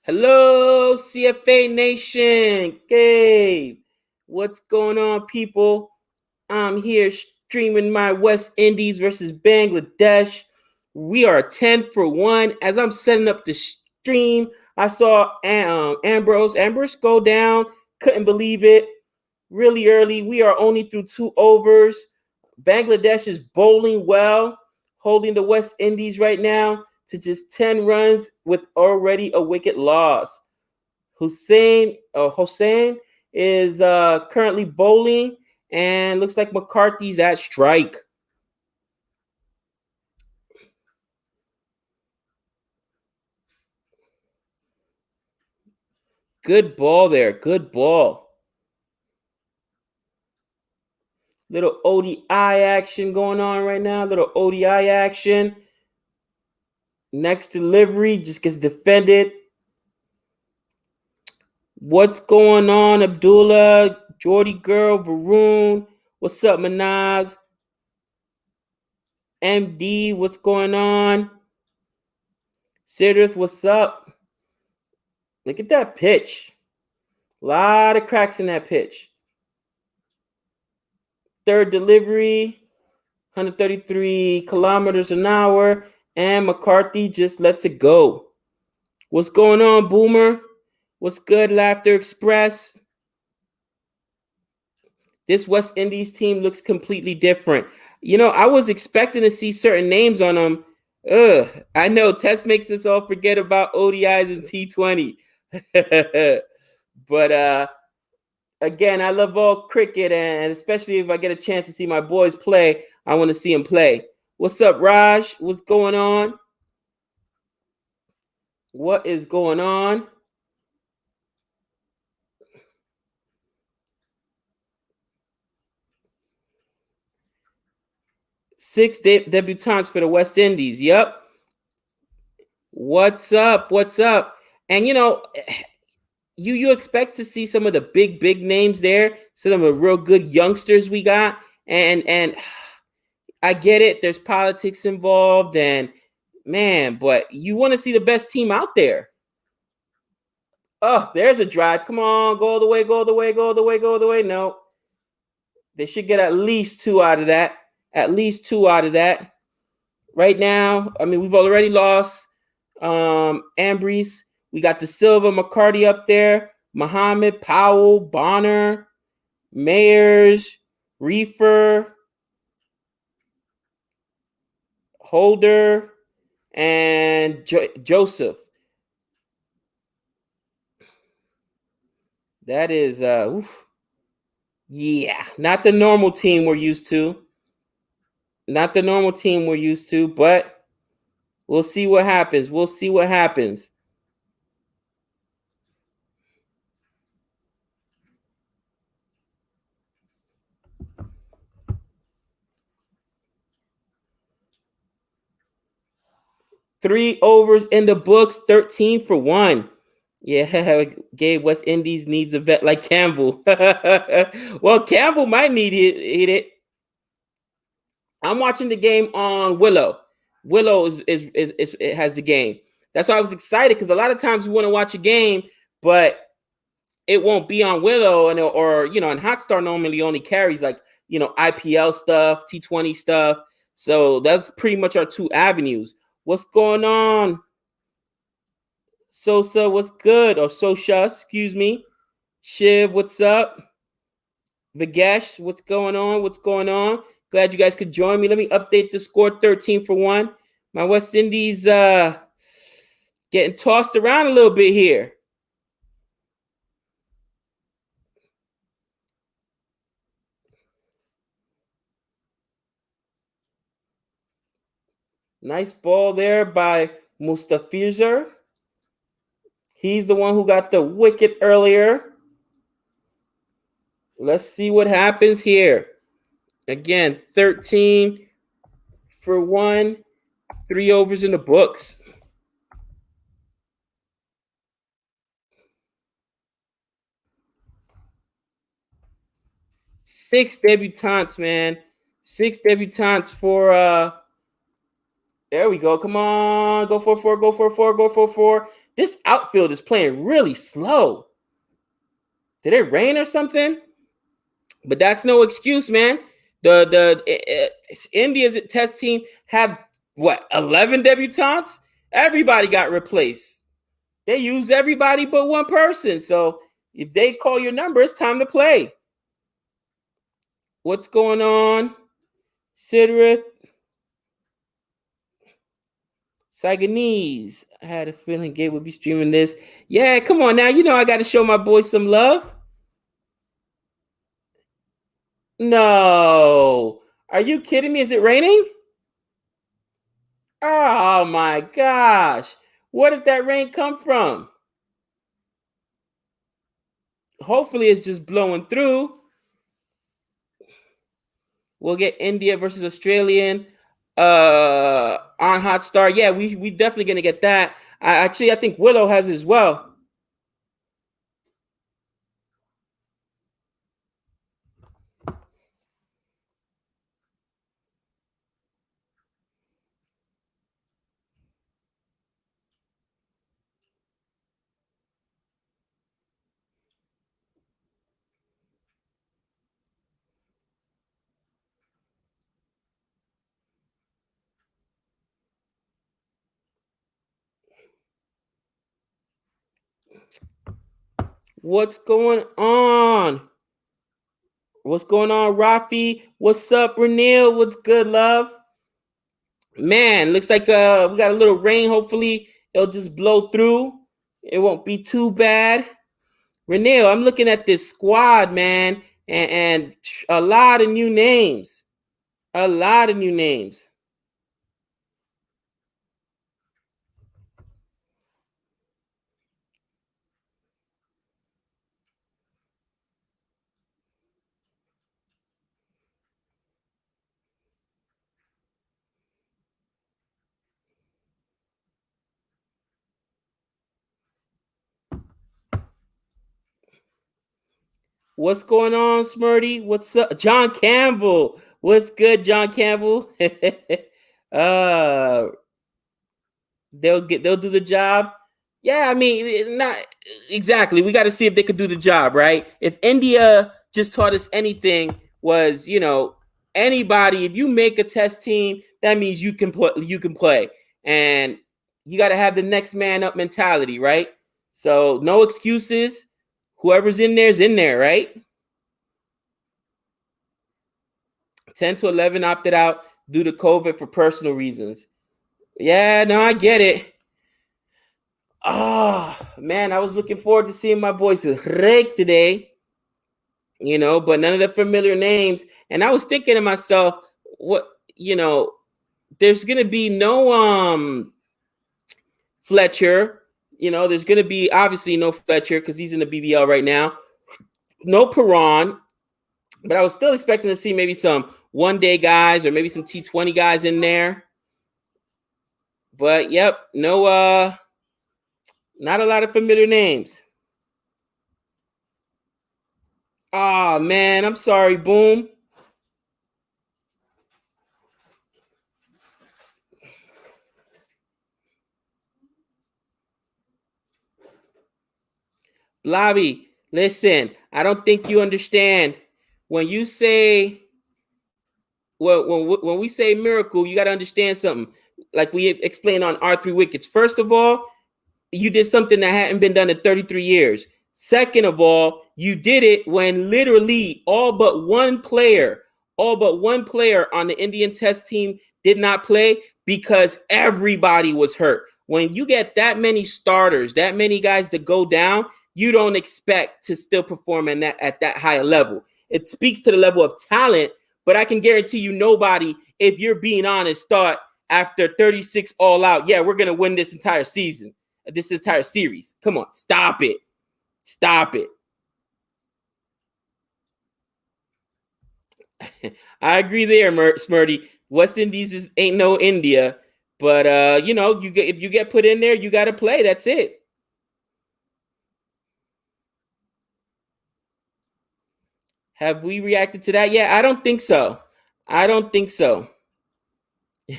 Hello, CFA Nation. Gabe, what's going on, people? I'm here streaming my West Indies versus Bangladesh. We are 10 for 1. As I'm setting up the stream, I saw Ambrose go down. Couldn't believe it. Really early. We are only through 2 overs. Bangladesh is bowling well, holding the West Indies right now to just 10 runs with already a wicket loss. Hussein is currently bowling, and looks like McCarthy's at strike. Good ball there. Good ball. Little ODI action going on right now. Little ODI action. Next delivery just gets defended. What's going on, Abdullah? Jordy Girl, Varun. What's up, Manaz? MD, what's going on? Siddharth, what's up? Look at that pitch. A lot of cracks in that pitch. Third delivery, 133 kilometers an hour, and McCarthy just lets it go. What's going on, Boomer? What's good, Laughter Express? This West Indies team looks completely different. You know, I was expecting to see certain names on them. I know Test makes us all forget about ODIs and T20. But again, I love all cricket, and especially if I get a chance to see my boys play, I want to see them play. What's up, Raj? What's going on? What is going on? Six debutants for the West Indies. Yep. What's up? What's up? And you know, you expect to see some of the big names there, some of the real good youngsters we got, and I get it. There's politics involved, and man, but you want to see the best team out there. Oh, there's a drive. Come on, go all the way, go all the way, go all the way, go all the way. No, they should get at least 2 out of that. At least 2 out of that. Right now, I mean, we've already lost Ambrose. We got the Silva, McCarty up there, Muhammad, Powell, Bonner, Mayers, Reefer, Holder, and Joseph. That is, yeah, not the normal team we're used to. Not the normal team we're used to, but we'll see what happens. We'll see what happens. Three overs in the books, 13 for 1. Yeah, Gabe, West Indies needs a vet like Campbell. Well, Campbell might need it. I'm watching the game on Willow. Willow is it has the game. That's why I was excited, because a lot of times we want to watch a game, but it won't be on Willow, or you know, and Hotstar normally only carries like, you know, IPL stuff, T20 stuff. So that's pretty much our 2 avenues. What's going on? Sosa, what's good? Or Sosha, excuse me. Shiv, what's up? Vigesh, what's going on? What's going on? Glad you guys could join me. Let me update the score, 13 for 1. My West Indies getting tossed around a little bit here. Nice ball there by Mustafizer. He's the one who got the wicket earlier. Let's see what happens here. Again, 13 for 1, 3 overs in the books. 6 debutantes, man. 6 debutantes for There we go. Come on. Go for 4. Go for 4. Go for 4. This outfield is playing really slow. Did it rain or something? But that's no excuse, man. India's test team had what 11 debutantes. Everybody got replaced. They use everybody but one person. So if they call your number, it's time to play. What's going on, Sidrith? Saganese. I had a feeling Gabe would be streaming this. Yeah, come on now. You know I got to show my boys some love. No. Are you kidding me? Is it raining? Oh my gosh. Where did that rain come from? Hopefully it's just blowing through. We'll get India versus Australian on Hotstar. Yeah, we definitely gonna get that. I think Willow has it as well. What's going on? What's going on, Rafi? What's up, Renil? What's good, love? Man, looks like we got a little rain. Hopefully, it'll just blow through. It won't be too bad. Renil, I'm looking at this squad, man, and a lot of new names. A lot of new names. What's going on, Smirty? What's up, John Campbell? What's good, John Campbell? uh, they'll do the job. Yeah, I mean, not exactly. We got to see if they could do the job, right? If India just taught us anything, was anybody. If you make a test team, that means you can play. You can play, and you got to have the next man up mentality, right? So no excuses. Whoever's in there is in there, right? 10 to 11 opted out due to COVID for personal reasons. Yeah, no, I get it. Oh, man, I was looking forward to seeing my boys Rake today, but none of the familiar names. And I was thinking to myself, what, there's going to be no Fletcher. There's going to be obviously no Fletcher because he's in the BBL right now. No Perron. But I was still expecting to see maybe some one-day guys or maybe some T20 guys in there. But, yep, no, not a lot of familiar names. Oh, man, I'm sorry, Boom. Blobby, listen, I don't think you understand. When you say, when we say miracle, you got to understand something. Like we explained on our 3 wickets. First of all, you did something that hadn't been done in 33 years. Second of all, you did it when literally all but one player on the Indian test team did not play because everybody was hurt. When you get that many starters, that many guys to go down, you don't expect to still perform at that high a level. It speaks to the level of talent, but I can guarantee you nobody, if you're being honest, thought after 36 all out, yeah, we're going to win this entire season, this entire series. Come on, stop it. Stop it. I agree there, Smirty. West Indies ain't no India, but if you get put in there, you got to play. That's it. Have we reacted to that yet? I don't think so.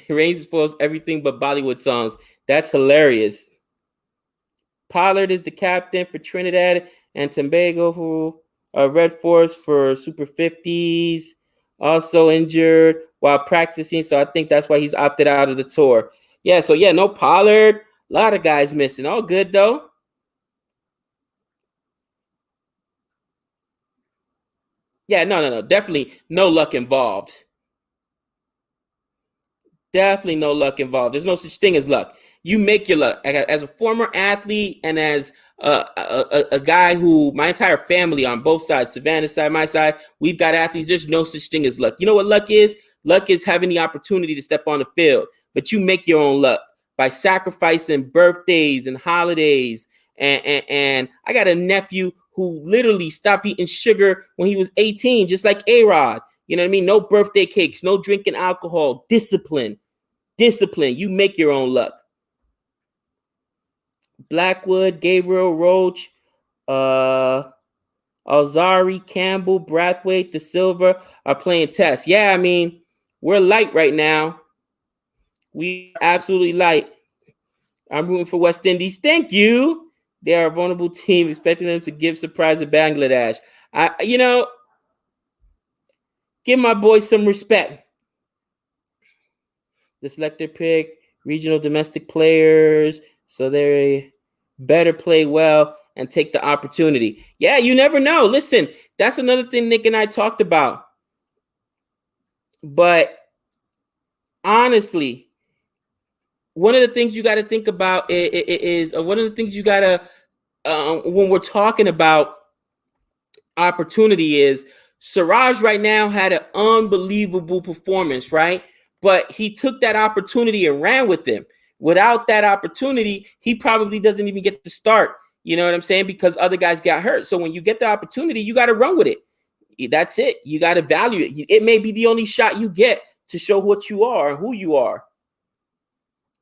Reigns spoils everything but Bollywood songs. That's hilarious. Pollard is the captain for Trinidad and Tobago for Red Force for Super 50s. Also injured while practicing, so I think that's why he's opted out of the tour. Yeah, so yeah, no Pollard. A lot of guys missing. All good though. Yeah, no. Definitely no luck involved. Definitely no luck involved. There's no such thing as luck. You make your luck. As a former athlete and as a guy who my entire family on both sides, Savannah's side, my side, we've got athletes. There's no such thing as luck. You know what luck is? Luck is having the opportunity to step on the field, but you make your own luck by sacrificing birthdays and holidays. And I got a nephew who literally stopped eating sugar when he was 18, just like A-Rod. You know what I mean? No birthday cakes, no drinking alcohol, discipline. Discipline. You make your own luck. Blackwood, Gabriel, Roach, Alzari, Campbell, Brathwaite, De Silva are playing tests. Yeah, I mean, we're light right now. We are absolutely light. I'm rooting for West Indies. Thank you. They are a vulnerable team, expecting them to give surprise to Bangladesh. Give my boys some respect. The selector pick regional domestic players so they better play well and take the opportunity. Yeah, you never know. Listen, that's another thing Nick and I talked about. But honestly, one of the things you got to think about is one of the things you got to when we're talking about opportunity is Siraj right now had an unbelievable performance, right? But he took that opportunity and ran with them. Without that opportunity, he probably doesn't even get to start. You know what I'm saying? Because other guys got hurt. So when you get the opportunity, you got to run with it. That's it. You got to value it. It may be the only shot you get to show what you are and who you are.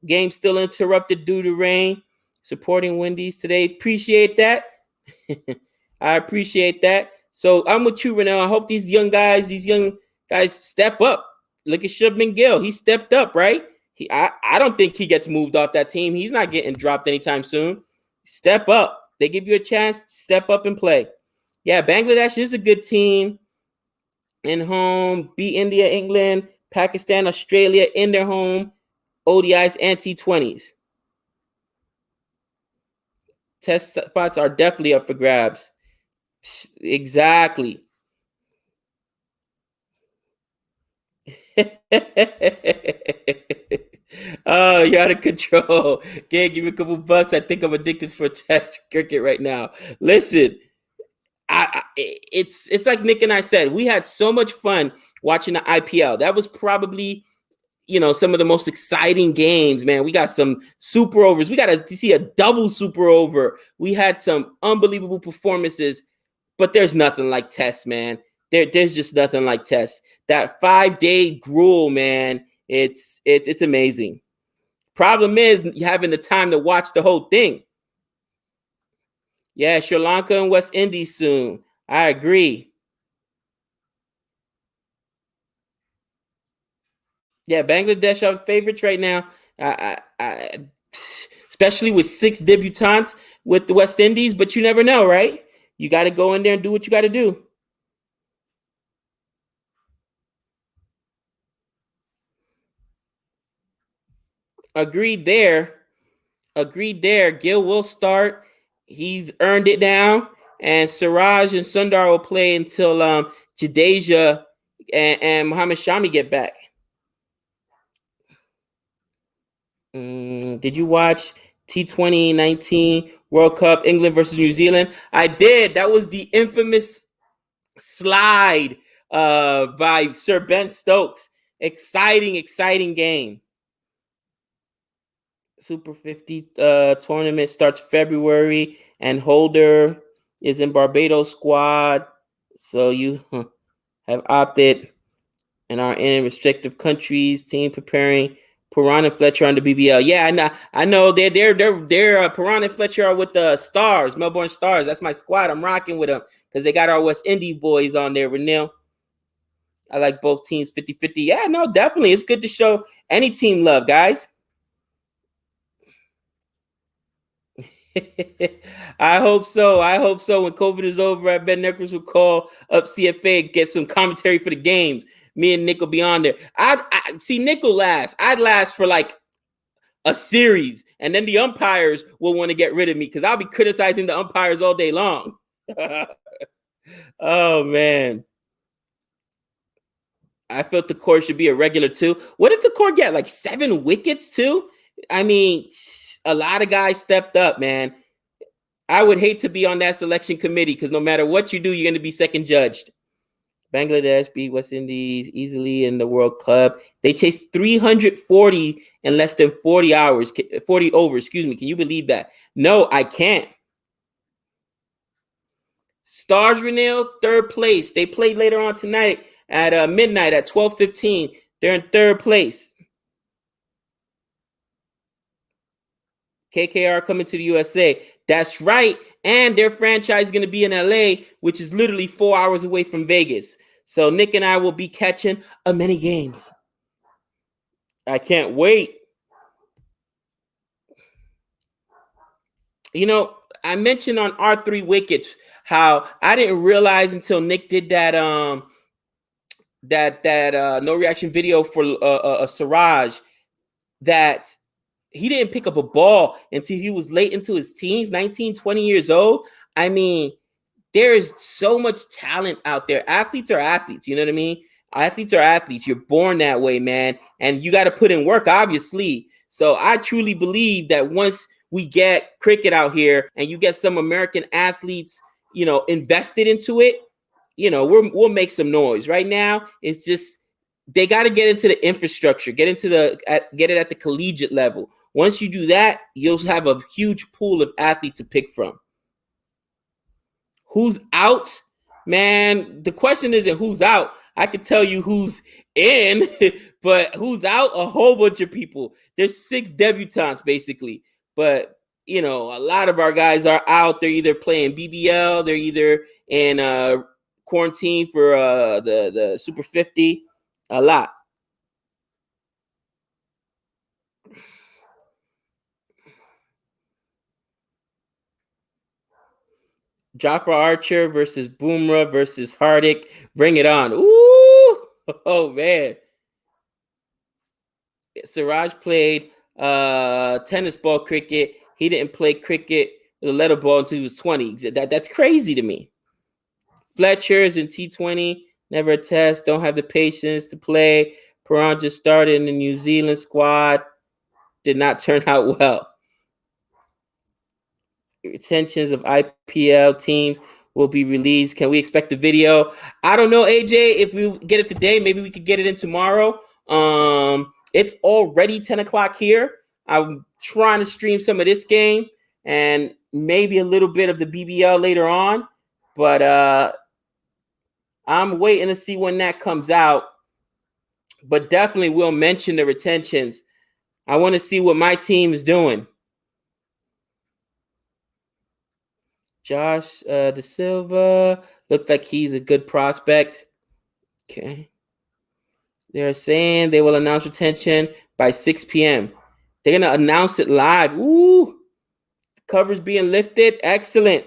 Game still interrupted due to rain. Supporting Wendy's today. Appreciate that. I appreciate that. So I'm with you, Renell. I hope these young guys step up. Look at Shubman Gill. He stepped up, right? I don't think he gets moved off that team. He's not getting dropped anytime soon. Step up. They give you a chance, step up and play. Yeah, Bangladesh is a good team. In home, beat India, England, Pakistan, Australia in their home. ODIs and T20s. Test spots are definitely up for grabs. Exactly. Oh, you're out of control. Can't give me a couple bucks. I think I'm addicted for test cricket right now. Listen, it's like Nick and I said. We had so much fun watching the IPL. That was probably some of the most exciting games, man. We got some super overs. We got to see a double super over. We had some unbelievable performances, but there's nothing like tests, man. There's just nothing like tests. That 5-day gruel, man. It's amazing. Problem is having the time to watch the whole thing. Yeah, Sri Lanka and West Indies soon. I agree. Yeah, Bangladesh are favorites right now. Especially with 6 debutants with the West Indies, but you never know, right? You got to go in there and do what you got to do. Agreed there. Gill will start. He's earned it now. And Siraj and Sundar will play until Jadeja and Muhammad Shami get back. Did you watch T20 19 World Cup, England versus New Zealand? I did. That was the infamous slide by Sir Ben Stokes. Exciting game. Super 50 tournament starts February, and Holder is in Barbados squad. So you have opted and are in restrictive countries. Team preparing. Puran and Fletcher on the BBL. Yeah, I know they're Puran and Fletcher are with the Stars, Melbourne Stars. That's my squad. I'm rocking with them because they got our West Indies boys on there. Renil. I like both teams 50-50. Yeah, no, definitely. It's good to show any team love, guys. I hope so. I hope so. When COVID is over, I bet Nicholas will call up CFA and get some commentary for the games. Me and Nick will be on there. I see Nick will last. I'd last for like a series, and then the umpires will want to get rid of me because I'll be criticizing the umpires all day long. Oh man. I felt the core should be a regular too. What did the core get? Like 7 wickets too? I mean, a lot of guys stepped up, man. I would hate to be on that selection committee because no matter what you do, you're going to be second judged. Bangladesh beat West Indies easily in the World Cup. They chased 340 in less than 40 hours, 40 overs. Excuse me. Can you believe that? No, I can't. Stars Renil, third place. They played later on tonight at midnight at 12:15. They're in third place. KKR coming to the USA. That's right. And their franchise is going to be in LA, which is literally 4 hours away from Vegas. So Nick and I will be catching many games. I can't wait. You know, I mentioned on our 3 wickets how I didn't realize until Nick did that no reaction video for Siraj that he didn't pick up a ball until he was late into his teens, 19, 20 years old. I mean, there is so much talent out there. Athletes are athletes. You know what I mean? Athletes are athletes. You're born that way, man. And you got to put in work, obviously. So I truly believe that once we get cricket out here and you get some American athletes, you know, invested into it, you know, we'll make some noise. Right now, it's just they got to get into the infrastructure, get it at the collegiate level. Once you do that, you'll have a huge pool of athletes to pick from. Who's out? Man, the question isn't who's out. I could tell you who's in, but who's out? A whole bunch of people. There's 6 debutants, basically. But, you know, a lot of our guys are out. They're either playing BBL, they're either in quarantine for the Super 50. A lot. Jafar Archer versus Boomerang versus Hardik. Bring it on. Ooh! Oh, man. Siraj played tennis ball cricket. He didn't play cricket with a letter ball until he was 20. That's crazy to me. Fletcher's in T20. Never a test. Don't have the patience to play. Perron just started in the New Zealand squad. Did not turn out well. Retentions of IPL teams will be released. Can we expect the video? I don't know, AJ. If we get it today, maybe we could get it in tomorrow. It's already 10 o'clock here. I'm trying to stream some of this game and maybe a little bit of the BBL later on. But I'm waiting to see when that comes out. But definitely we'll mention the retentions. I want to see what my team is doing. Josh De Silva looks like he's a good prospect. Okay. They're saying they will announce retention by 6 p.m. They're going to announce it live. Ooh. Covers being lifted. Excellent.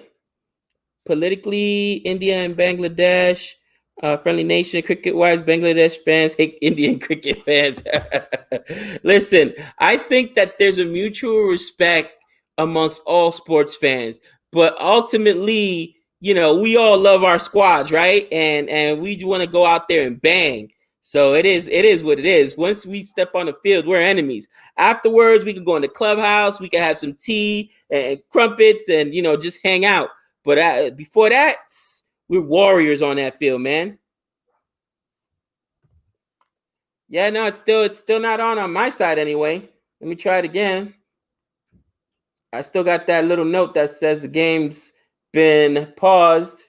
Politically, India and Bangladesh, friendly nation. Cricket-wise, Bangladesh fans hate Indian cricket fans. Listen, I think that there's a mutual respect amongst all sports fans. But ultimately, you know, we all love our squads, right? And we want to go out there and bang. So it is what it is. Once we step on the field, we're enemies. Afterwards, we can go in the clubhouse. We can have some tea and crumpets and, you know, just hang out. But before that, we're warriors on that field, man. Yeah, no, it's still not on my side anyway. Let me try it again. I still got that little note that says the game's been paused.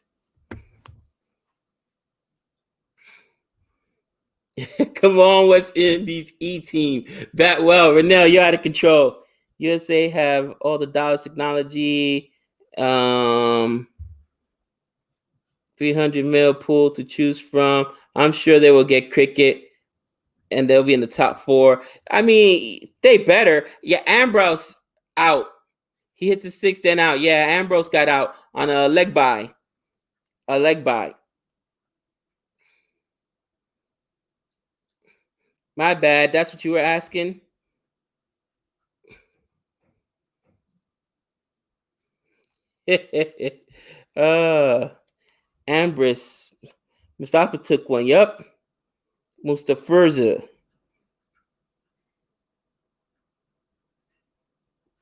Come on, West Indies E team. Bat well. Renell, you're out of control. USA have all the dollar technology. 300 mil pool to choose from. I'm sure they will get cricket and they'll be in the top 4. I mean, they better. Yeah, Ambrose out. He hits a 6, then out. Yeah, Ambrose got out on a leg bye. A leg bye. My bad. That's what you were asking. Ambrose. Mustafa took one. Yup. Mustafa.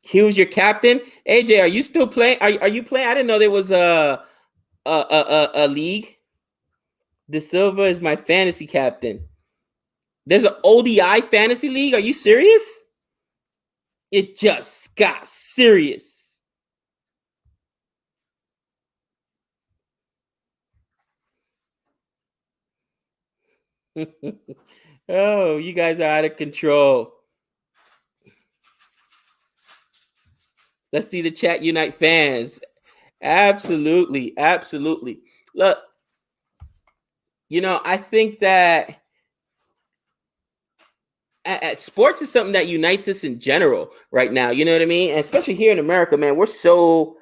He was your captain. AJ, are you still playing? Are you playing? I didn't know there was a league. De Silva is my fantasy captain. There's an ODI fantasy league. Are you serious? It just got serious. Oh, you guys are out of control. Let's see the chat unite fans. Absolutely. Absolutely. Look, I think that sports is something that unites us in general right now. You know what I mean? And especially here in America, man, we're so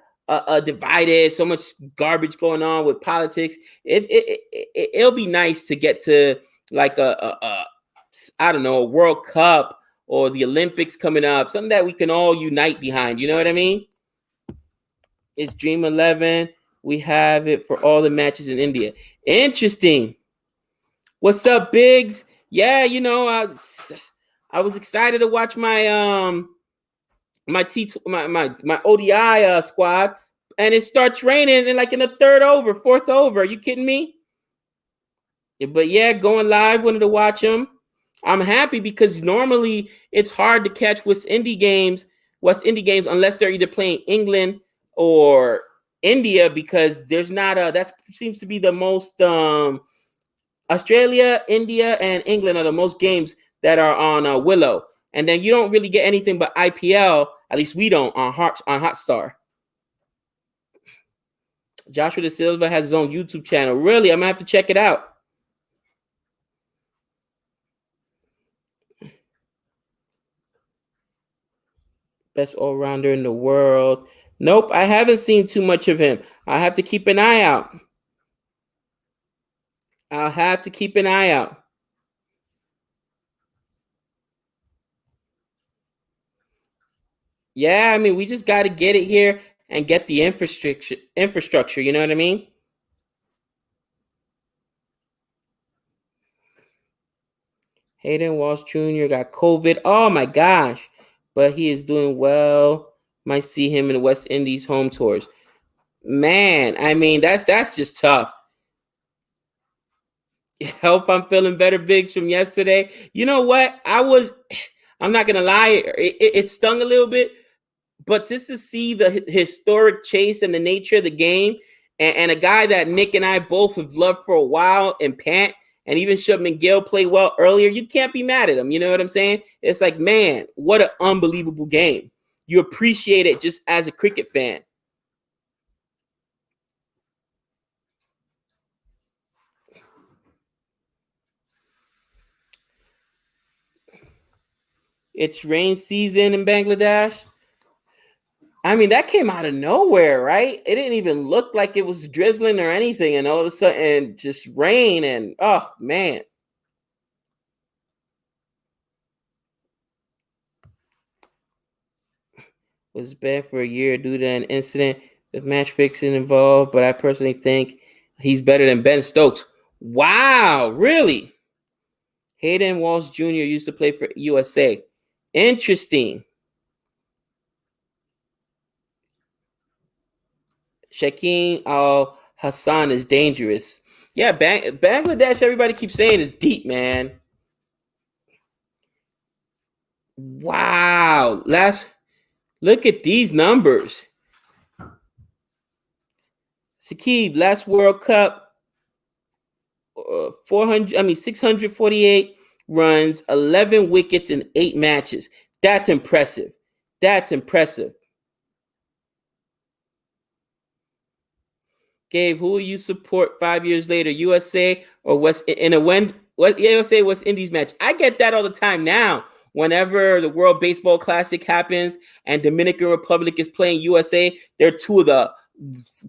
divided, so much garbage going on with politics. It'll be nice to get to like I don't know, a World Cup or the Olympics coming up, something that we can all unite behind. You know what I mean? It's Dream 11. We have it for all the matches in India. Interesting. What's up, Biggs? Yeah, I was excited to watch my my ODI squad, and it starts raining in like in the fourth over. Are you kidding me? But yeah, going live, wanted to watch them. I'm happy because normally it's hard to catch West Indies games unless they're either playing England or India, because there's not that seems to be the most Australia, India, and England are the most games that are on Willow, and then you don't really get anything but IPL. At least we don't on Hotstar. Joshua De Silva has his own YouTube channel. Really, I'm gonna have to check it out. Best all-rounder in the world. Nope, I haven't seen too much of him. I have to keep an eye out. I'll have to keep an eye out. Yeah, I mean, we just got to get it here and get the infrastructure. You know what I mean? Hayden Walsh Jr. got COVID. Oh my gosh. But he is doing well. Might see him in the West Indies home tours. Man, I mean, that's just tough. Hope I'm feeling better, Biggs, from yesterday. You know what? I'm not going to lie. It stung a little bit, but just to see the historic chase and the nature of the game, and a guy that Nick and I both have loved for a while, and Pant, and even Shubman Gill played well earlier, you can't be mad at him. You know what I'm saying? It's like, man, what an unbelievable game. You appreciate it just as a cricket fan. It's rain season in Bangladesh. I mean, that came out of nowhere, right? It didn't even look like it was drizzling or anything, and all of a sudden, just rain, and oh man. Was banned for a year due to an incident with match fixing involved, but I personally think he's better than Ben Stokes. Wow, really? Hayden Walsh Jr. used to play for USA. Interesting. Shakeen Al Hassan is dangerous. Yeah, Bangladesh, everybody keeps saying is deep, man. Wow. Look at these numbers. Sakib, last World Cup, 648 runs, 11 wickets in 8 matches. That's impressive. That's impressive. Gabe, who will you support 5 years later, USA or West in a what USA West Indies match? I get that all the time now. Whenever the World Baseball Classic happens and Dominican Republic is playing USA, they're two of the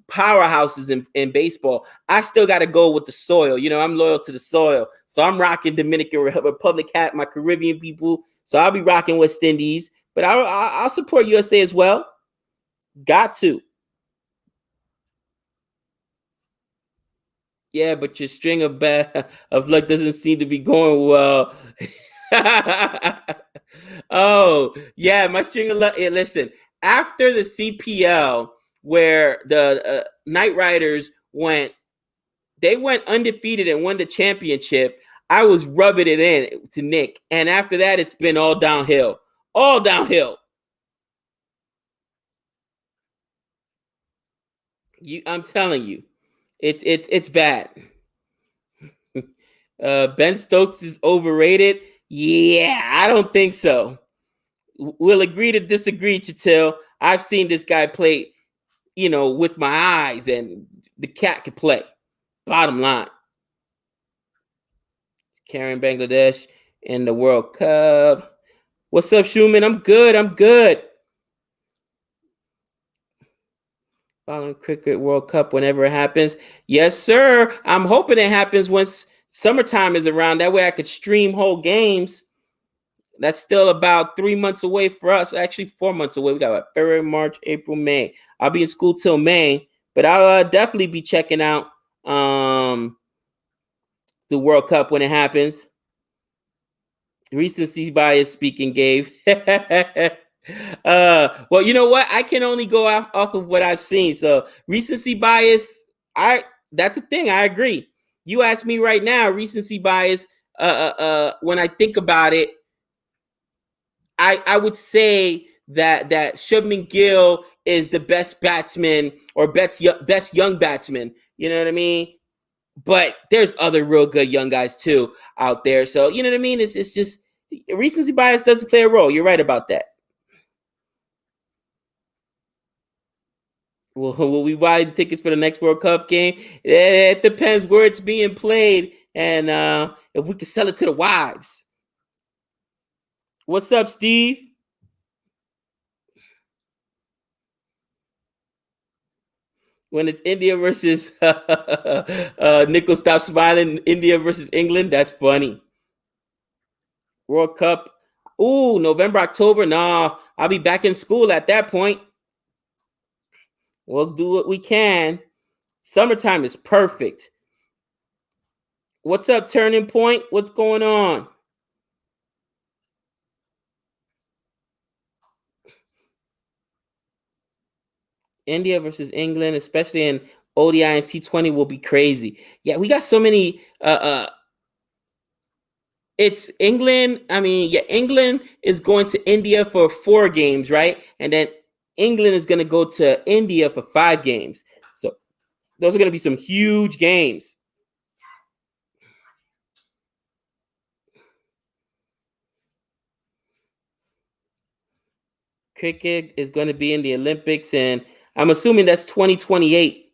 powerhouses in baseball. I still got to go with the soil. You know, I'm loyal to the soil. So I'm rocking Dominican Republic hat, my Caribbean people. So I'll be rocking West Indies, but I'll support USA as well. Got to. Yeah, but your string of of luck doesn't seem to be going well. Oh, yeah, my string of luck. Yeah, listen, after the CPL, where the Knight Riders went undefeated and won the championship, I was rubbing it in to Nick. And after that, it's been all downhill. All downhill. I'm telling you, it's bad. Ben Stokes is overrated. Yeah, I don't think so. We'll agree to disagree, Chatil. I've seen this guy play, with my eyes, and the cat can play. Bottom line. Carrying Bangladesh in the World Cup. What's up, Schumann? I'm good. Following Cricket World Cup whenever it happens. Yes, sir. I'm hoping it happens once summertime is around. That way I could stream whole games. That's still about 3 months away for us. Actually, 4 months away. We got February, March, April, May. I'll be in school till May, but I'll definitely be checking out the World Cup when it happens. Recency bias speaking, Gabe. Well, you know what? I can only go off of what I've seen. So recency bias, that's a thing. I agree. You ask me right now, recency bias. When I think about it, I would say that Shubman Gill is the best batsman or best young batsman. You know what I mean? But there's other real good young guys too out there. So you know what I mean? It's just recency bias doesn't play a role. You're right about that. Will we buy tickets for the next World Cup game? It depends where it's being played and if we can sell it to the wives. What's up, Steve? When it's India versus Nickel, stop smiling. India versus England. That's funny. World Cup. Ooh, November, October. Nah, I'll be back in school at that point. We'll do what we can. Summertime is perfect. What's up, Turning Point? What's going on? India versus England, especially in ODI and T20, will be crazy. Yeah, we got so many. It's England. I mean, yeah, England is going to India for 4 games, right? And then England is going to go to India for 5 games. So those are going to be some huge games. Cricket is going to be in the Olympics, and I'm assuming that's 2028.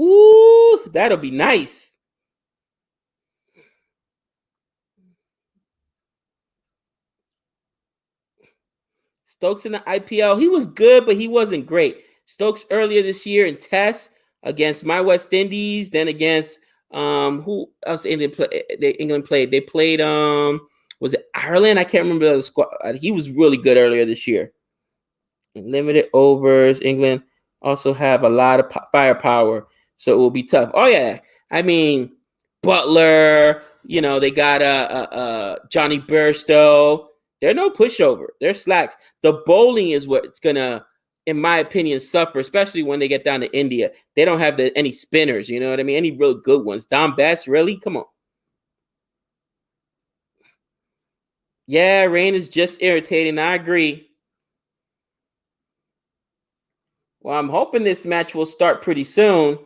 Ooh, that'll be nice. Stokes in the IPL, he was good, but he wasn't great. Stokes earlier this year in Tests against my West Indies, then against who else England played? They played was it Ireland? I can't remember the squad. He was really good earlier this year. Limited overs. England also have a lot of firepower, so it will be tough. Oh yeah, I mean Butler. You know they got Johnny Burstow. They're no pushover. They're slacks. The bowling is what's gonna, in my opinion, suffer, especially when they get down to India. They don't have any spinners. You know what I mean? Any real good ones. Dom Best, really? Come on. Yeah, rain is just irritating. I agree. Well, I'm hoping this match will start pretty soon.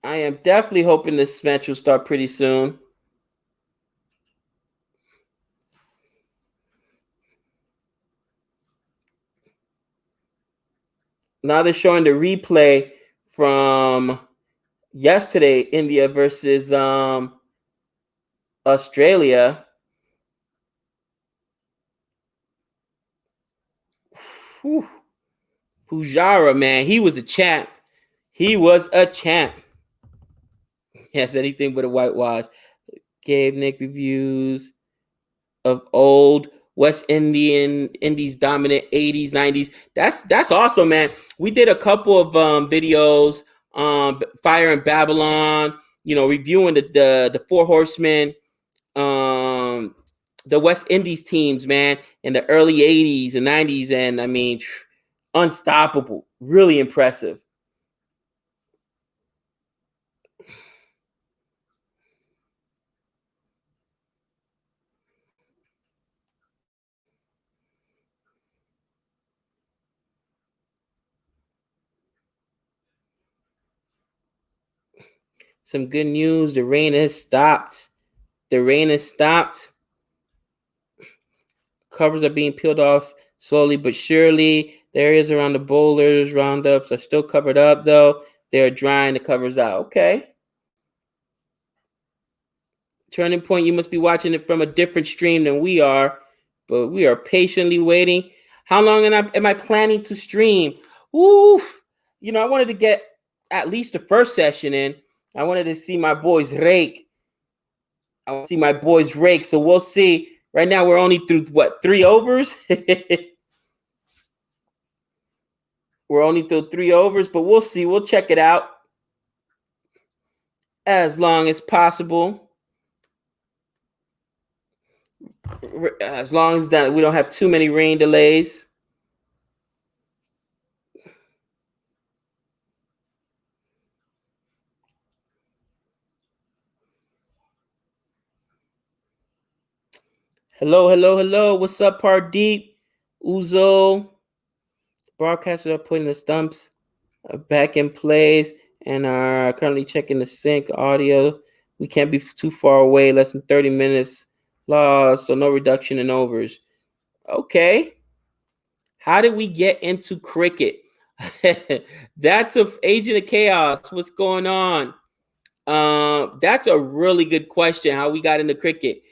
I am definitely hoping this match will start pretty soon. Now they're showing the replay from yesterday, India versus Australia. Whew. Pujara, man, he was a champ. He was a champ. Yes, anything but a whitewash. Gave Nick reviews of old West Indies dominant 80s, 90s. That's awesome, man. We did a couple of videos, Fire in Babylon, reviewing the Four Horsemen, the West Indies teams, man, in the early 80s and 90s, and I mean, unstoppable, really impressive. Some good news. The rain has stopped. Covers are being peeled off slowly but surely. The areas around the boulders, roundups are still covered up, though. They're drying the covers out. Okay. Turning Point, you must be watching it from a different stream than we are, but we are patiently waiting. How long am I planning to stream? Oof. I wanted to get at least the first session in. I wanted to see my boys rake. So we'll see. Right now, we're only through, 3 overs? We're only through 3 overs, but we'll see. We'll check it out as long as possible. As long as that we don't have too many rain delays. Hello. What's up, Pardeep? Uzo. Broadcasters are putting the stumps back in place and are currently checking the sync audio. We can't be too far away, less than 30 minutes lost, so no reduction in overs. Okay. How did we get into cricket? That's an Agent of Chaos. What's going on? That's a really good question. How we got into cricket?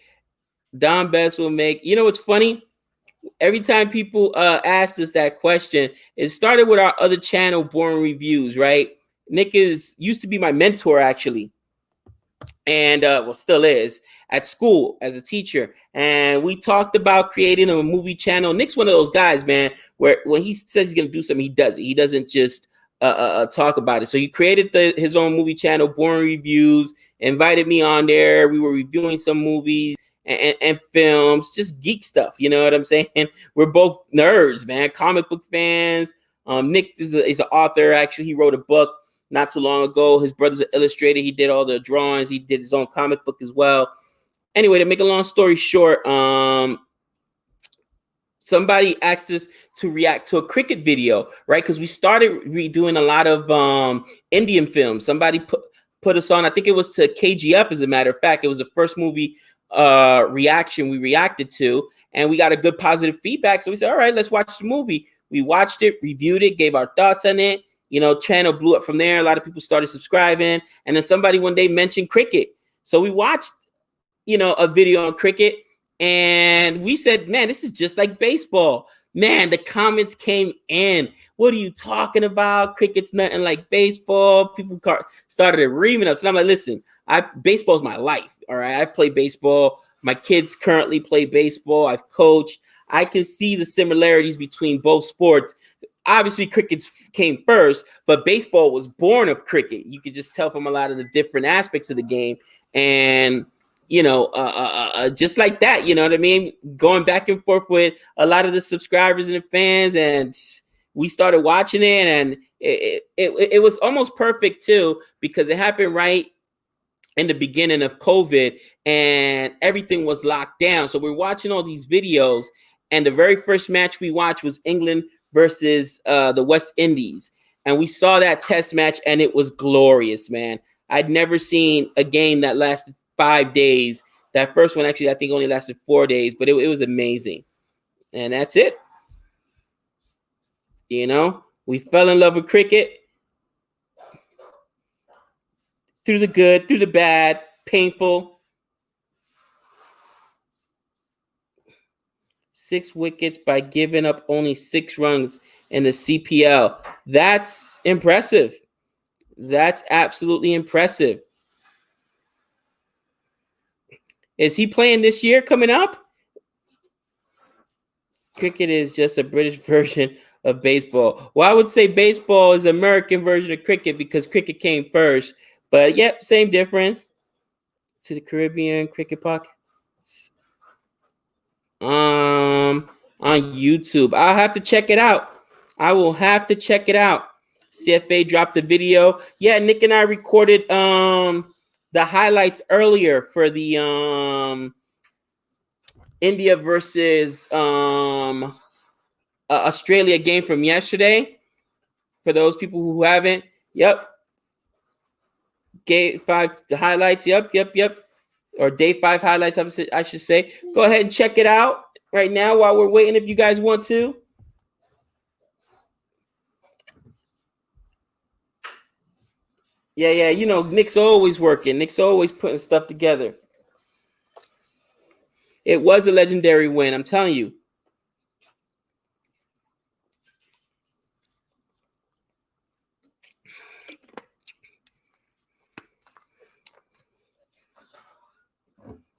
Don Best will make. You know what's funny? Every time people ask us that question, it started with our other channel, Boring Reviews, right? Nick used to be my mentor, actually, and still is at school as a teacher. And we talked about creating a movie channel. Nick's one of those guys, man, where when he says he's gonna do something, he does it. He doesn't just talk about it. So he created his own movie channel, Boring Reviews, invited me on there. We were reviewing some movies and films, just geek stuff. You know what I'm saying? We're both nerds, man, comic book fans. Nick is an author. Actually, he wrote a book not too long ago. His brother's an illustrator. He did all the drawings. He did his own comic book as well. Anyway, to make a long story short, somebody asked us to react to a cricket video, right? Because we started redoing a lot of Indian films. Somebody put us on, I think it was to KGF, as a matter of fact. It was the first movie reaction we reacted to, and we got a good positive feedback. So we said, all right, let's watch the movie. We watched it, reviewed it, gave our thoughts on it. Channel blew up from there. A lot of people started subscribing. And then somebody one day mentioned cricket. So we watched, a video on cricket. And we said, man, this is just like baseball. Man, the comments came in. What are you talking about? Cricket's nothing like baseball. People started reaming up. So I'm like, listen, baseball's my life. All right. I play baseball. My kids currently play baseball. I've coached. I can see the similarities between both sports. Obviously, cricket came first, but baseball was born of cricket. You could just tell from a lot of the different aspects of the game. And, just like that, you know what I mean? Going back and forth with a lot of the subscribers and the fans, and we started watching it, and it was almost perfect, too, because it happened right in the beginning of COVID, and everything was locked down. So we're watching all these videos, and the very first match we watched was England versus the West Indies. And we saw that test match, and it was glorious, man. I'd never seen a game that lasted 5 days. That first one, actually, I think only lasted 4 days, but it was amazing. And that's it. We fell in love with cricket. Through the good, through the bad, painful. 6 wickets by giving up only 6 runs in the CPL. That's impressive. That's absolutely impressive. Is he playing this year coming up? Cricket is just a British version of baseball. Well, I would say baseball is the American version of cricket because cricket came first. But yep, same difference. To the Caribbean Cricket Podcast. On YouTube. I'll have to check it out. I will have to check it out. CFA dropped the video. Yeah, Nick and I recorded the highlights earlier for the India versus Australia game from yesterday. For those people who haven't, yep. Game 5 the highlights. Yep. Or day 5 highlights, I should say. Go ahead and check it out right now while we're waiting if you guys want to. Yeah, you know, Nick's always working. Nick's always putting stuff together. It was a legendary win, I'm telling you.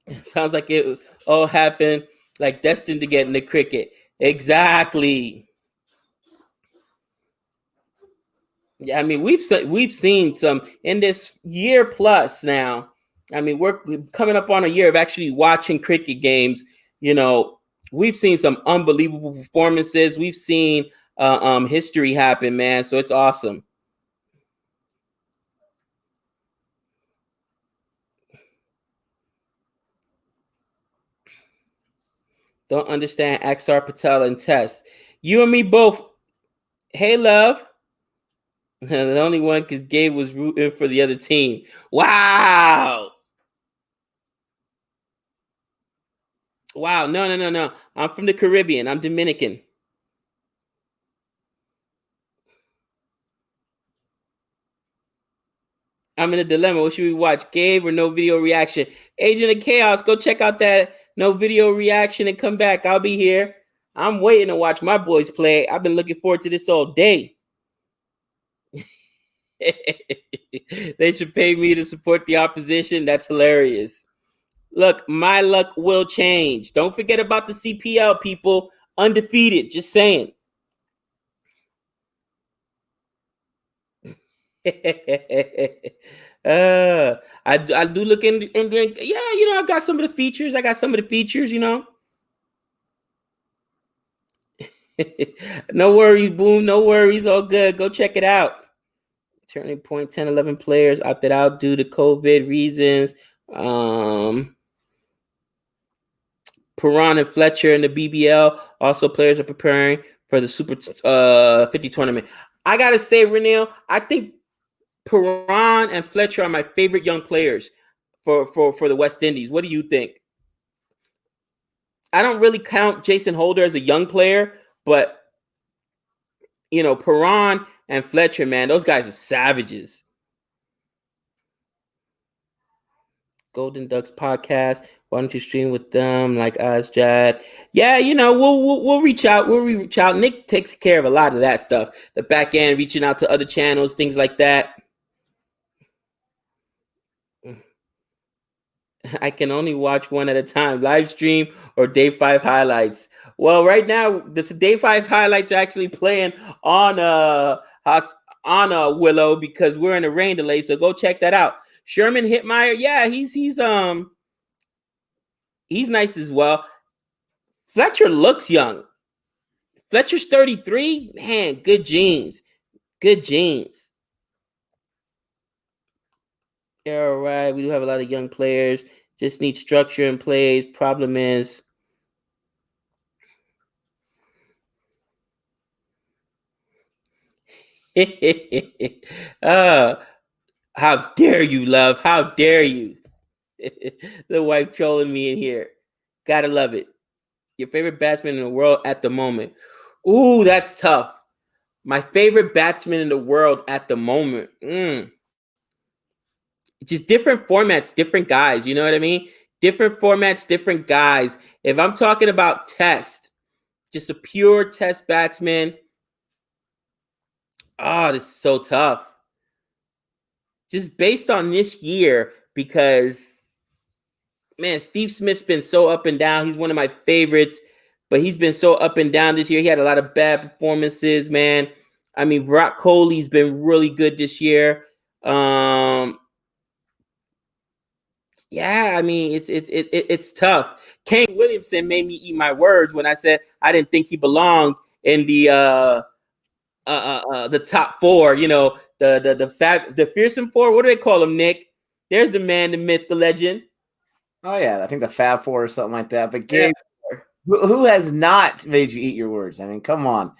It sounds like it all happened like destined to get in the cricket. Exactly. Yeah, I mean, we've seen some in this year plus now. I mean, we're coming up on a year of actually watching cricket games. You know, we've seen some unbelievable performances. We've seen history happen, man. So it's awesome. Don't understand Axar Patel and Tess. You and me both. Hey, love. The only one because Gabe was rooting for the other team. Wow. Wow. No. I'm from the Caribbean. I'm Dominican. I'm in a dilemma. What should we watch? Gabe or no video reaction? Agent of Chaos, go check out that no video reaction and come back. I'll be here. I'm waiting to watch my boys play. I've been looking forward to this all day. They should pay me to support the opposition. That's hilarious. Look, my luck will change. Don't forget about the CPL, people. Undefeated. Just saying. I do look in, yeah, you know, I got some of the features. You know. No worries, Boom. No worries. All good. Go check it out. Turning point 10, 11 players opted out due to COVID reasons. Perron and Fletcher in the BBL. Also, players are preparing for the Super 50 tournament. I got to say, Renil, I think Perron and Fletcher are my favorite young players for the West Indies. What do you think? I don't really count Jason Holder as a young player, but you know, Perron and Fletcher, man, those guys are savages. Golden Ducks podcast. Why don't you stream with them like us, Jad? Yeah, you know, we'll reach out. We'll reach out. Nick takes care of a lot of that stuff. The back end, reaching out to other channels, things like that. I can only watch one at a time, live stream or day 5 highlights. Well, right now, the day 5 highlights are actually playing on Willow because we're in a rain delay. So go check that out. Sherman Hitmeyer, yeah, he's nice as well. Fletcher looks young. Fletcher's 33. Man, good genes. Good genes. Yeah, all right. We do have a lot of young players. Just need structure in plays. Problem is, how dare you, love? How dare you? The wife trolling me in here. Gotta love it. Your favorite batsman in the world at the moment. Ooh, that's tough. My favorite batsman in the world at the moment. Just different formats, different guys. You know what I mean? Different formats, different guys. If I'm talking about test, just a pure test batsman. Oh, this is so tough. Just based on this year, because man, Steve Smith's been so up and down. He's one of my favorites, but he's been so up and down this year. He had a lot of bad performances, man. I mean, Virat Kohli's been really good this year. Yeah, I mean, it's tough. Kane Williamson made me eat my words when I said I didn't think he belonged in the top four. You know, the fearsome four. What do they call them, Nick? There's the man, the myth, the legend. Oh yeah, I think the Fab Four or something like that. But Gabe, who has not made you eat your words? I mean, come on.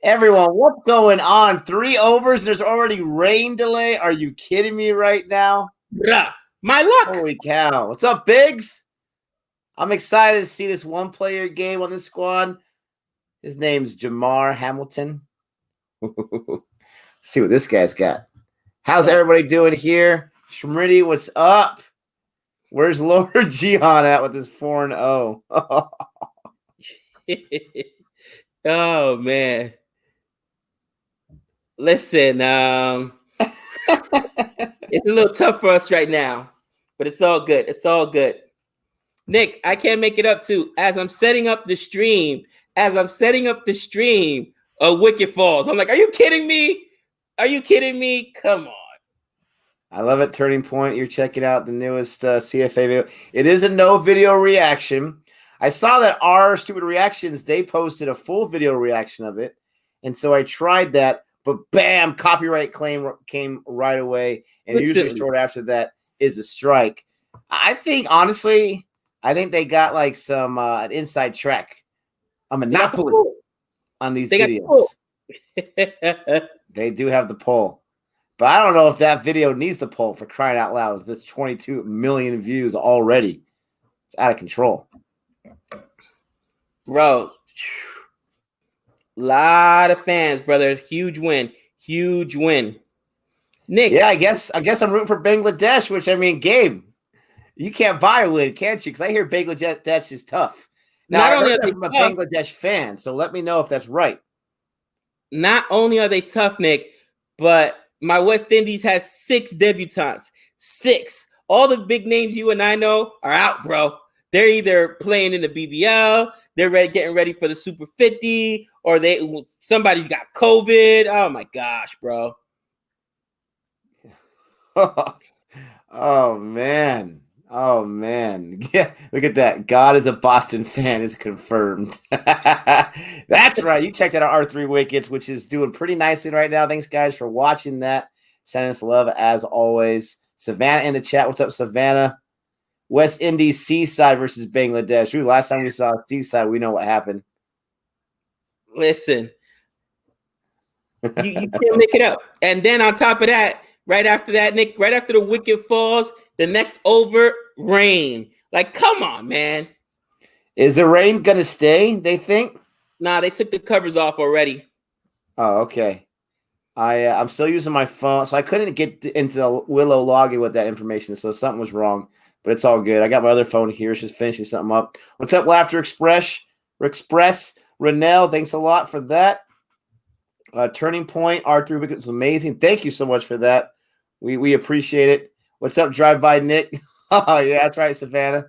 Everyone, what's going on? 3 overs, and there's already rain delay. Are you kidding me right now? Yeah. My luck. Holy cow. What's up, Biggs? I'm excited to see this one-player game on this squad. His name's Jamar Hamilton. See what this guy's got. How's everybody doing here? Shmritty, what's up? Where's Lord Jihan at with his 4-0? Oh, man. Listen, it's a little tough for us right now, but it's all good. It's all good. Nick, I can't make it up too. As I'm setting up the stream, a wicket falls. I'm like, are you kidding me? Are you kidding me? Come on. I love it. Turning Point. You're checking out the newest CFA video. It is a no video reaction. I saw that our Stupid Reactions, they posted a full video reaction of it. And so I tried that, but bam, copyright claim came right away. And usually short after that is a strike. I think, honestly, they got like some an inside track, a monopoly on these videos. They do have the poll. But I don't know if that video needs the poll, for crying out loud. There's 22 million views already. It's out of control. Bro, lot of fans, brother. Huge win. Huge win. Nick. Yeah, I guess I'm rooting for Bangladesh, which, I mean, Gabe, you can't buy a win, can't you? Because I hear Bangladesh is tough. Now, I heard that from a Bangladesh fan, so let me know if that's right. Not only are they tough, Nick, but my West Indies has 6 debutants. 6. All the big names you and I know are out, bro. They're either playing in the BBL, they're getting ready for the Super 50, or somebody's got COVID. Oh my gosh, bro. Oh man. Yeah, look at that. God is a Boston fan is confirmed. That's right. You checked out our 3 wickets, which is doing pretty nicely right now. Thanks, guys, for watching that. Send us love as always. Savannah in the chat. What's up, Savannah? West Indies Seaside versus Bangladesh. Ooh, last time we saw Seaside, we know what happened. Listen, you can't make it up. And then on top of that, right after that, Nick, right after the wicket falls, the next over, rain. Like, come on, man. Is the rain going to stay, they think? Nah, they took the covers off already. Oh, okay. I'm still using my phone, so I couldn't get into the Willow login with that information, so something was wrong. But it's all good. I got my other phone here. It's just finishing something up. What's up, Laughter Express? Renell, thanks a lot for that. Turning Point, R3 wicket was amazing. Thank you so much for that. We appreciate it. What's up, Drive-By Nick? Oh, yeah, that's right, Savannah.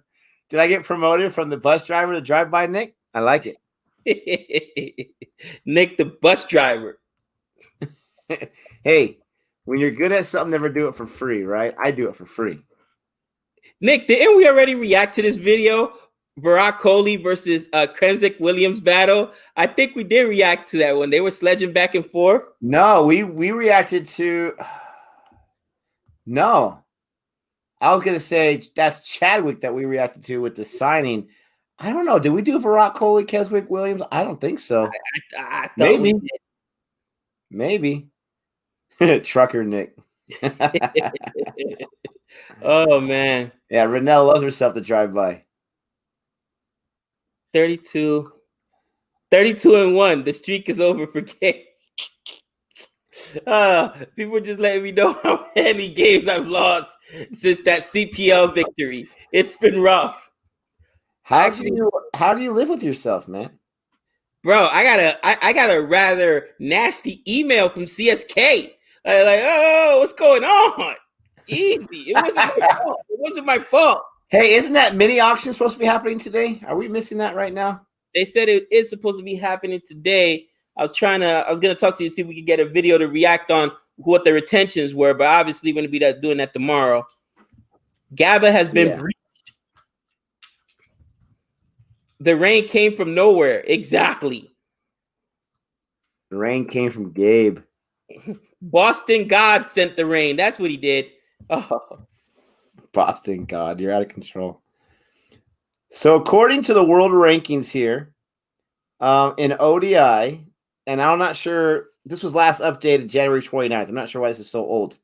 Did I get promoted from the bus driver to Drive-By Nick? I like it. Nick, the bus driver. Hey, when you're good at something, never do it for free, right? I do it for free. Nick, didn't we already react to this video? Virat Kohli versus Krensic Williams battle. I think we did react to that when they were sledging back and forth. No, we reacted to... No. I was going to say that's Chadwick that we reacted to with the signing. I don't know. Did we do Virat Kohli, Keswick Williams? I don't think so. I Maybe. Maybe. Trucker Nick. Oh, man. Yeah, Renell loves herself to drive by. 32 and 1. The streak is over for Gabe. People just letting me know how many games I've lost since that CPL victory. It's been rough. How do you live with yourself, man? Bro, I got a rather nasty email from CSK. Like, oh, what's going on? Easy. It wasn't my fault. It wasn't my fault. Hey, isn't that mini auction supposed to be happening today? Are we missing that right now? They said it is supposed to be happening today. I was gonna talk to you, see if we could get a video to react on what the retentions were, but obviously we're gonna be doing that tomorrow. Gaben has been breached. The rain came from nowhere. Exactly. The rain came from Gabe. Boston God sent the rain. That's what he did. Oh. Boston God, you're out of control. So according to the world rankings here, in ODI, and I'm not sure, this was last updated January 29th. I'm not sure why this is so old.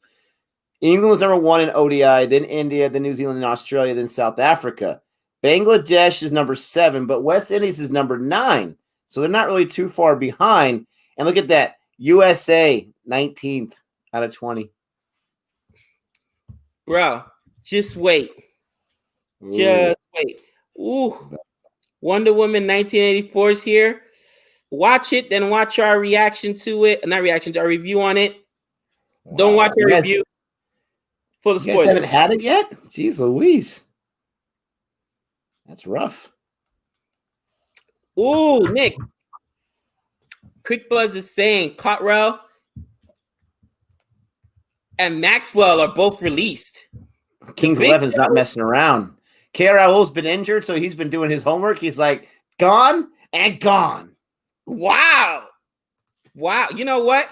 England was number 1 in ODI, then India, then New Zealand, then Australia, then South Africa. Bangladesh is number 7, but West Indies is number 9. So they're not really too far behind. And look at that. USA, 19th out of 20. Bro, just wait. Ooh. Just wait. Ooh. Wonder Woman 1984 is here. Watch it, then watch our reaction to it. Not reaction, our review on it. Wow. Don't watch our review. Full of spoilers. You guys haven't had it yet? Jeez Louise. That's rough. Ooh, Nick. Quick Buzz is saying Cottrell and Maxwell are both released. Kings 11's not messing around. KRL's been injured, so he's been doing his homework. He's like, gone and gone. Wow. Wow. You know what?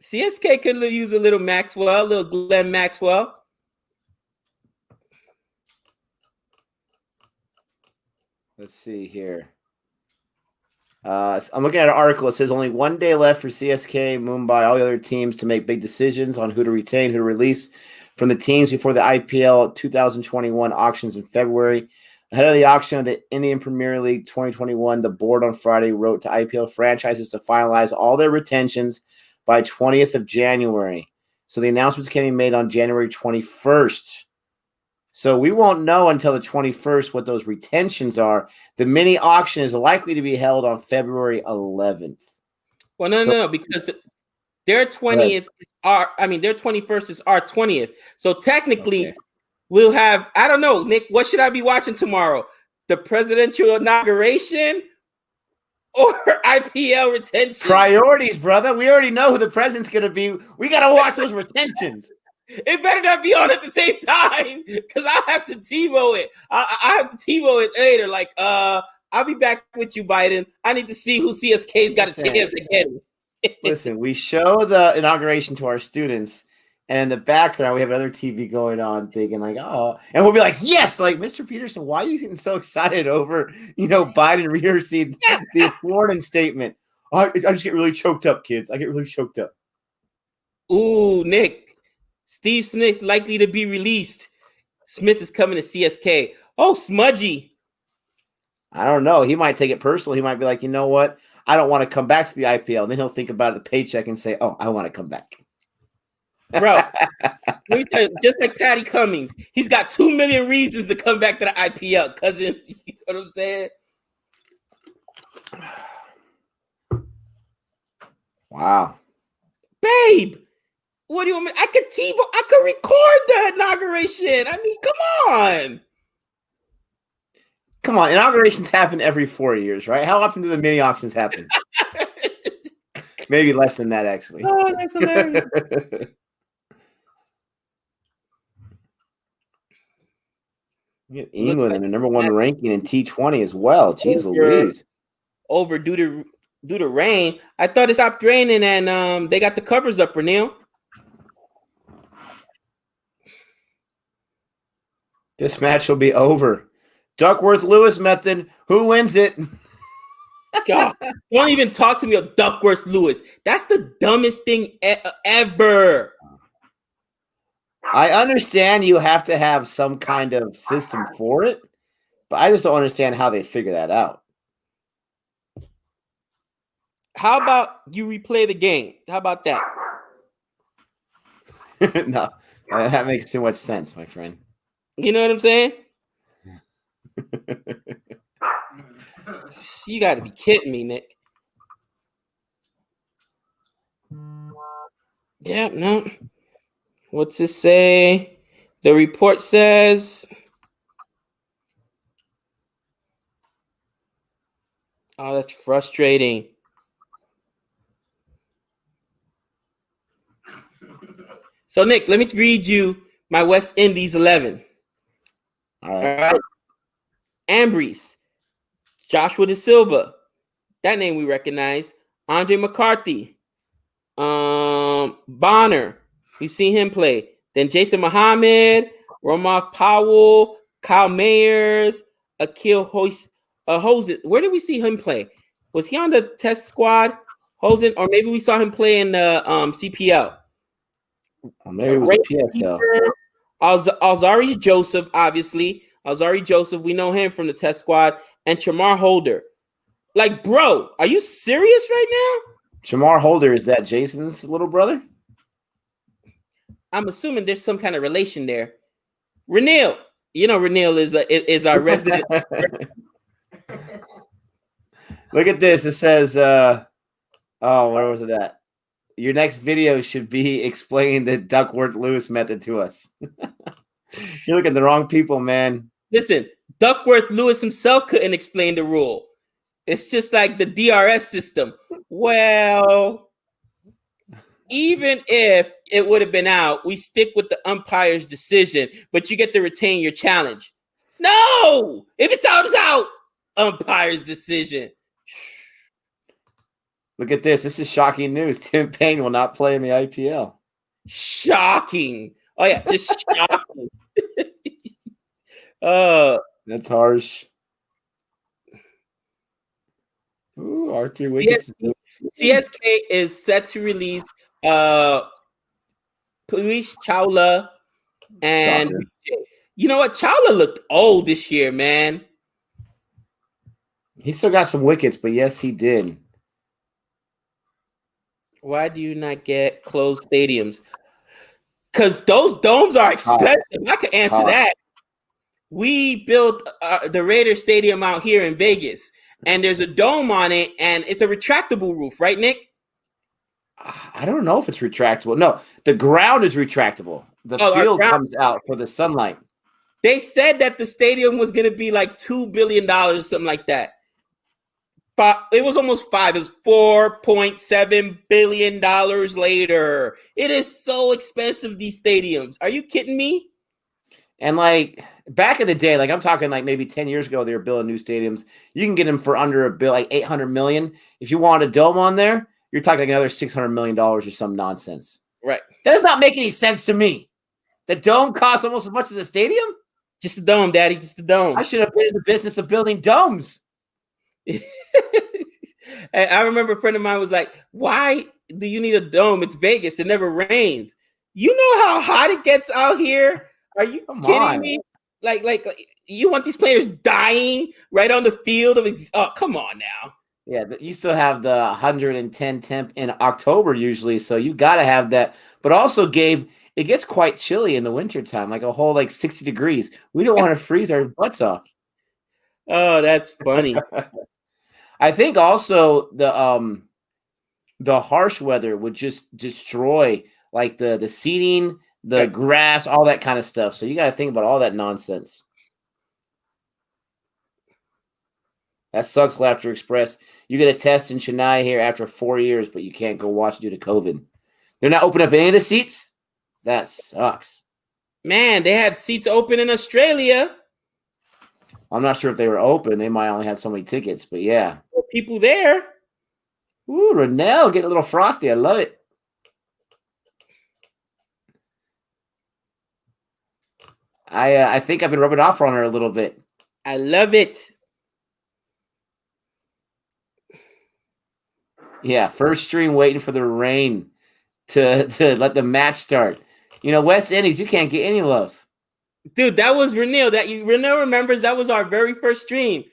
CSK could use a little Maxwell, a little Glenn Maxwell. Let's see here. I'm looking at an article. It says only 1 day left for CSK, Mumbai, all the other teams to make big decisions on who to retain, who to release from the teams before the IPL 2021 auctions in February. Ahead of the auction of the Indian Premier League 2021, the board on Friday wrote to IPL franchises to finalize all their retentions by 20th of January. So the announcements can be made on January 21st. So we won't know until the 21st what those retentions are. The mini auction is likely to be held on February 11th. Well, no, because their 20th their 21st is our 20th. So technically, we'll have, I don't know, Nick, what should I be watching tomorrow? The presidential inauguration or IPL retention? Priorities, brother. We already know who the president's going to be. We got to watch those retentions. It better not be on at the same time because I'll have to TiVo it. I have to TiVo it later. Like, I'll be back with you, Biden. I need to see who CSK's got a chance again. Listen, we show the inauguration to our students, and in the background, we have another TV going on thinking like, oh, and we'll be like, yes, like, Mr. Peterson, why are you getting so excited over, Biden rehearsing the warning statement? I just get really choked up, kids. I get really choked up. Ooh, Nick. Steve Smith likely to be released. Smith is coming to CSK. Oh, smudgy. I don't know. He might take it personal. He might be like, you know what? I don't want to come back to the IPL. And then he'll think about the paycheck and say, oh, I want to come back. Bro, let me tell you, just like Patty Cummings, he's got 2 million reasons to come back to the IPL, cousin. You know what I'm saying? Wow. Babe. What do you want me? I could record the inauguration. I mean, come on. Come on. Inaugurations happen every 4 years, right? How often do the mini auctions happen? Maybe less than that, actually. Oh, that's hilarious. England in the number 1 ranking in T20 as well. Jeez Louise. Over due to rain. I thought it stopped raining and they got the covers up, Renil. This match will be over. Duckworth-Lewis method. Who wins it? God, don't even talk to me of Duckworth-Lewis. That's the dumbest thing ever. I understand you have to have some kind of system for it, but I just don't understand how they figure that out. How about you replay the game? How about that? No, that makes too much sense, my friend. You know what I'm saying? You got to be kidding me, Nick. Yeah, no. What's it say? The report says. Oh, that's frustrating. So, Nick, let me read you my West Indies 11. All right. Ambrose, Joshua De Silva. That name we recognize. Andre McCarthy. Bonner. We've seen him play. Then Jason Muhammad, Romoff Powell, Kyle Mayers, Akil Hosen. Where did we see him play? Was he on the test squad, Hosen? Or maybe we saw him play in the CPL. Well, maybe it was a PSL. Alzari Joseph, obviously. Alzari Joseph, we know him from the test squad. And Chamar Holder. Like, bro, are you serious right now? Chamar Holder, is that Jason's little brother? I'm assuming there's some kind of relation there. Renil, you know Renil is our resident. Look at this. It says, where was it at? Your next video should be explaining the Duckworth-Lewis method to us. You're looking at the wrong people, man. Listen, Duckworth-Lewis himself couldn't explain the rule. It's just like the DRS system. Well, even if it would have been out, we stick with the umpire's decision, but you get to retain your challenge. No! If it's out, it's out. Umpire's decision. Look at this. This is shocking news. Tim Payne will not play in the IPL. Shocking. Oh, yeah, just shocking. That's harsh. Ooh, R3 wickets. CSK is set to release Piyush Chawla and you know what? Chawla looked old this year, man. He still got some wickets, but yes, he did. Why do you not get closed stadiums? Because those domes are expensive. I could answer that. We built the Raiders Stadium out here in Vegas, and there's a dome on it, and it's a retractable roof, right, Nick? I don't know if it's retractable. No, the ground is retractable. The field comes out for the sunlight. They said that the stadium was going to be like $2 billion, something like that. But it was almost 5. It was $4.7 billion later. It is so expensive, these stadiums. Are you kidding me? And like back in the day, like I'm talking like maybe 10 years ago, they were building new stadiums. You can get them for under a bill, like $800 million. If you want a dome on there, you're talking like another $600 million or some nonsense. Right. That does not make any sense to me. The dome costs almost as much as the stadium? Just a dome, Daddy. Just a dome. I should have been in the business of building domes. And I remember a friend of mine was like, why do you need a dome? It's Vegas. It never rains. You know how hot it gets out here? Are you kidding me? Like you want these players dying right on the field of come on now. Yeah, but you still have the 110 temp in October usually, so you got to have that. But also, Gabe, it gets quite chilly in the wintertime, like a whole like 60 degrees. We don't want to freeze our butts off. Oh, that's funny. I think also the harsh weather would just destroy like the seating, the grass, all that kind of stuff. So you got to think about all that nonsense. That sucks, Laughter Express. You get a test in Chennai here after 4 years, but you can't go watch due to COVID. They're not opening up any of the seats? That sucks. Man, they had seats open in Australia. I'm not sure if they were open. They might only have so many tickets, but yeah. People there. Ooh, Renell getting a little frosty. I love it. I think I've been rubbing off on her a little bit. I love it. Yeah, first stream waiting for the rain to let the match start. You know, West Indies, you can't get any love. Dude, that was Renil. Renil remembers that was our very first stream.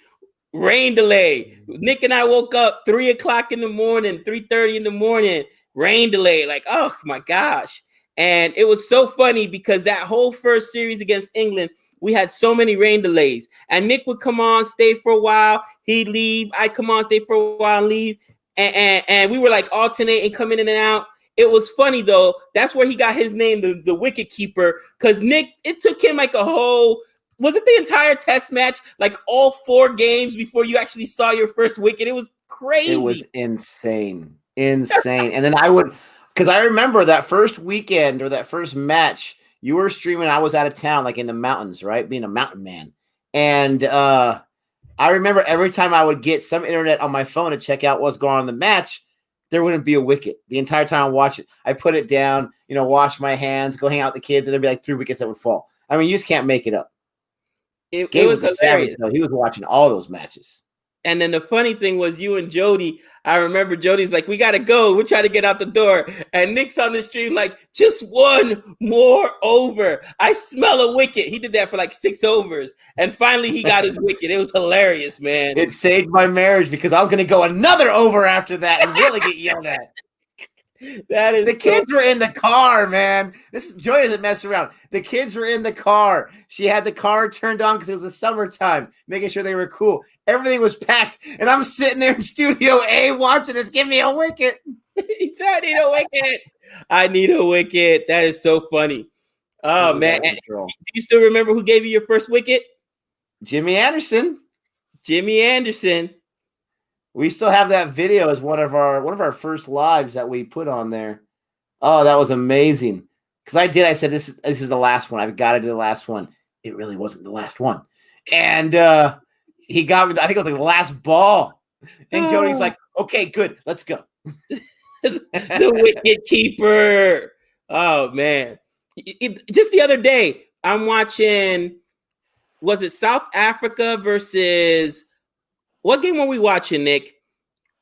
Rain delay. Nick and I woke up 3 o'clock in the morning, 3:30 in the morning. Rain delay. Like, oh my gosh. And it was so funny because that whole first series against England, we had so many rain delays. And Nick would come on, stay for a while, he'd leave. I'd come on, stay for a while, and leave. And we were like alternating, coming in and out. It was funny though. That's where he got his name, the wicket keeper. Because Nick, it took him like a whole, was it the entire test match? Like all 4 games before you actually saw your first wicket? It was crazy. It was insane. Insane. And then because I remember that first weekend or that first match, you were streaming. I was out of town, like in the mountains, right? Being a mountain man. And I remember every time I would get some internet on my phone to check out what's going on in the match, there wouldn't be a wicket. The entire time I watch it, I put it down, wash my hands, go hang out with the kids, and there'd be like 3 wickets that would fall. I mean, you just can't make it up. It was hilarious. Savage, though. He was watching all those matches. And then the funny thing was you and Jody, I remember Jody's like, we got to go. We're trying to get out the door. And Nick's on the stream like, just 1 more over. I smell a wicket. He did that for like 6 overs. And finally he got his wicket. It was hilarious, man. It saved my marriage because I was going to go another over after that and really get yelled at. That is the kids were in the car, man. Joy doesn't mess around. The kids were in the car. She had the car turned on because it was the summertime, making sure they were cool. Everything was packed, and I'm sitting there in Studio A watching this. Give me a wicket. He said, "I need a wicket. I need a wicket." That is so funny. Oh man, do you still remember who gave you your first wicket? Jimmy Anderson. Jimmy Anderson. We still have that video as one of our first lives that we put on there. Oh, that was amazing. Because I said this is the last one. I've got to do the last one. It really wasn't the last one. And he got me, I think it was like the last ball. And Jody's like, okay, good, let's go. The wicket keeper. Oh man. Just the other day, I'm watching, was it South Africa versus, what game were we watching, Nick?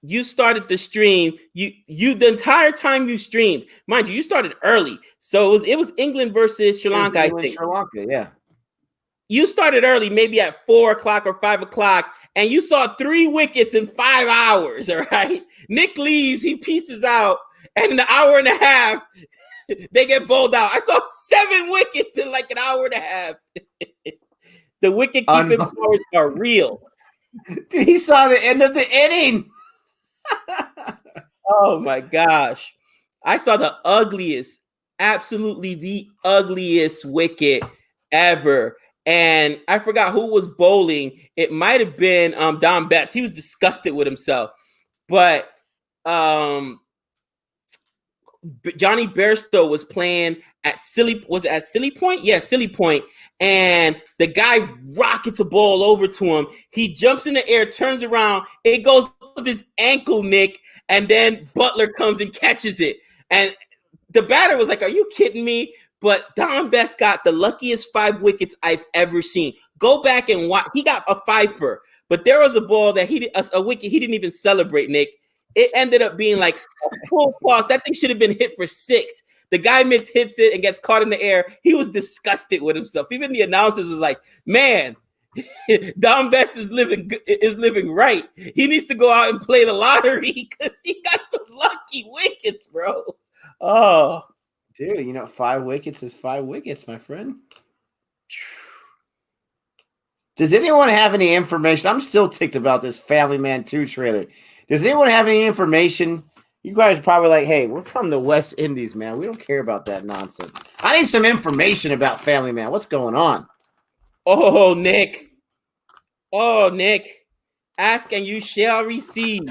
You started the stream. You the entire time you streamed, mind you started early. So it was England versus Sri Lanka, I think. Sri Lanka, yeah. You started early, maybe at 4 o'clock or 5 o'clock, and you saw 3 wickets in 5 hours, all right? Nick leaves, he pieces out, and in an hour and a half, they get bowled out. I saw 7 wickets in like an hour and a half. The wicket keeping powers are real. Dude, he saw the end of the inning. Oh my gosh. I saw the ugliest, absolutely the ugliest wicket ever. And I forgot who was bowling. It might have been Don Best. He was disgusted with himself. But Johnny Bairstow was playing at Silly Point? Yeah, Silly Point. And the guy rockets a ball over to him. He jumps in the air, turns around. It goes with his ankle, Nick. And then Butler comes and catches it. And the batter was like, are you kidding me? But Don Best got the luckiest 5 wickets I've ever seen. Go back and watch. He got a 5-fer. But there was a ball that a wicket he didn't even celebrate, Nick. It ended up being like a full toss. That thing should have been hit for 6. The guy hits it and gets caught in the air. He was disgusted with himself. Even the announcers was like, man, Don Best is living right. He needs to go out and play the lottery because he got some lucky wickets, bro. Oh. Dude, 5 wickets is 5 wickets, my friend. Does anyone have any information? I'm still ticked about this Family Man 2 trailer. Does anyone have any information? You guys are probably like, hey, we're from the West Indies, man. We don't care about that nonsense. I need some information about Family Man. What's going on? Oh, Nick. Ask and you shall receive.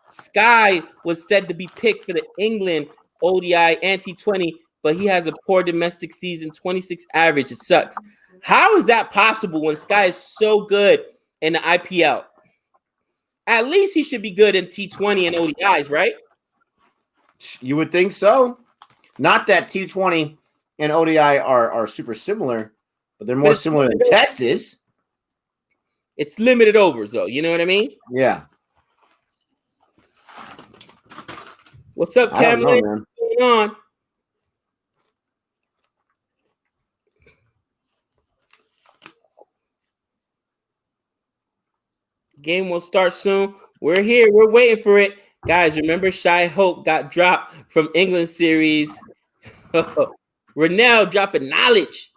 Sky was said to be picked for the England ODI and T20, but he has a poor domestic season, 26 average. It sucks. How is that possible when Sky is so good in the IPL? At least he should be good in T20 and ODIs, right? You would think so. Not that T20 and ODI are super similar, but they're more similar than Test is. It's limited overs, though. You know what I mean? Yeah. What's up, Cameron? What's going on? Game will start soon. We're here. We're waiting for it. Guys, remember Shy Hope got dropped from England series. Renell dropping knowledge.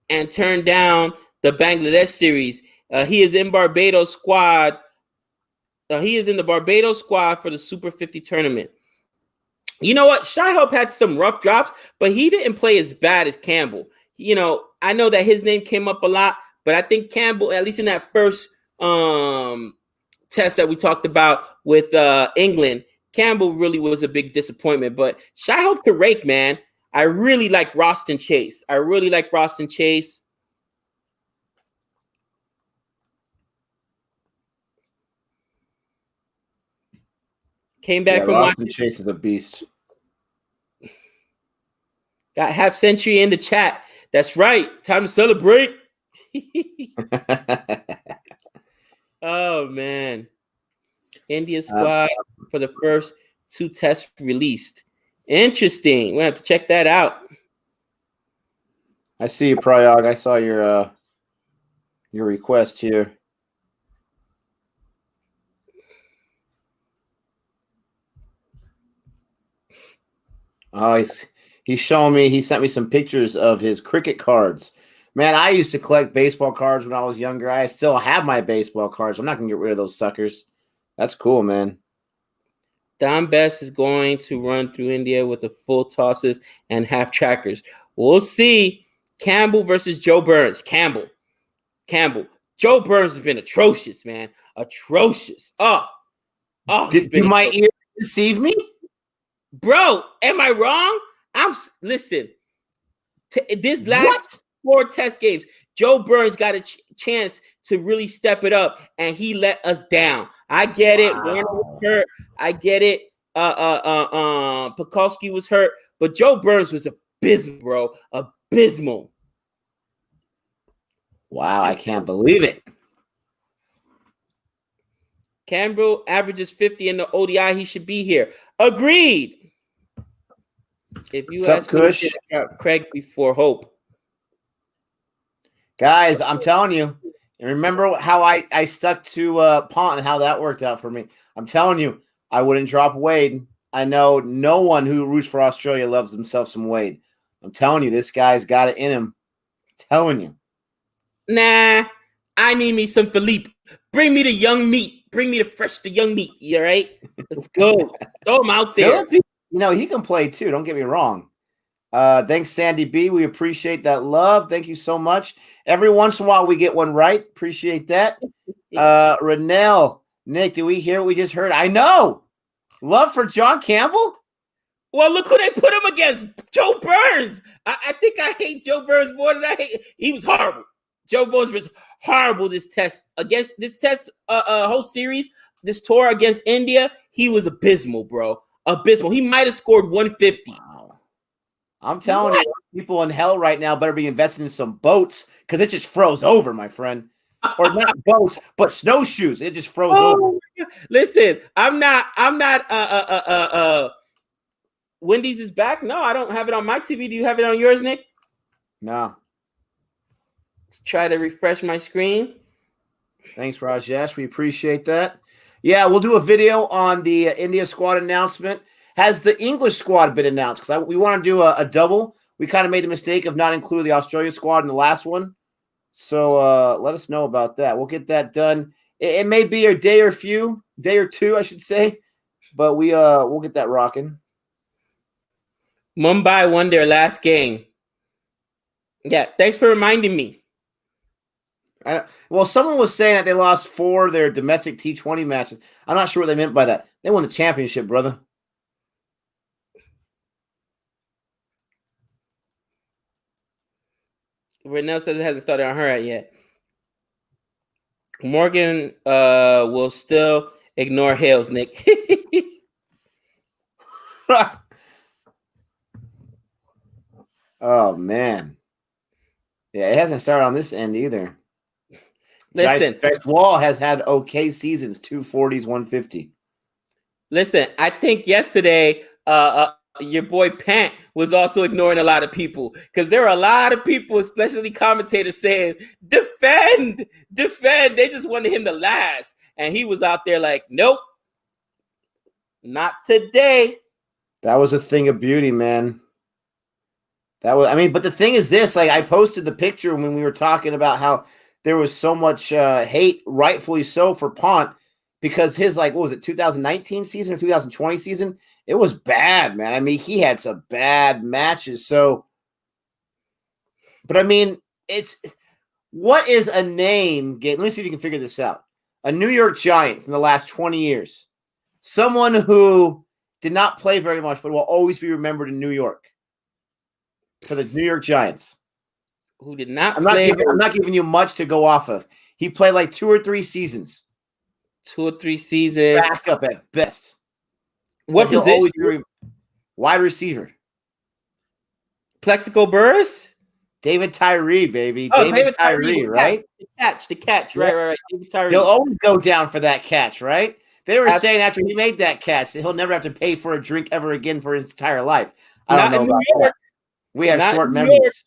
And turned down the Bangladesh series. He is in Barbados squad. He is in the Barbados squad for the Super 50 tournament. You know what? Shy Hope had some rough drops, but he didn't play as bad as Campbell. You know, I know that his name came up a lot, but I think Campbell, at least in that first test that we talked about with England, Campbell really was a big disappointment. But Shy Hope to rake, man. I really like Roston Chase. Came back from Roston Chase is a beast. Got half century in the chat. That's right. Time to celebrate. Oh, man. India squad for the first 2 tests released. Interesting. We'll have to check that out. I see you, Prayag. I saw your request here. Oh, he's showing me. He sent me some pictures of his cricket cards. Man, I used to collect baseball cards when I was younger. I still have my baseball cards. I'm not gonna get rid of those suckers. That's cool, man. Don Best is going to run through India with the full tosses and half trackers. We'll see. Campbell versus Joe Burns. Campbell. Joe Burns has been atrocious, man. Atrocious. Did my ear deceive me? Bro, am I wrong? Listen. This last 4 test games, Joe Burns got a chance to really step it up, and he let us down. I get it. Warner was hurt. I get it. Pekowski was hurt, but Joe Burns was abysmal, bro. Abysmal. Wow, I can't believe it. Campbell averages 50 in the ODI. He should be here. Agreed. If you ask me about Craig before Hope. Guys, I'm telling you, remember how I stuck to Pont and how that worked out for me. I'm telling you, I wouldn't drop Wade. I know no one who roots for Australia loves himself some Wade. I'm telling you, this guy's got it in him. I'm telling you. Nah, I need me some Philippe. Bring me the young meat. Bring me the young meat. You all right? Let's go. Throw him out there. Philippe, he can play too. Don't get me wrong. Thanks, Sandy B. We appreciate that love. Thank you so much. Every once in a while, we get one right. Appreciate that. Renell, Nick, did we hear what we just heard? I know. Love for John Campbell? Well, look who they put him against. Joe Burns. I think I hate Joe Burns more than I hate. He was horrible. Joe Burns was horrible this test. Against this test, whole series, this tour against India, he was abysmal, bro. Abysmal. He might have scored 150. Wow. I'm telling you, people in hell right now better be investing in some boats because it just froze over, my friend. Or not boats, but snowshoes. It just froze over. Listen, I'm not Wendy's is back. No, I don't have it on my TV. Do you have it on yours, Nick? No. Let's try to refresh my screen. Thanks, Rajesh. We appreciate that. Yeah, we'll do a video on the India squad announcement. Has the English squad been announced? Because we want to do a double. We kind of made the mistake of not including the Australia squad in the last one. So let us know about that. We'll get that done. It may be a day or two, I should say. But we'll get that rocking. Mumbai won their last game. Yeah, thanks for reminding me. Well, someone was saying that they lost 4 of their domestic T20 matches. I'm not sure what they meant by that. They won the championship, brother. Renell says it hasn't started on her yet. Morgan will still ignore Hales, Nick. Oh, man. Yeah, it hasn't started on this end either. Listen, Jice Wall has had okay seasons, 240s, 150. Listen, I think yesterday your boy Pant was also ignoring a lot of people, because there were a lot of people, especially commentators, saying, defend. They just wanted him to last. And he was out there like, nope, not today. That was a thing of beauty, man. But the thing is this, like, I posted the picture when we were talking about how there was so much hate, rightfully so, for Pont, because his, like, what was it, 2019 season or 2020 season? It was bad, man. I mean, he had some bad matches. So, but I mean, what is a name? Let me see if you can figure this out. A New York Giant from the last 20 years. Someone who did not play very much, but will always be remembered in New York for the New York Giants. Who did not play. I'm not giving you much to go off of. He played like 2 or 3 seasons. 2 or 3 seasons. Backup at best. What position? Wide receiver. Plexico Burris? David Tyree, baby. Oh, David Tyree, right? The catch. Right. David Tyree. He'll always go down for that catch, right? They were saying after he made that catch that he'll never have to pay for a drink ever again for his entire life. I don't know about that. We have short memories.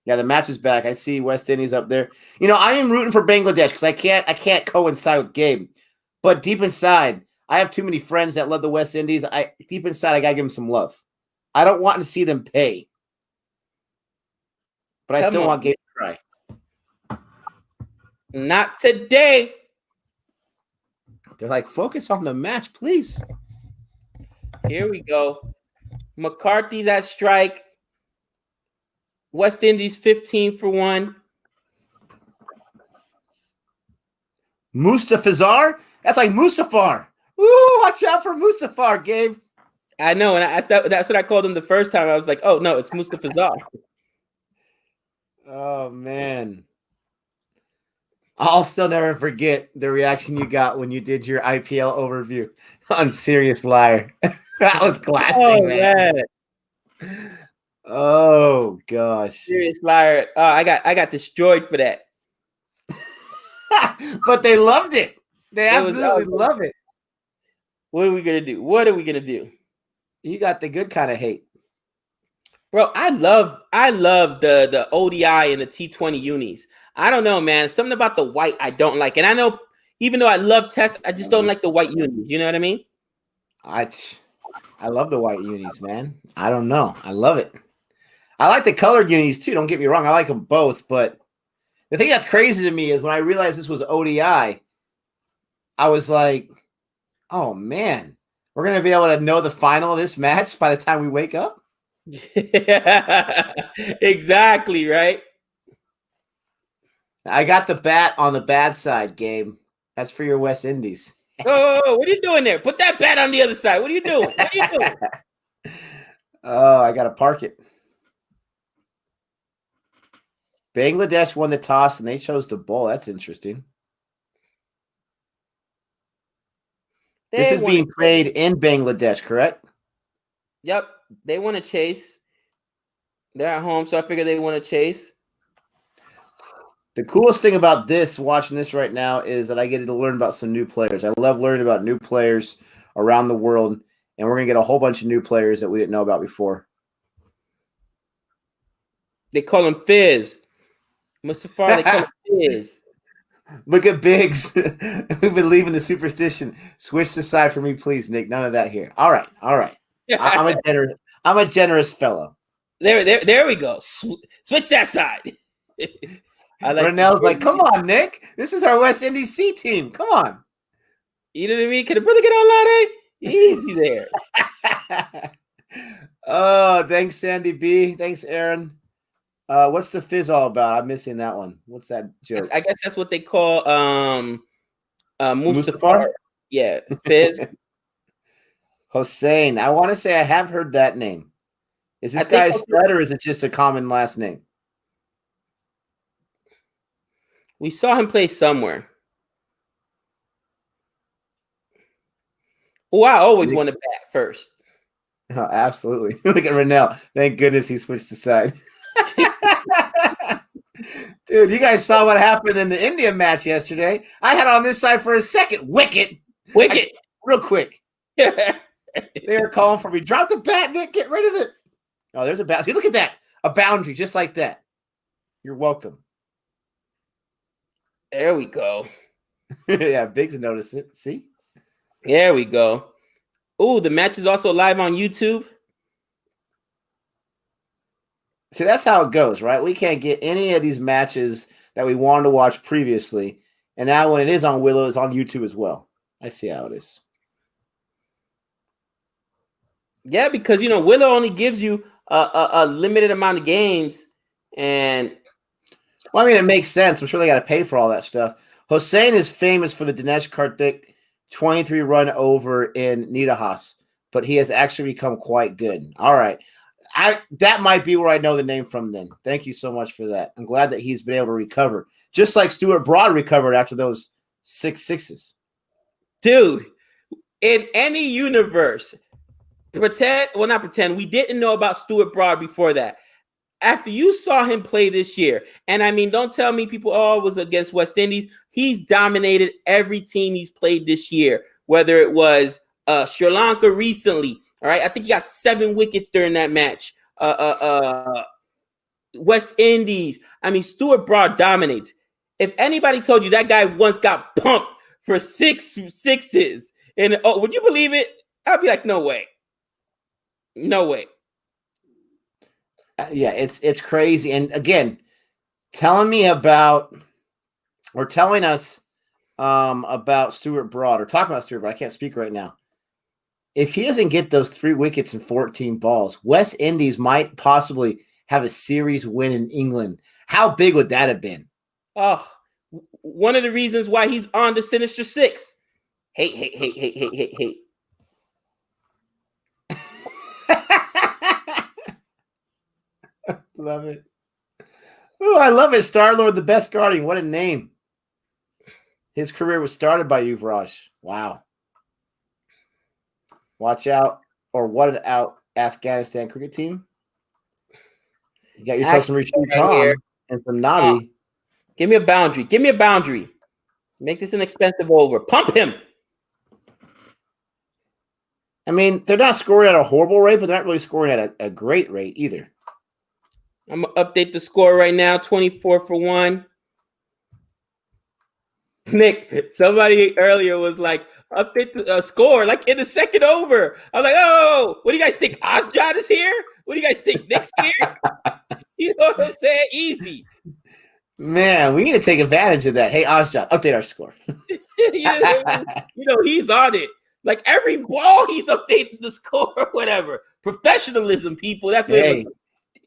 Yeah, the match is back. I see West Indies up there. You know, I am rooting for Bangladesh because I can't coincide with Gabe. But deep inside, I have too many friends that love the West Indies. Deep inside, I gotta give them some love. I don't want to see them pay. But I still want Gabe to cry. Not today. They're like, focus on the match, please. Here we go. McCarthy's at strike. West Indies 15 for 1. Mustafizar? That's like Mustafar. Ooh, watch out for Mustafar, Gabe. I know, and that's what I called him the first time. I was like, oh, no, it's Mustafizar. Oh, man. I'll still never forget the reaction you got when you did your IPL overview on Serious Liar. That was classic, man. Oh, gosh. Serious Liar. I got destroyed for that. But they loved it. They absolutely love it. What are we going to do? You got the good kind of hate. Bro, I love the ODI and the T20 unis. I don't know, man. Something about the white I don't like. And I know, even though I love tests, I just don't like the white unis. You know what I mean? I love the white unis, man. I don't know. I love it. I like the colored unis too. Don't get me wrong. I like them both. But the thing that's crazy to me is when I realized this was ODI, I was like, oh, man, we're going to be able to know the final of this match by the time we wake up? Exactly, right? I got the bat on the bad side, Gabe. That's for your West Indies. Oh, what are you doing there? Put that bat on the other side. What are you doing? Oh, I got to park it. Bangladesh won the toss, and they chose to bowl. That's interesting. This is being played in Bangladesh, correct? Yep. They want to chase. They're at home, so I figure they want to chase. The coolest thing about this, watching this right now, is that I get to learn about some new players. I love learning about new players around the world, and we're going to get a whole bunch of new players that we didn't know about before. They call him Fizz. Mustafar, they call him Fizz. Look at Biggs. We've been leaving the superstition. Switch the side for me, please, Nick. None of that here. All right. I'm a generous fellow. There we go. Switch that side. Ronell's like, come on, Nick. This is our West Indies C team. Come on. You know what I mean? Can a brother get online? Easy there. Oh, thanks, Sandy B. Thanks, Aaron. What's the fizz all about? I'm missing that one. What's that joke? I guess that's what they call Mustafar. Yeah, fizz. Hossein. I want to say I have heard that name. Is this guy a stud or is it just a common last name? We saw him play somewhere. Oh, I always want to bat first. Oh, absolutely. Look at Renell. Thank goodness he switched the side. Dude, you guys saw what happened in the India match yesterday. I had on this side for a second. Wicket. Real quick. They're calling for me. Drop the bat, Nick. Get rid of it. Oh, there's a bat. See, look at that. A boundary just like that. You're welcome. There we go. Yeah, Biggs noticed it. See? There we go. Oh, the match is also live on YouTube. See, that's how it goes, right? We can't get any of these matches that we wanted to watch previously. And now when it is on Willow, it's on YouTube as well. I see how it is. Yeah, because, Willow only gives you a limited amount of games. And well, I mean, it makes sense. I'm sure they got to pay for all that stuff. Hossein is famous for the Dinesh Karthik 23 run over in Nidahas, but he has actually become quite good. All right. That might be where I know the name from then. Thank you so much for that. I'm glad that he's been able to recover, just like Stuart Broad recovered after those 6 sixes. Dude, in any universe, we didn't know about Stuart Broad before that. After you saw him play this year, and I mean, don't tell me people, it was against West Indies. He's dominated every team he's played this year, whether it was Sri Lanka recently. All right, I think he got 7 wickets during that match. West Indies. I mean, Stuart Broad dominates. If anybody told you that guy once got pumped for 6 sixes, and would you believe it? I'd be like, no way. No way. Yeah, it's crazy. And again, telling us about Stuart Broad, or talking about Stuart Broad, I can't speak right now. If he doesn't get those 3 wickets in 14 balls, West Indies might possibly have a series win in England. How big would that have been? Oh, one of the reasons why he's on the Sinister Six. Hate. Love it. Oh, I love it. Star-Lord, the best guardian. What a name. His career was started by Yuvraj. Wow. Watch out, or what an out Afghanistan cricket team. You got yourself some Rashid Khan and some Nabi. Give me a boundary. Make this an expensive over. Pump him. I mean, they're not scoring at a horrible rate, but they're not really scoring at a great rate either. I'm going to update the score right now, 24 for 1. Nick, somebody earlier was like, update the score, like in the second over. I'm like, oh, what do you guys think? Asjad is here? What do you guys think? Nick's here? You know what I'm saying? Easy. Man, we need to take advantage of that. Hey, Asjad, update our score. He's on it. Like every ball, he's updating the score or whatever. Professionalism, people. That's what it looks like.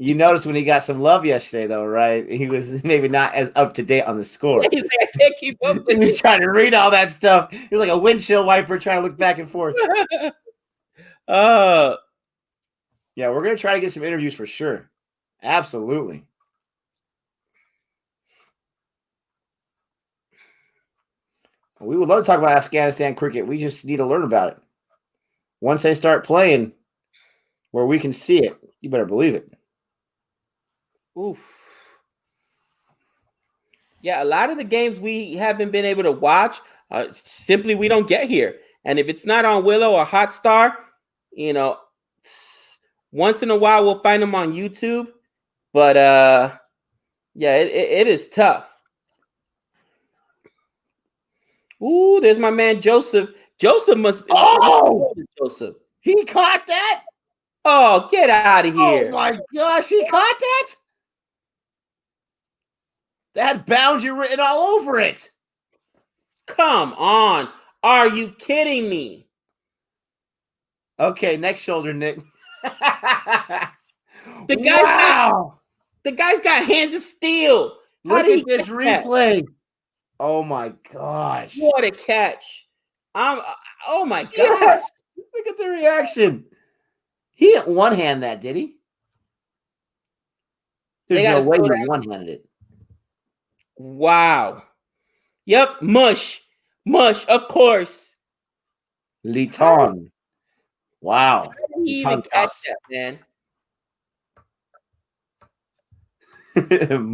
You noticed when he got some love yesterday, though, right? He was maybe not as up to date on the score. He's like, I can't keep up with He was trying to read all that stuff. He was like a windshield wiper trying to look back and forth. Yeah, we're going to try to get some interviews for sure. Absolutely. We would love to talk about Afghanistan cricket. We just need to learn about it. Once they start playing where we can see it, you better believe it. Oof. Yeah, a lot of the games we haven't been able to watch, simply we don't get here. And if it's not on Willow or Hotstar, once in a while we'll find them on YouTube. But yeah, it is tough. Ooh, there's my man Joseph. Joseph must be. Oh, Joseph. He caught that? Oh, get out of here. Oh my gosh, he caught that? That boundary written all over it. Come on. Are you kidding me? Okay, next shoulder, Nick. The guy's got hands of steel. Look at this replay. Oh my gosh. What a catch. Oh my gosh. Yes. Look at the reaction. He didn't one-hand that, did he? There's no way he one-handed it. Wow. Yep, mush, of course. Liton. Wow. How did he even catch that, man?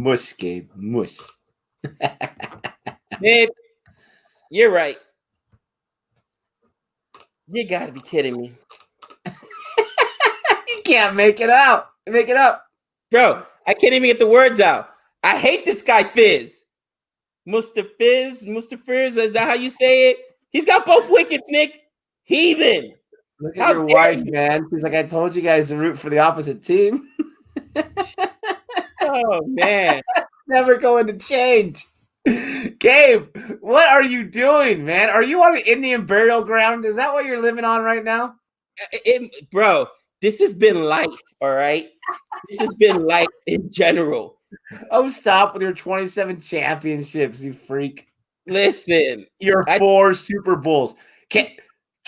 Mush, Gabe. Mush. Babe, you're right. You gotta be kidding me. can't make it out. Make it up. Bro, I can't even get the words out. I hate this guy, Fizz. Mr. Fizz, is that how you say it? He's got both wickets, Nick. Heathen. Look at your wife, man. She's like, I told you guys to root for the opposite team. Oh, man. Never going to change. Gabe, what are you doing, man? Are you on an Indian burial ground? Is that what you're living on right now? Bro, this has been life, all right? This has been life in general. Oh, stop with your 27 championships, you freak. Listen. Your 4 Super Bowls. Can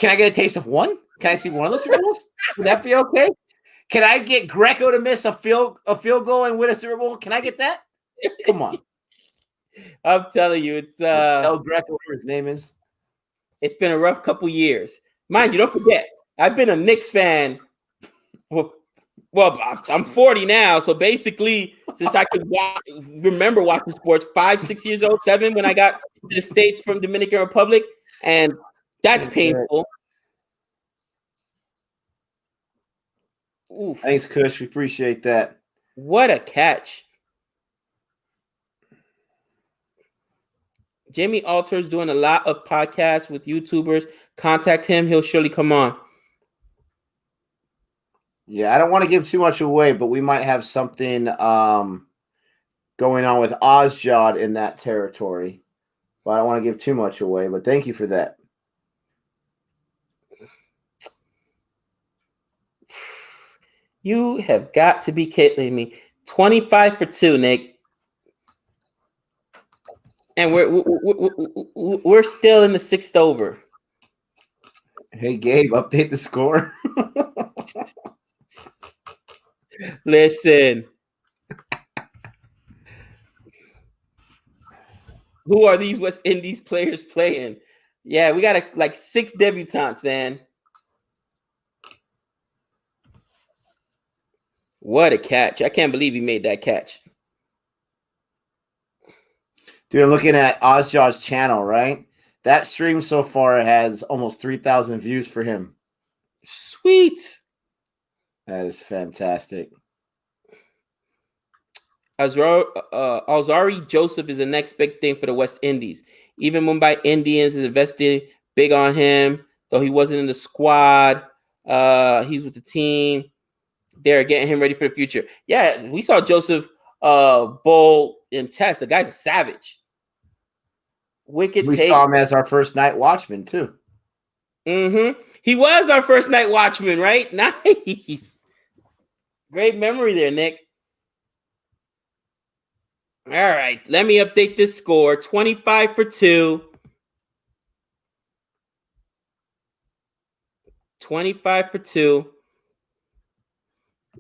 I get a taste of one? Can I see one of those Super Bowls? Would that be okay? Can I get Greco to miss a field goal and win a Super Bowl? Can I get that? Come on. I'm telling you, it's tell Greco what his name is. It's been a rough couple years. Mind you, don't forget, I've been a Knicks fan. Well, I'm 40 now, so basically, since I could remember watching sports, 5, 6 years old, 7 when I got to the States from Dominican Republic, and that's painful. Oof. Thanks, Kush. We appreciate that. What a catch. Jamie Alter's doing a lot of podcasts with YouTubers. Contact him. He'll surely come on. Yeah, I don't want to give too much away, but we might have something going on with Ozjod in that territory. But I don't want to give too much away, but thank you for that. You have got to be kidding me. 25 for 2, Nick. And we're still in the 6th over. Hey, Gabe, update the score. Listen. Who are these West Indies players playing? Yeah, we got like 6 debutants, man. What a catch. I can't believe he made that catch. Dude, I'm looking at Ozjaw's channel, right? That stream so far has almost 3,000 views for him. Sweet. That is fantastic. Alzari Joseph is the next big thing for the West Indies. Even Mumbai Indians is investing big on him, though he wasn't in the squad. He's with the team. They're getting him ready for the future. Yeah, we saw Joseph bowl in Test. The guy's a savage. Wicked. We saw him as our first night watchman too. Mm-hmm. He was our first night watchman, right? Nice. Great memory there, Nick. All right, let me update this score. 25 for 2. 25 for 2.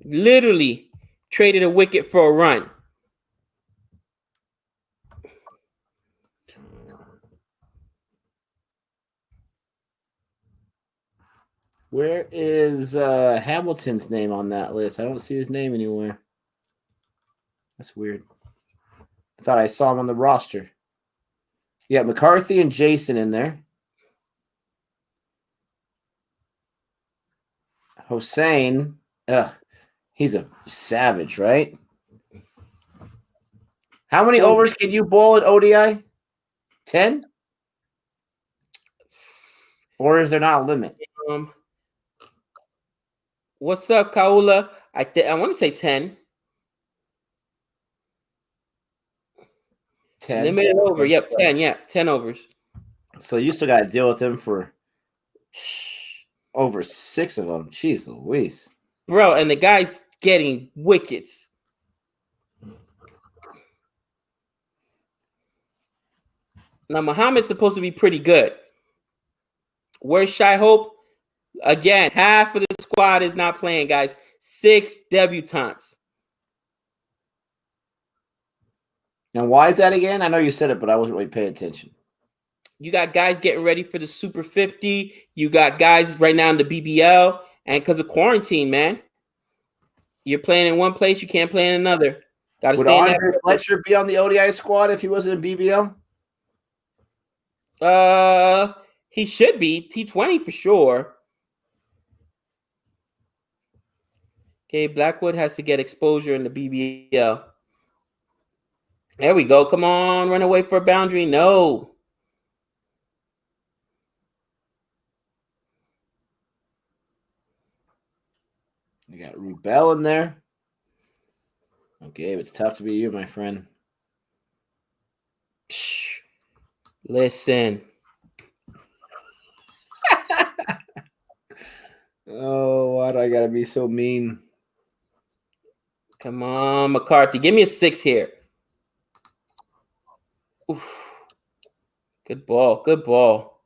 Literally traded a wicket for a run. Where is Hamilton's name on that list? I don't see his name anywhere. That's weird. I thought I saw him on the roster. Yeah, McCarthy and Jason in there. Hossein, he's a savage, right? How many overs can you bowl at ODI? 10? Or is there not a limit? What's up, Kaula? I want to say 10. 10. Limited over. Yep, 10. Yeah, 10 overs. So you still got to deal with him for over 6 of them. Jeez Louise. Bro, and the guy's getting wickets. Now, Muhammad's supposed to be pretty good. Where's Shy Hope? Again, half of the squad is not playing, guys. 6 debutants. Now, why is that again? I know you said it, but I wasn't really paying attention. You got guys getting ready for the Super 50. You got guys right now in the BBL. And because of quarantine, man, you're playing in one place, you can't play in another. Got to Would stay in Andre Fletcher be on the ODI squad if he wasn't in BBL? He should be T20 for sure. Okay, Blackwood has to get exposure in the BBL. There we go. Come on, run away for a boundary. No. You got Rubel in there. Okay, it's tough to be you, my friend. Shh. Listen. Oh, why do I gotta be so mean? Come on, McCarthy. Give me a 6 here. Oof. Good ball. Good ball.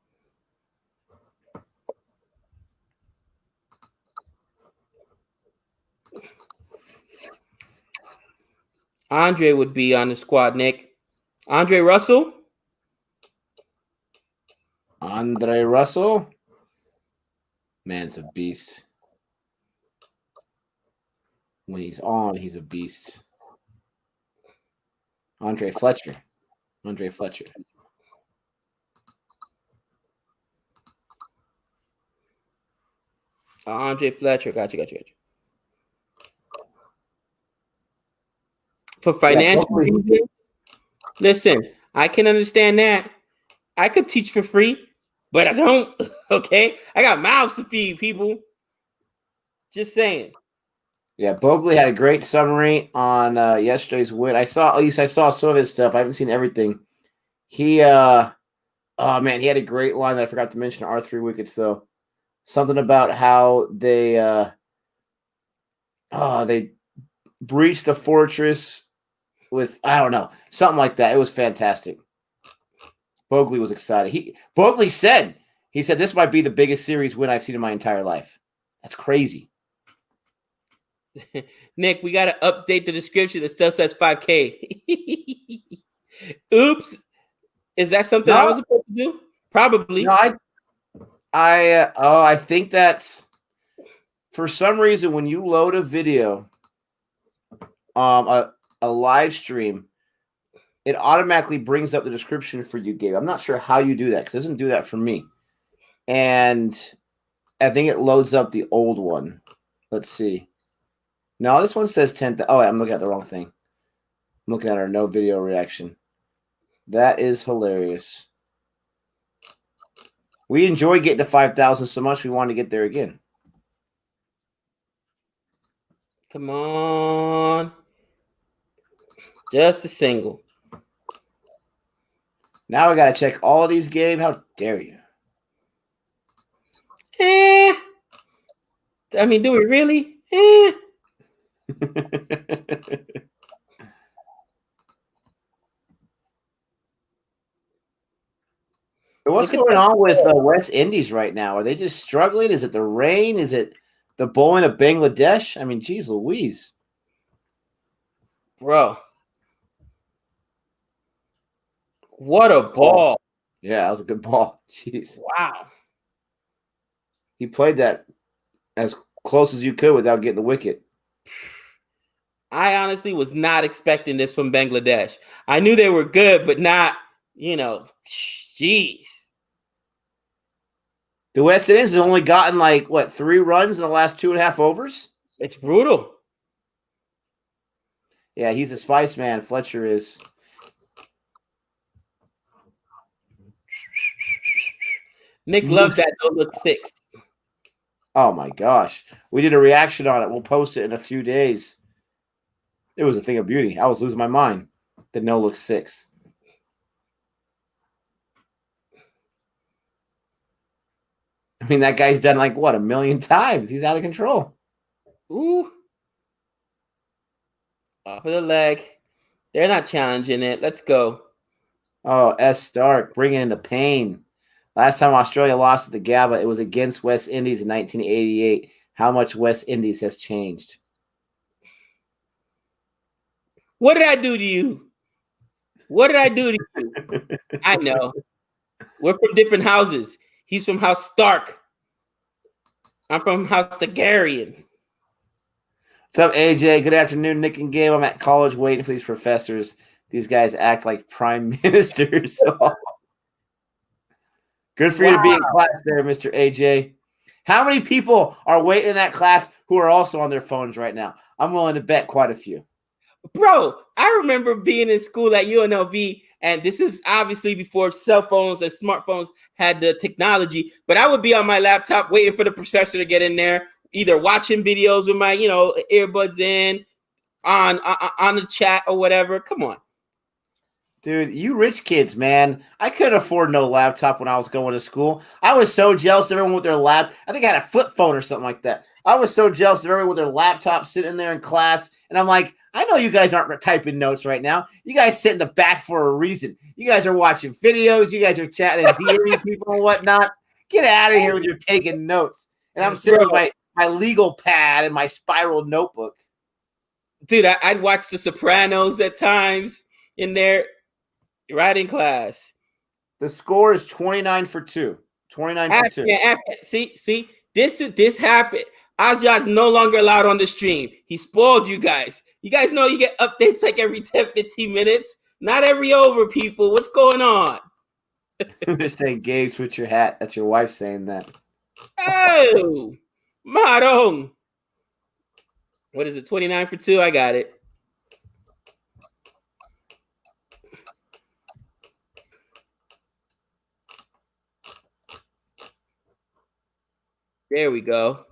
Andre would be on the squad, Nick. Andre Russell? Andre Russell? Man's a beast. When he's on, he's a beast. Andre Fletcher. Andre Fletcher. Andre Fletcher. Gotcha. For financial reasons, listen, I can understand that. I could teach for free, but I don't. Okay? I got mouths to feed, people. Just saying. Yeah, Bogley had a great summary on yesterday's win. I saw some of his stuff. I haven't seen everything. He he had a great line that I forgot to mention. Our 3 wickets though. Something about how they breached the fortress with, I don't know, something like that. It was fantastic. Bogley was excited. Bogley said this might be the biggest series win I've seen in my entire life. That's crazy. Nick, we got to update the description. It still says 5K. Oops. Is that something I was supposed to do? Probably. No, I think that's, for some reason, when you load a video, a live stream, it automatically brings up the description for you, Gabe. I'm not sure how you do that because it doesn't do that for me. And I think it loads up the old one. Let's see. No, this one says 10. Oh, I'm looking at the wrong thing. I'm looking at our no video reaction. That is hilarious. We enjoy getting to 5,000 so much we want to get there again. Come on. Just a single. Now I got to check all of these, Gabe. How dare you? I mean, do we really? What's going on with West Indies right now? Are they just struggling? Is it the rain? Is it the bowling of Bangladesh? I mean, geez Louise. Bro. What a ball. Yeah, that was a good ball. Jeez. Wow. He played that as close as you could without getting the wicket. I honestly was not expecting this from Bangladesh. I knew they were good, but not, jeez. The West Indies has only gotten 3 runs in the last 2.5 overs? It's brutal. Yeah, he's a spice man. Fletcher is. Nick loves that no-look 6. Oh, my gosh. We did a reaction on it. We'll post it in a few days. It was a thing of beauty. I was losing my mind. The no-look 6. I mean, that guy's done 1 million times. He's out of control. Ooh. Off of the leg. They're not challenging it. Let's go. Oh, S. Stark bringing in the Payne. Last time Australia lost at the Gabba, it was against West Indies in 1988. How much West Indies has changed? What did I do to you? What did I do to you? I know. We're from different houses. He's from House Stark. I'm from House Targaryen. What's up, AJ? Good afternoon, Nick and Gabe. I'm at college waiting for these professors. These guys act like prime ministers. Good for you to be in class there, Mr. AJ. How many people are waiting in that class who are also on their phones right now? I'm willing to bet quite a few. Bro, I remember being in school at UNLV, and this is obviously before cell phones and smartphones had the technology, but I would be on my laptop waiting for the professor to get in there, either watching videos with my, earbuds in, on the chat or whatever. Come on. Dude, you rich kids, man. I couldn't afford no laptop when I was going to school. I was so jealous of everyone with their I think I had a flip phone or something like that. I was so jealous of everyone with their laptop sitting there in class. And I'm like, I know you guys aren't typing notes right now. You guys sit in the back for a reason. You guys are watching videos. You guys are chatting and DMing people and whatnot. Get out of here with your taking notes. And I'm sitting with my legal pad and my spiral notebook. Dude, I'd watch The Sopranos at times in there. Writing class. The score is 29 for 2. 29 for 2. See, this happened. Asyad's no longer allowed on the stream. He spoiled you guys. You guys know you get updates like every 10, 15 minutes. Not every over, people. What's going on? They're saying, Gabe, switch your hat. That's your wife saying that. Oh, Marong. What is it? 29 for 2. I got it. There we go.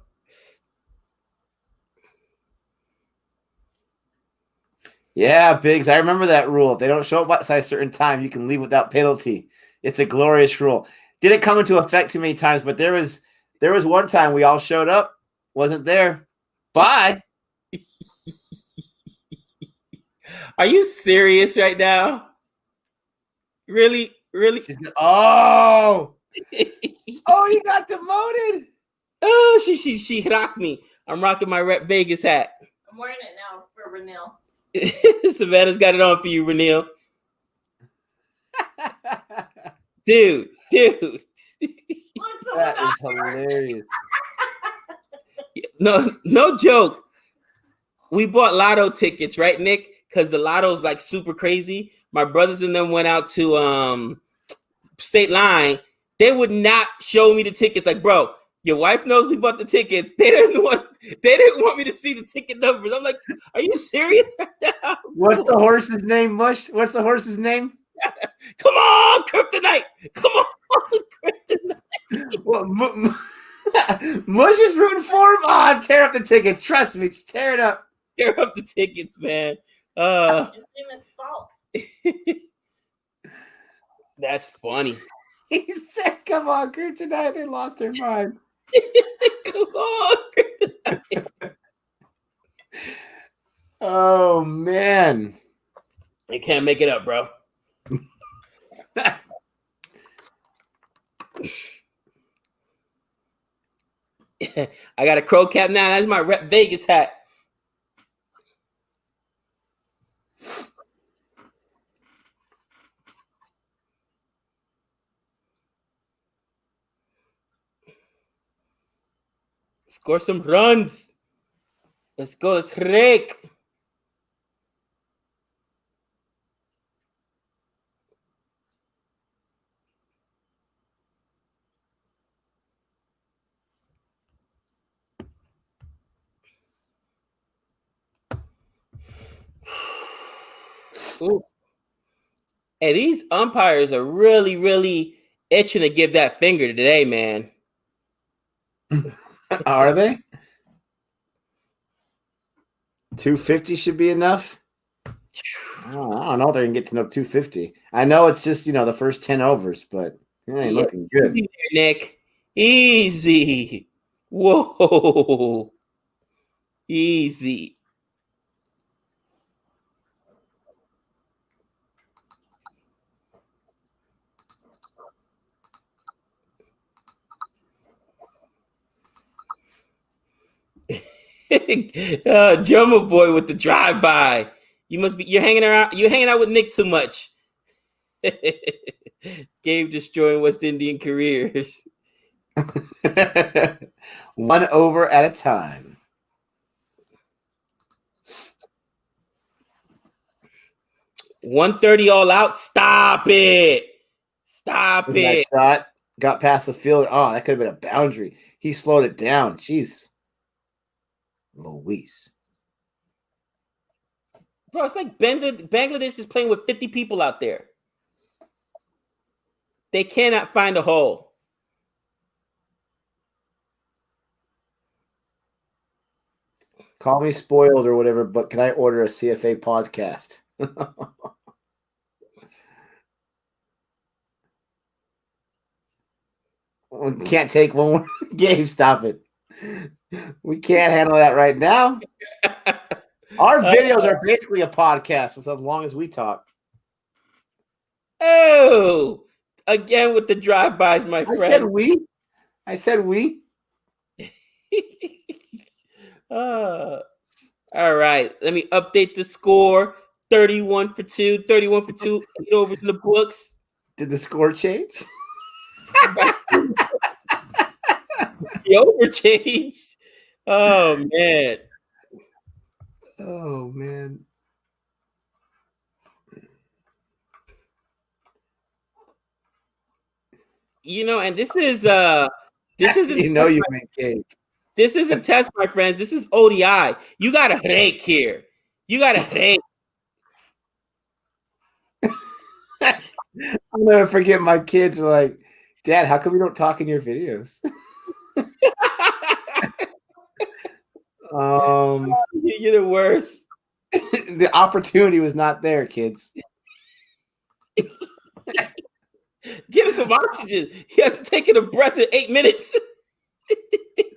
Yeah, Biggs. I remember that rule. If they don't show up by a certain time, you can leave without penalty. It's a glorious rule. Didn't come into effect too many times, but there was one time we all showed up, wasn't there. Bye. Are you serious right now? Really? Oh, you got demoted. Oh, she rocked me. I'm rocking my Rep Vegas hat. I'm wearing it now for Renil. Savannah's got it on for you, Renil. Dude. That is hilarious. No joke. We bought lotto tickets, right, Nick? Because the lotto's like super crazy. My brothers and them went out to State Line. They would not show me the tickets. Like, bro, your wife knows we bought the tickets. They didn't want me to see the ticket numbers. I'm like, are you serious right now? What's the horse's name, Mush? What's the horse's name? Come on, Kryptonite. Come on, Kryptonite. Well, Mush is rooting for him. Oh, tear up the tickets. Trust me, just tear it up. Tear up the tickets, man. His name is Salt. That's funny. He said, come on, Kryptonite. They lost their mind. Come on, Kryptonite. Oh, man. You can't make it up, bro. I got a crow cap now. That's my Rep Vegas hat. Score some runs. Let's go. Let's rake. Ooh. Hey, these umpires are really, really itching to give that finger today, man. Are they? 250 should be enough. I don't know if they're going to get to no 250. I know it's just, the first 10 overs, but it ain't looking good. Easy there, Nick. Easy. Whoa. Easy. Drummer boy with the drive-by. You're hanging out with Nick too much. Gabe destroying West Indian careers. 1 over at a time. $130 all out. Stop it. Stop it. Shot. got past the field. Oh, that could have been a boundary. He slowed it down. Jeez. Luis. Bro, it's like Bangladesh is playing with 50 people out there. They cannot find a hole. Call me spoiled or whatever, but can I order a CFA podcast? We can't take one more game. Stop it. We can't handle that right now. Our videos are basically a podcast with as long as we talk. Oh, again with the drive-bys, my friend. I said we. All right. Let me update the score. 31 for 2. 31 for 2. 8 over in the books. Did the score change? The over changed. Oh, man. Oh, man. You know, and this is a you meant Gabe. This is a test, my friends. This is ODI. You got a break here. You got a break. I'll never forget my kids were like, Dad, how come we don't talk in your videos? You're the worst. The opportunity was not there, kids. Give him some oxygen. He hasn't taken a breath in 8 minutes.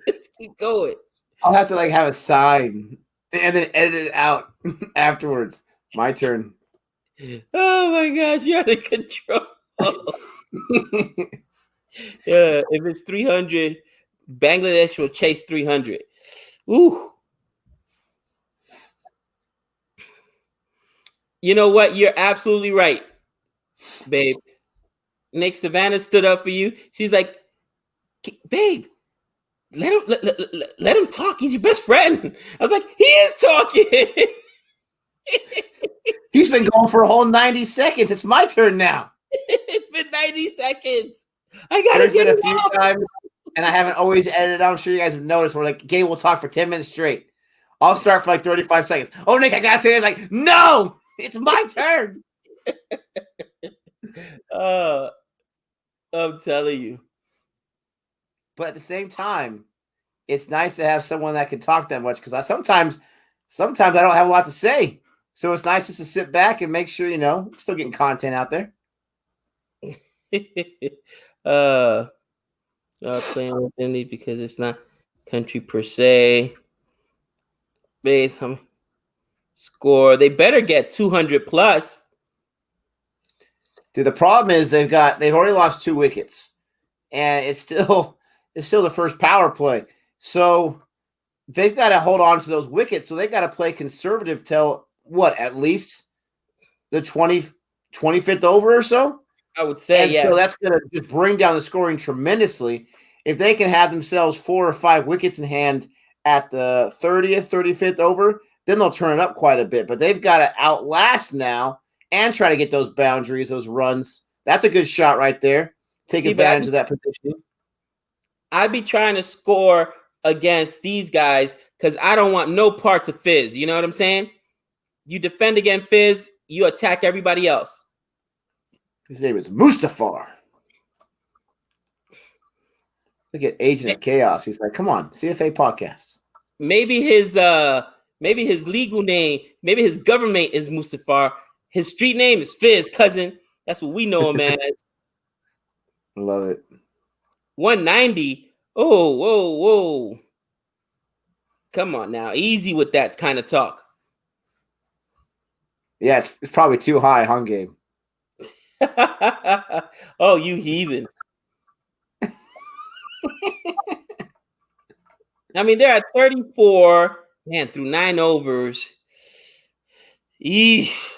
Just keep going. I'll have to have a sign and then edit it out afterwards. My turn. Oh my gosh, you're out of control. Yeah, if it's 300, Bangladesh will chase 300. Ooh. You know what? You're absolutely right, babe. Nick Savannah stood up for you. She's like, babe, let him talk. He's your best friend. I was like, he is talking. He's been going for a whole 90 seconds. It's my turn now. It's been 90 seconds. I gotta There's get been it a few out. times, and I haven't always edited. I'm sure you guys have noticed. We're like, Gabe will talk for 10 minutes straight. I'll start for 35 seconds. Oh, Nick, I gotta say this. Like, no, it's my turn. I'm telling you. But at the same time, it's nice to have someone that can talk that much because sometimes I don't have a lot to say. So it's nice just to sit back and make sure, still getting content out there. Playing with Indy because it's not country per se. Base score. They better get 200 plus. Dude, the problem is they've already lost 2 wickets, and it's still the first power play. So they've got to hold on to those wickets. So they got to play conservative till at least the 25th over or so. I would say, and so that's going to just bring down the scoring tremendously. If they can have themselves 4 or 5 wickets in hand at the 30th, 35th over, then they'll turn it up quite a bit. But they've got to outlast now and try to get those boundaries, those runs. That's a good shot right there. Take advantage of that position. I'd be trying to score against these guys because I don't want no parts of Fizz. You know what I'm saying? You defend against Fizz, you attack everybody else. His name is Mustafar. Look at Agent of Chaos. He's like, come on, CFA podcast. Maybe his legal name, maybe his government is Mustafar. His street name is Fizz, cousin. That's what we know him as. Love it. 190. Oh, whoa. Come on now. Easy with that kind of talk. Yeah, it's probably too high, huh, Gabe? Oh, you heathen. I mean, they're at 34. Man, through 9 overs. Eesh.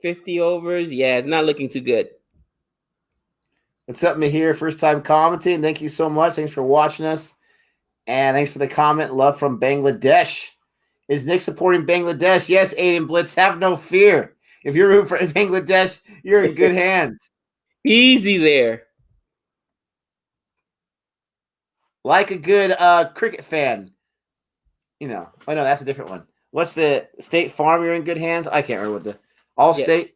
50 overs. Yeah, it's not looking too good. What's up, Mahir? First time commenting. Thank you so much. Thanks for watching us. And thanks for the comment. Love from Bangladesh. Is Nick supporting Bangladesh? Yes, Aiden Blitz. Have no fear. If you're rooting for Bangladesh, you're in good hands. Easy there. Like a good cricket fan. Oh no, that's a different one. What's the State Farm? You're in good hands. I can't remember what the Allstate,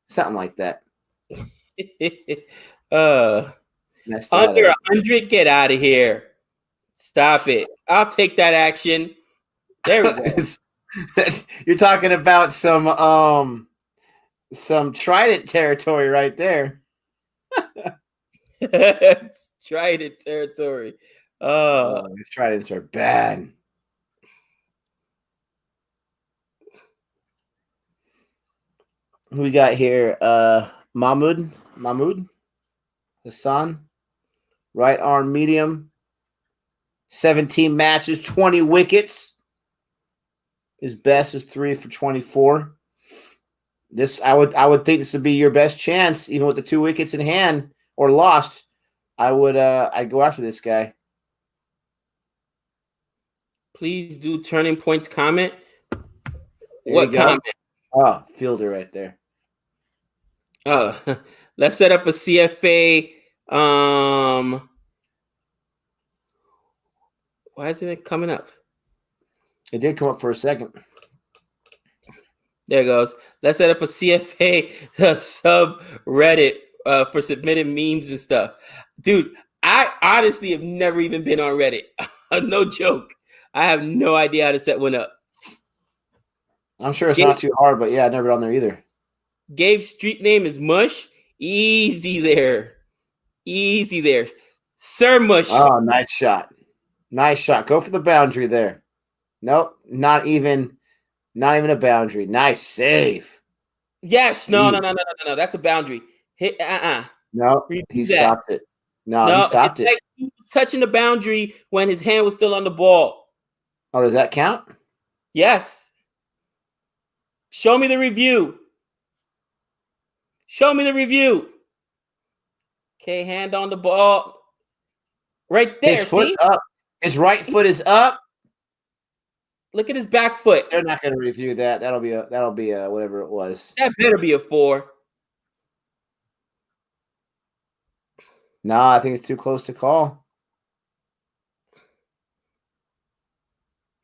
something like that. Under 100, get out of here. Stop it. I'll take that action. There we go. You're talking about some Trident territory right there. Trident territory. Tridents are bad. Who we got here? Mahmoud Hassan, right arm medium, 17 matches, 20 wickets. His best is 3 for 24. This I would think this would be your best chance, even with the 2 wickets in hand or lost. I'd go after this guy. Please do Turning Points comment. What comment? Oh, fielder right there. Oh, let's set up a CFA. Why isn't it coming up? It did come up for a second. There it goes. Let's set up a CFA subreddit for submitting memes and stuff. Dude, I honestly have never even been on Reddit. No joke. I have no idea how to set one up. I'm sure it's not too hard, but yeah, I've never been on there either. Gabe's street name is Mush. Easy there. Sir Mush. Oh, nice shot. Go for the boundary there. Nope, not even a boundary. Nice save. Yes. No. That's a boundary. Hit. No, he stopped it. No, he stopped it. Like he was touching the boundary when his hand was still on the ball. Oh, does that count? Yes. Show me the review. Okay, hand on the ball. Right there. His foot up. His right foot is up. Look at his back foot. They're not going to review that. That'll be whatever it was. That better be a 4. No, I think it's too close to call.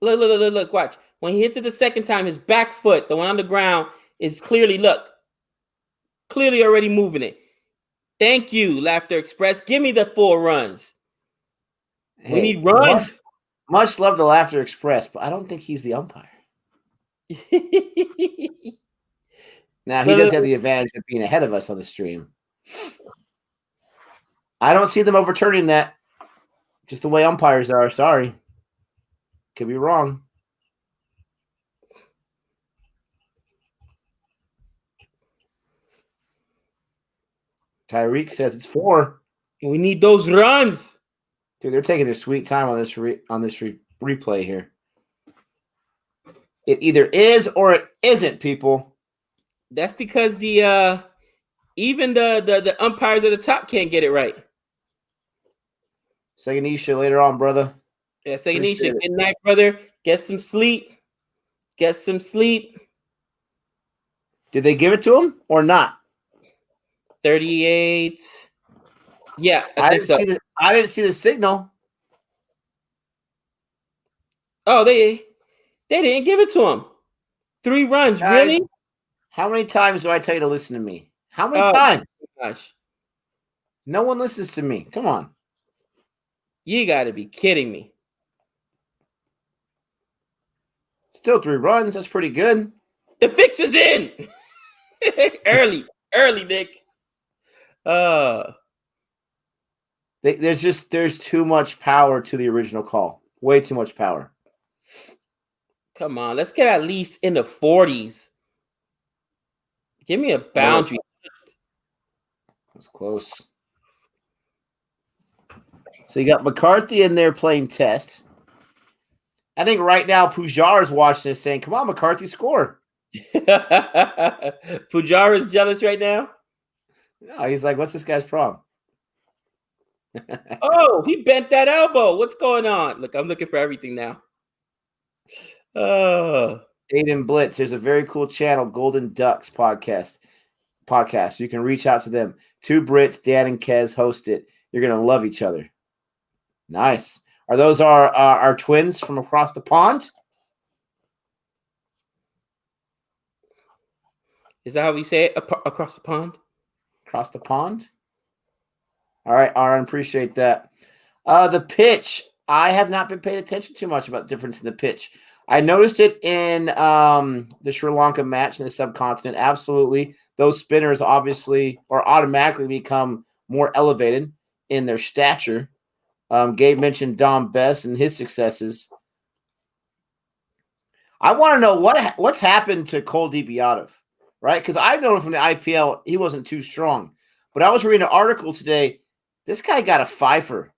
Look, watch. When he hits it the second time, his back foot, the one on the ground, is clearly already moving it. Thank you, Laughter Express. Give me the 4 runs. Hey, we need runs. Much love the Laughter Express, but I don't think he's the umpire. Now, he does have the advantage of being ahead of us on the stream. I don't see them overturning that. Just the way umpires are. Sorry. Could be wrong. Tyreek says it's 4. We need those runs. Dude, they're taking their sweet time on this replay here. It either is or it isn't, people. That's because the even the umpires at the top can't get it right. Seganisha later on, brother. Yeah, Seganisha, good night, brother. Get some sleep. Did they give it to him or not? 38. Yeah, I think so. I didn't see the signal. Oh, they didn't give it to him. 3 runs, Guys, really? How many times do I tell you to listen to me? How many times? Gosh. No one listens to me. Come on. You got to be kidding me. Still 3 runs. That's pretty good. The fix is in. early, Nick. There's too much power to the original call. Way too much power. Come on, let's get at least in the 40s. Give me a boundary. That's close. So you got McCarthy in there playing test. I think right now Pujar is watching this saying, come on, McCarthy, score. Pujar is jealous right now? No, he's like, what's this guy's problem? Oh, he bent that elbow. What's going on? Look, I'm looking for everything now. Aiden Blitz. There's a very cool channel, Golden Ducks podcast. podcast. You can reach out to them. Two Brits, Dan and Kez, host it. You're going to love each other. Nice. Are those our twins from across the pond? Is that how we say it? Across the pond? Across the pond? All right, Aaron, appreciate that. The pitch. I have not been paying attention too much about the difference in the pitch. I noticed it in the Sri Lanka match in the subcontinent. Absolutely. Those spinners obviously or automatically become more elevated in their stature. Gabe mentioned Dom Bess and his successes. I want to know what's happened to Kuldeep Yadav, right? Because I've known from the IPL he wasn't too strong. But I was reading an article today. This guy got a fifer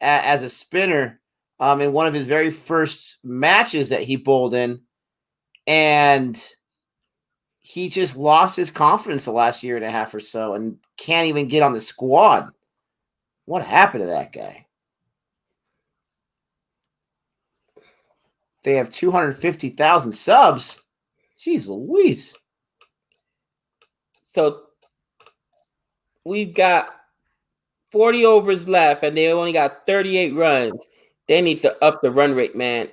as a spinner in one of his very first matches that he bowled in. And he just lost his confidence the last year and a half or so and can't even get on the squad. What happened to that guy? They have 250,000 subs. Jeez Louise. So we've got 40 overs left, and they only got 38 runs. They need to up the run rate, man.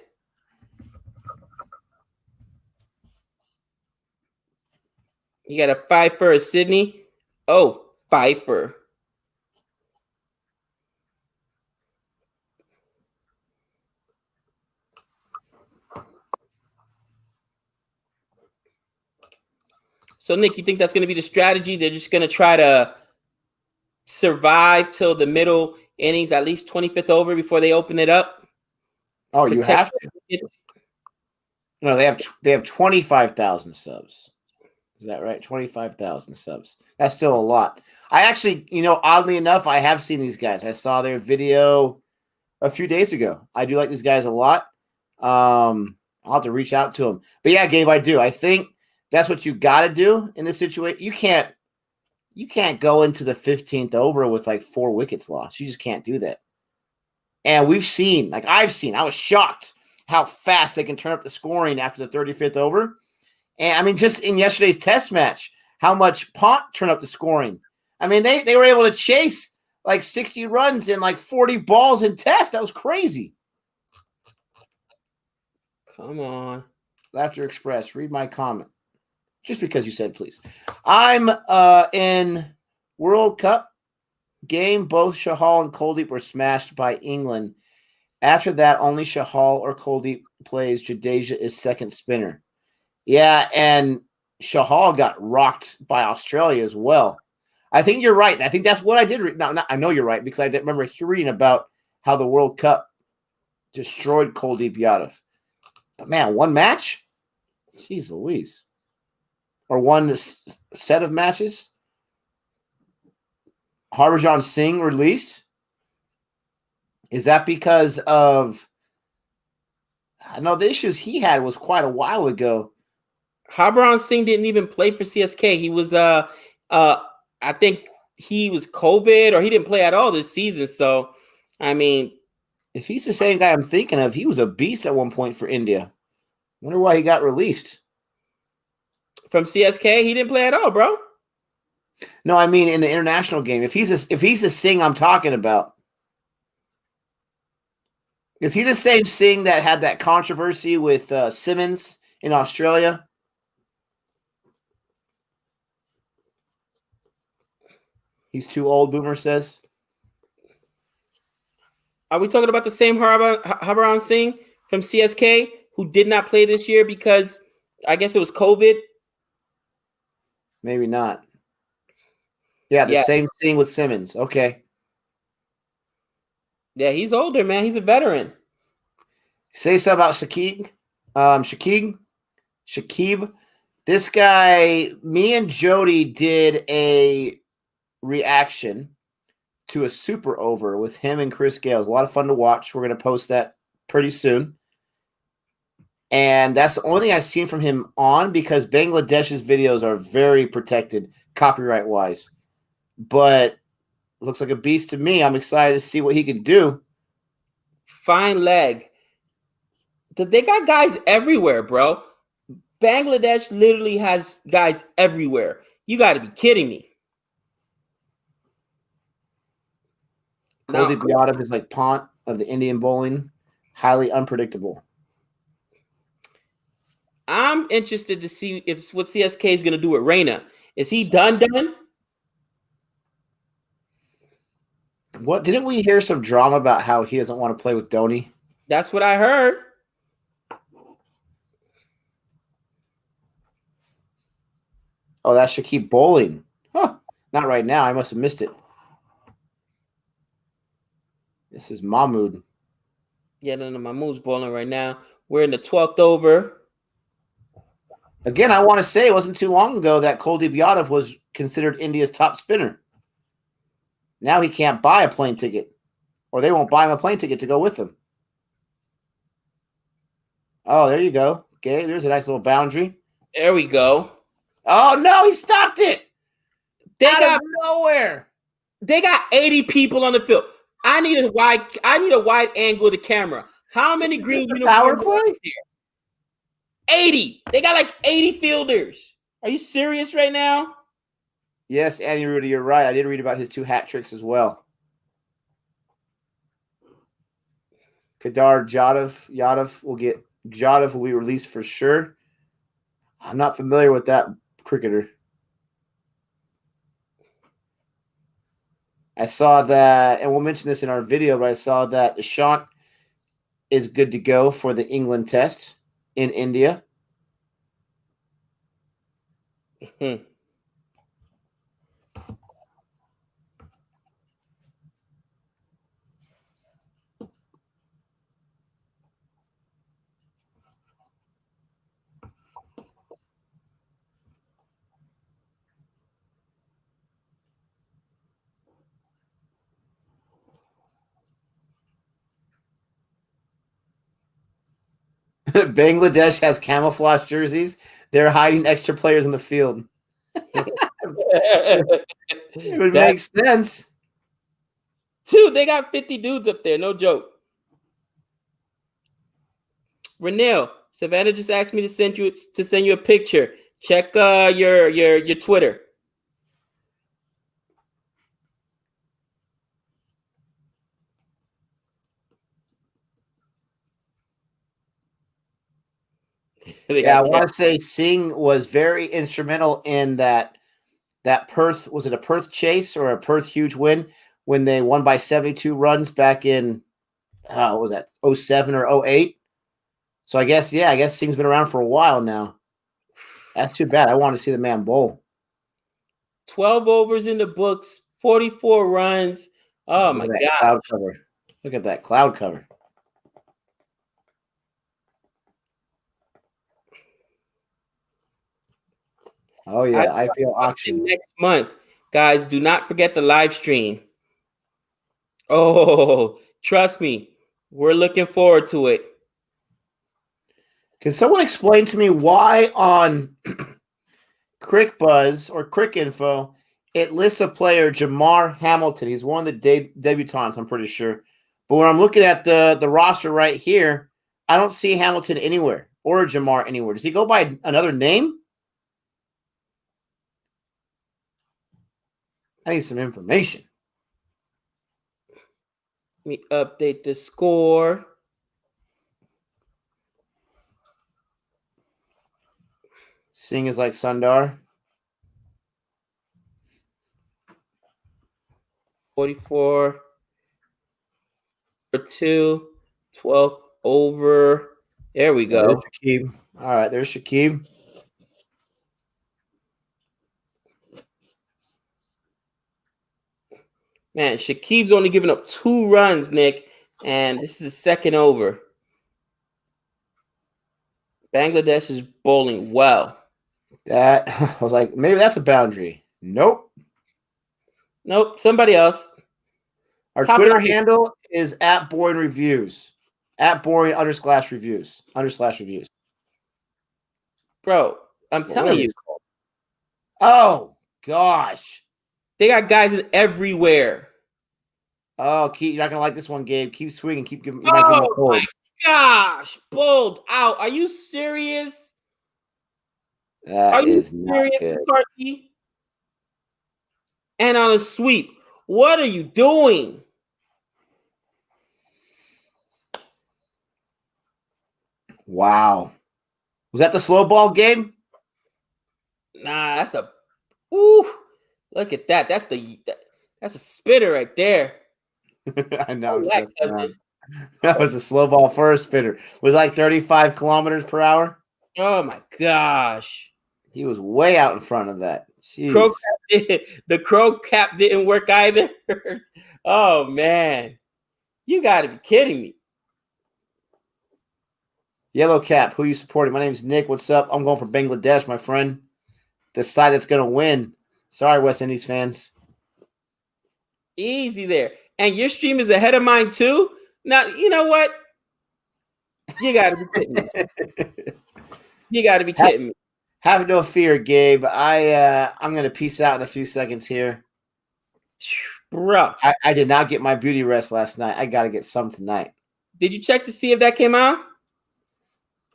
You got a fifer, Sydney. Oh, fifer. So, Nick, you think that's going to be the strategy? They're just going to try to survive till the middle innings, at least 25th over before they open it up? Oh, you have to. No, they have 25,000 subs. Is that right? 25,000 subs. That's still a lot. I actually, oddly enough, I have seen these guys. I saw their video a few days ago. I do like these guys a lot. I'll have to reach out to them. But yeah, Gabe, I do. I think that's what you got to do in this situation. You can't go into the 15th over with like 4 wickets lost. You just can't do that. And I was shocked how fast they can turn up the scoring after the 35th over. And I mean, just in yesterday's test match, how much Pont turned up the scoring. I mean, they were able to chase like 60 runs in like 40 balls in test. That was crazy. Come on. Laughter Express, read my comment. Just because you said please. I'm in World Cup game. Both Shahal and Kuldeep were smashed by England. After that, only Shahal or Kuldeep plays. Jadeja is second spinner. Yeah, and Shahal got rocked by Australia as well. I think you're right. I think that's what I did read. No, I know you're right because I remember hearing about how the World Cup destroyed Kuldeep Yadav. But man, one match? Jeez Louise. Or one set of matches? Harbhajan Singh released? Is that because of... I know the issues he had was quite a while ago. Harbhajan Singh didn't even play for CSK. He was, I think he was COVID or he didn't play at all this season. So, I mean... If he's the same guy I'm thinking of, he was a beast at one point for India. Wonder why he got released. From CSK, he didn't play at all, bro. No, I mean in the international game. If he's the Singh I'm talking about, is he the same Singh that had that controversy with Simmons in Australia? He's too old, Boomer says. Are we talking about the same Harbhajan Singh from CSK who did not play this year because I guess it was COVID? Maybe not. Yeah, the same thing with Simmons. Okay. Yeah, he's older, man. He's a veteran. Say something about Shakib. This guy, me and Jody did a reaction to a super over with him and Chris Gale. It was a lot of fun to watch. We're going to post that pretty soon. And that's the only thing I've seen from him on because Bangladesh's videos are very protected copyright-wise. But looks like a beast to me. I'm excited to see what he can do. Fine leg. They got guys everywhere, bro. Bangladesh literally has guys everywhere. You got to be kidding me. Kuldeep Yadav is like Pont of the Indian bowling. Highly unpredictable. I'm interested to see if what CSK is going to do with Reina. Is he done? What didn't we hear some drama about how he doesn't want to play with Dhoni? That's what I heard. Oh, that should keep bowling. Huh. Not right now. I must have missed it. This is Mahmood. Yeah, no, Mahmood's bowling right now. We're in the 12th over. Again, I want to say it wasn't too long ago that Kuldeep Yadav was considered India's top spinner. Now he can't buy a plane ticket, or they won't buy him a plane ticket to go with him. Oh, there you go. Okay, there's a nice little boundary. There we go. Oh, no, he stopped it. They Out got of nowhere. They got 80 people on the field. I need a wide angle of the camera. How many green Power uniforms play? are there? 80. They got like 80 fielders. Are you serious right now? Yes, Andy Rudy, you're right. I did read about his 2 hat tricks as well. Kedar Yadav will be released for sure. I'm not familiar with that cricketer. I saw that, and we'll mention this in our video, but I saw that Ishant is good to go for the England test in India. Bangladesh has camouflage jerseys. They're hiding extra players in the field. It would make sense. Dude, they got 50 dudes up there. No joke. Renil, Savannah just asked me to send you a picture. Check your Twitter. Yeah, I want to say Singh was very instrumental in that Perth, was it a Perth chase or a Perth huge win when they won by 72 runs back in, what was that, 07 or 08? So I guess Singh's been around for a while now. That's too bad. I want to see the man bowl. 12 overs in the books, 44 runs. Oh, my God. Cloud cover. Look at that cloud cover. Oh, yeah, IPL auction. Next month. Guys, do not forget the live stream. Oh, trust me. We're looking forward to it. Can someone explain to me why on Crick Buzz or Crick Info, it lists a player, Jamar Hamilton. He's one of the debutants, I'm pretty sure. But when I'm looking at the roster right here, I don't see Hamilton anywhere or Jamar anywhere. Does he go by another name? I need some information. Let me update the score. Singh is like Sundar. 44 for 2, 12th over. There we go. There's Shakib. All right, there's Shakib. Man, Shakib's only given up 2 runs, Nick, and this is the second over. Bangladesh is bowling well. That I was like, maybe that's a boundary. Nope. Somebody else. Our Twitter handle is @boringreviews. @boring_reviews. _reviews. Bro, I'm telling you. Oh, gosh. They got guys everywhere. Oh, you're not going to like this one, Gabe. Keep swinging. Keep giving. Oh, my gosh. Bowled out. Are you serious? That is not good. McCarthy? and on a sweep. What are you doing? Wow. Was that the slow ball game? Nah, that's the. Ooh, look at that. That's a spitter right there. I know. I'm That just messing around. That was a slow ball first spitter. It was like 35 kilometers per hour. Oh my gosh. He was way out in front of that. Crow Jeez. the crow cap didn't work either. Oh man. You gotta be kidding me. Yellow cap, who you supporting? My name's Nick. What's up? I'm going for Bangladesh, my friend. The side that's going to win. Sorry, West Indies fans. Easy there. And your stream is ahead of mine too. Now, you know what? You gotta be kidding me. You gotta be kidding me. Have no fear, Gabe. I'm going to peace out in a few seconds here. Bro. I did not get my beauty rest last night. I got to get some tonight. Did you check to see if that came out?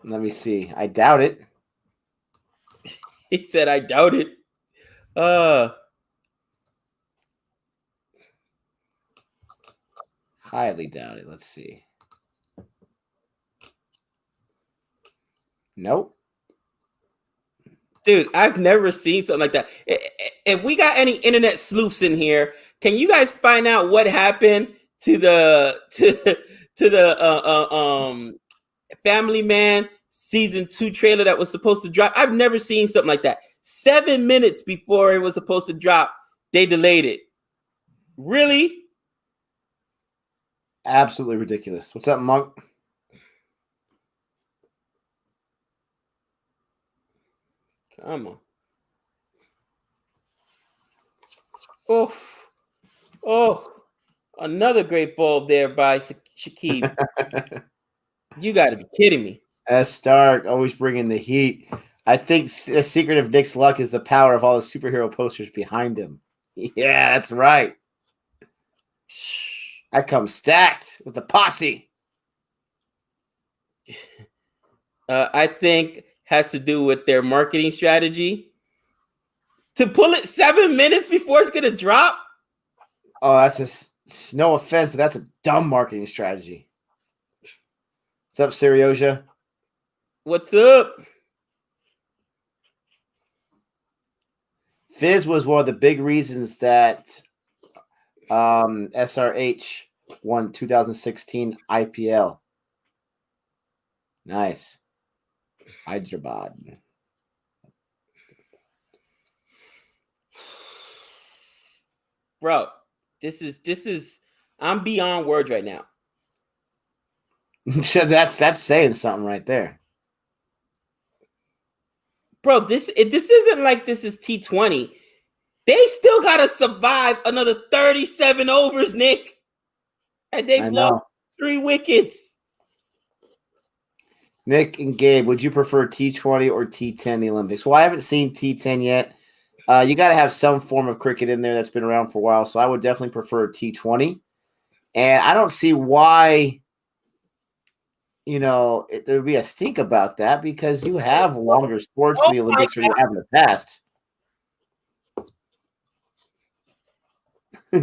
Let me see. I doubt it. He said, I doubt it. Highly doubt it. Let's see. Nope. Dude, I've never seen something like that. If we got any internet sleuths in here, can you guys find out what happened to the Family Man season 2 trailer that was supposed to drop? I've never seen something like that. 7 minutes before it was supposed to drop, they delayed it. Really? Absolutely ridiculous. What's up, Monk? Come on. Oh, another great bulb there by Shakib. You got to be kidding me. S. Stark, always bringing the heat. I think the secret of Nick's luck is the power of all the superhero posters behind him. Yeah, that's right. I come stacked with the posse. I think has to do with their marketing strategy. To pull it 7 minutes before it's going to drop? Oh, that's no offense, but that's a dumb marketing strategy. What's up, Serioja? What's up? Fizz was one of the big reasons that SRH won 2016 IPL. Nice. Hyderabad. Bro, this is I'm beyond words right now. that's saying something right there. Bro, this isn't like this is T20. They still gotta survive another 37 overs, Nick. And they've lost 3 wickets. Nick and Gabe, would you prefer T20 or T10 in the Olympics? Well, I haven't seen T10 yet. You got to have some form of cricket in there that's been around for a while, so I would definitely prefer T20. And I don't see why, there would be a stink about that because you have longer sports in the Olympics than you have in the past.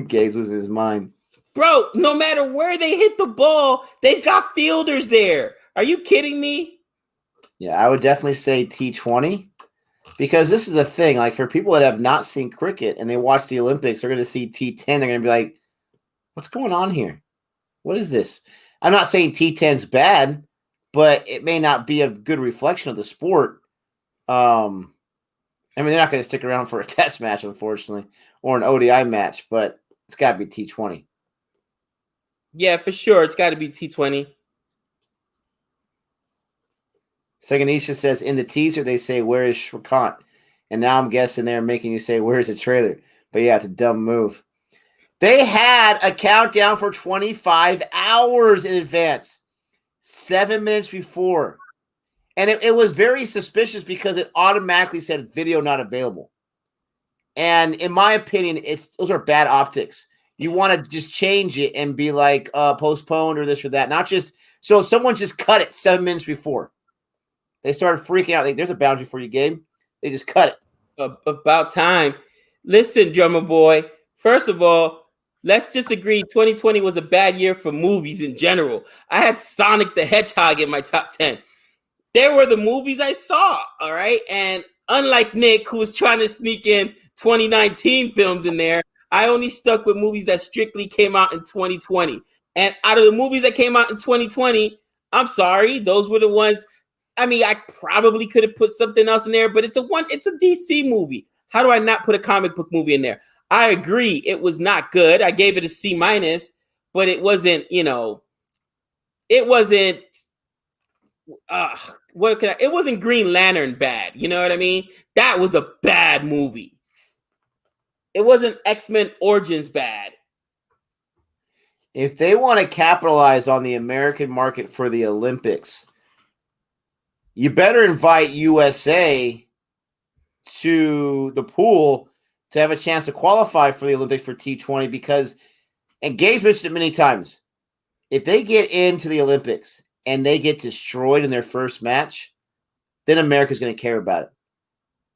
Gaze was his mind. Bro, no matter where they hit the ball, they've got fielders there. Are you kidding me? Yeah, I would definitely say T20 because this is a thing. Like for people that have not seen cricket and they watch the Olympics, they're going to see T10. They're going to be like, what's going on here? What is this? I'm not saying T10's bad, but it may not be a good reflection of the sport. I mean, they're not going to stick around for a test match, unfortunately, or an ODI match, but it's got to be T20. Yeah, for sure. It's got to be T20. Seganisha says, in the teaser, they say, where is Shrikant? And now I'm guessing they're making you say, where's the trailer? But yeah, it's a dumb move. They had a countdown for 25 hours in advance, 7 minutes before. And it was very suspicious because it automatically said video not available. And in my opinion, those are bad optics. You want to just change it and be like postponed or this or that. Not just so someone just cut it 7 minutes before. They started freaking out. Like, there's a boundary for you, Gabe. They just cut it. About time. Listen, drummer boy. First of all, let's just agree 2020 was a bad year for movies in general. I had Sonic the Hedgehog in my top 10. There were the movies I saw, all right? And unlike Nick, who was trying to sneak in 2019 films in there, I only stuck with movies that strictly came out in 2020. And out of the movies that came out in 2020, I'm sorry, those were the ones. I mean, I probably could have put something else in there, but it's a DC movie. How do I not put a comic book movie in there? I agree, it was not good. I gave it a C minus, but it wasn't, it wasn't. It wasn't Green Lantern bad. You know what I mean? That was a bad movie. It wasn't X-Men Origins bad. If they want to capitalize on the American market for the Olympics, you better invite USA to the pool to have a chance to qualify for the Olympics for T20 because, and Gabe's mentioned it many times, if they get into the Olympics and they get destroyed in their first match, then America's going to care about it.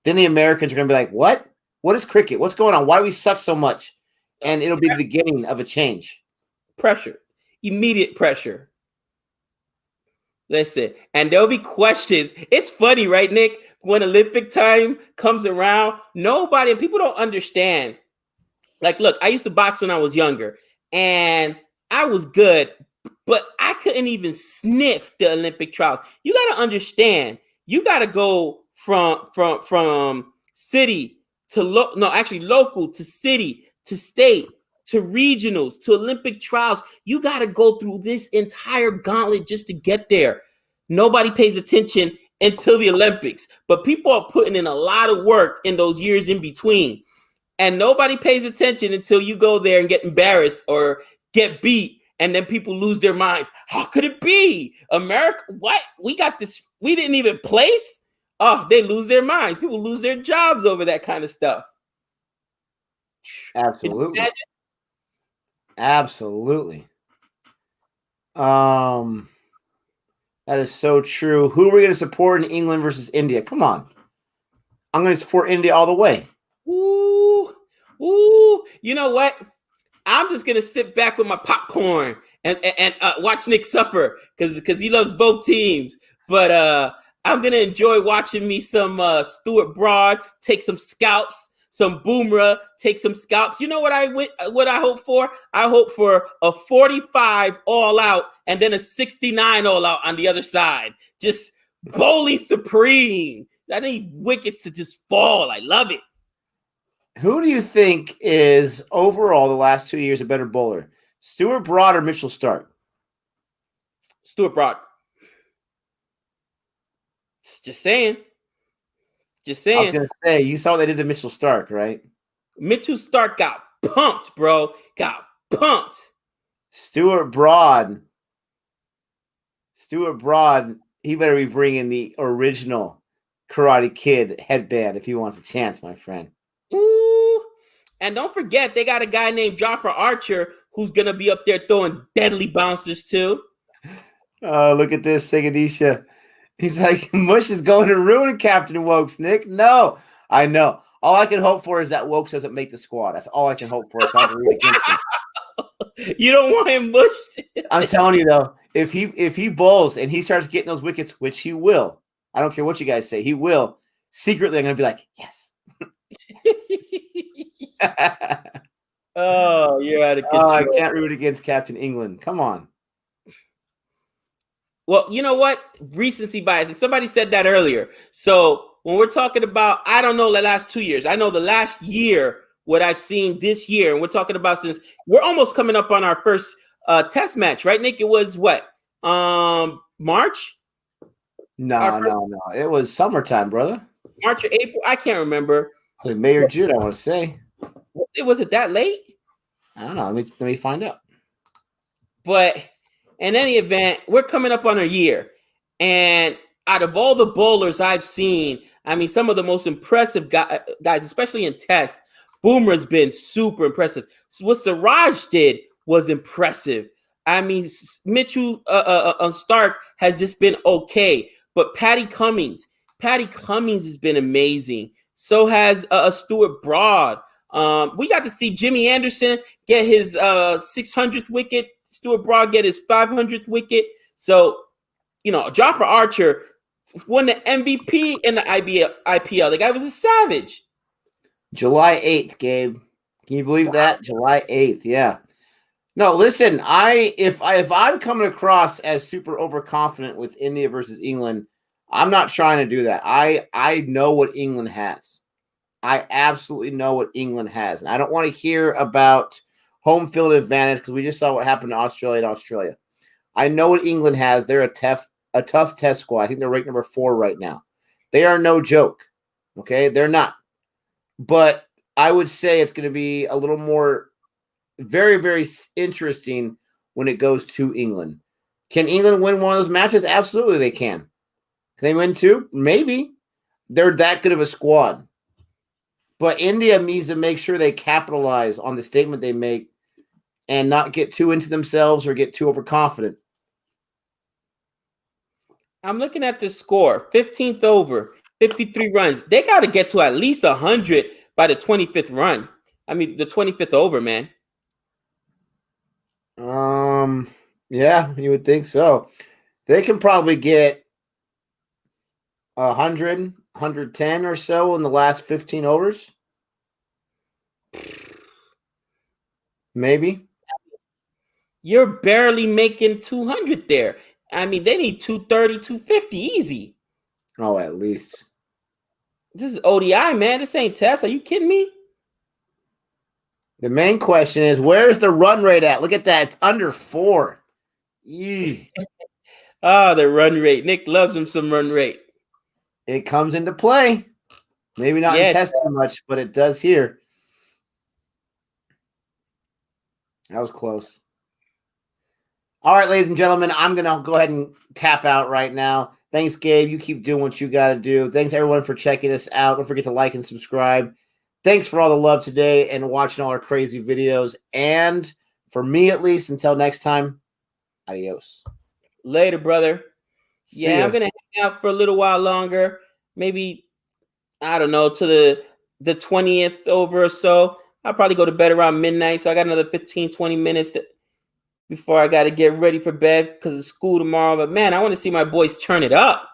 Then the Americans are going to be like, what? What is cricket? What's going on? Why do we suck so much? And it'll be the beginning of a change. Pressure. Immediate pressure. Listen, and there'll be questions. It's funny, right, Nick? When Olympic time comes around, nobody, and people don't understand. Like, look, I used to box when I was younger, and I was good, but I couldn't even sniff the Olympic trials. You got to understand, you got to go from city to local to city to state to regionals to Olympic trials. You got to go through this entire gauntlet just to get there. Nobody pays attention until the Olympics, but people are putting in a lot of work in those years in between, and nobody pays attention until you go there and get embarrassed or get beat. And then people lose their minds. How could it be? America, what? We got this. We didn't even place? Oh, they lose their minds. People lose their jobs over that kind of stuff. Absolutely. Absolutely. That is so true. Who are we going to support in England versus India? Come on. I'm going to support India all the way. Ooh. You know what? I'm just gonna sit back with my popcorn and watch Nick suffer because he loves both teams. But I'm gonna enjoy watching me some Stuart Broad take some scalps, some Boomerang take some scalps. You know what I hope for? I hope for a 45 all out and then a 69 all out on the other side. Just bowling supreme. I need wickets to just fall. I love it. Who do you think is overall the last 2 years a better bowler? Stuart Broad or Mitchell Stark? Stuart Broad. Just saying. I was going to say, you saw what they did to Mitchell Stark, right? Mitchell Stark got pumped, bro. Got pumped. Stuart Broad, he better be bringing the original Karate Kid headband if he wants a chance, my friend. Ooh. And don't forget, they got a guy named Jofra Archer who's going to be up there throwing deadly bouncers too. Oh, look at this, Sigadisha. He's like, Mush is going to ruin Captain Wokes, Nick. No, I know. All I can hope for is that Wokes doesn't make the squad. That's all I can hope for. So I can root against him. You don't want him mushed? I'm telling you, though, if he bowls and he starts getting those wickets, which he will, I don't care what you guys say, he will, secretly I'm going to be like, yes. Oh, you're out of control. I can't root against Captain England. Come on. Well, you know what? Recency bias. And somebody said that earlier. So when we're talking about, I don't know the last 2 years. I know the last year, what I've seen this year. And we're talking about since we're almost coming up on our first test match, right, Nick? It was what? March? No. It was summertime, brother. March or April? I can't remember. Like May or June, I want to say. Was it that late? I don't know. Let me find out. But in any event, we're coming up on a year. And out of all the bowlers I've seen, I mean, some of the most impressive guys, especially in tests, Boomer's been super impressive. So what Siraj did was impressive. I mean, Mitchell Stark has just been okay. But Patty Cummings has been amazing. So has Stuart Broad. We got to see Jimmy Anderson get his 600th wicket, Stuart Broad get his 500th wicket. So, Jofra Archer won the MVP in the IPL. The guy was a savage. July 8th, Gabe. Can you believe that? July 8th, yeah. No, listen, if I'm coming across as super overconfident with India versus England, I'm not trying to do that. I know what England has. I absolutely know what England has. And I don't want to hear about home field advantage because we just saw what happened to Australia and Australia. I know what England has. They're a tough test squad. I think they're ranked number 4 right now. They are no joke. Okay? They're not. But I would say it's going to be a little more very, very interesting when it goes to England. Can England win one of those matches? Absolutely, they can. Can they win 2? Maybe. They're that good of a squad. But India needs to make sure they capitalize on the statement they make and not get too into themselves or get too overconfident. I'm looking at the score. 15th over, 53 runs. They got to get to at least 100 by the 25th run. I mean, the 25th over, man. Yeah, you would think so. They can probably get 100, 110 or so in the last 15 overs. Maybe. You're barely making 200 there. I mean, they need 230, 250 easy. Oh, at least. This is ODI, man. This ain't test. Are you kidding me? The main question is, where's the run rate at? Look at that. It's under 4. The run rate. Nick loves him some run rate. It comes into play. Maybe not in test too much, but it does here. That was close. All right, ladies and gentlemen, I'm going to go ahead and tap out right now. Thanks, Gabe. You keep doing what you got to do. Thanks, everyone, for checking us out. Don't forget to like and subscribe. Thanks for all the love today and watching all our crazy videos. And for me, at least, until next time, adios. Later, brother. I'm going to hang out for a little while longer. Maybe, I don't know, to the 20th over or so. I'll probably go to bed around midnight. So I got another 15, 20 minutes before I got to get ready for bed because of school tomorrow. But, man, I want to see my boys turn it up.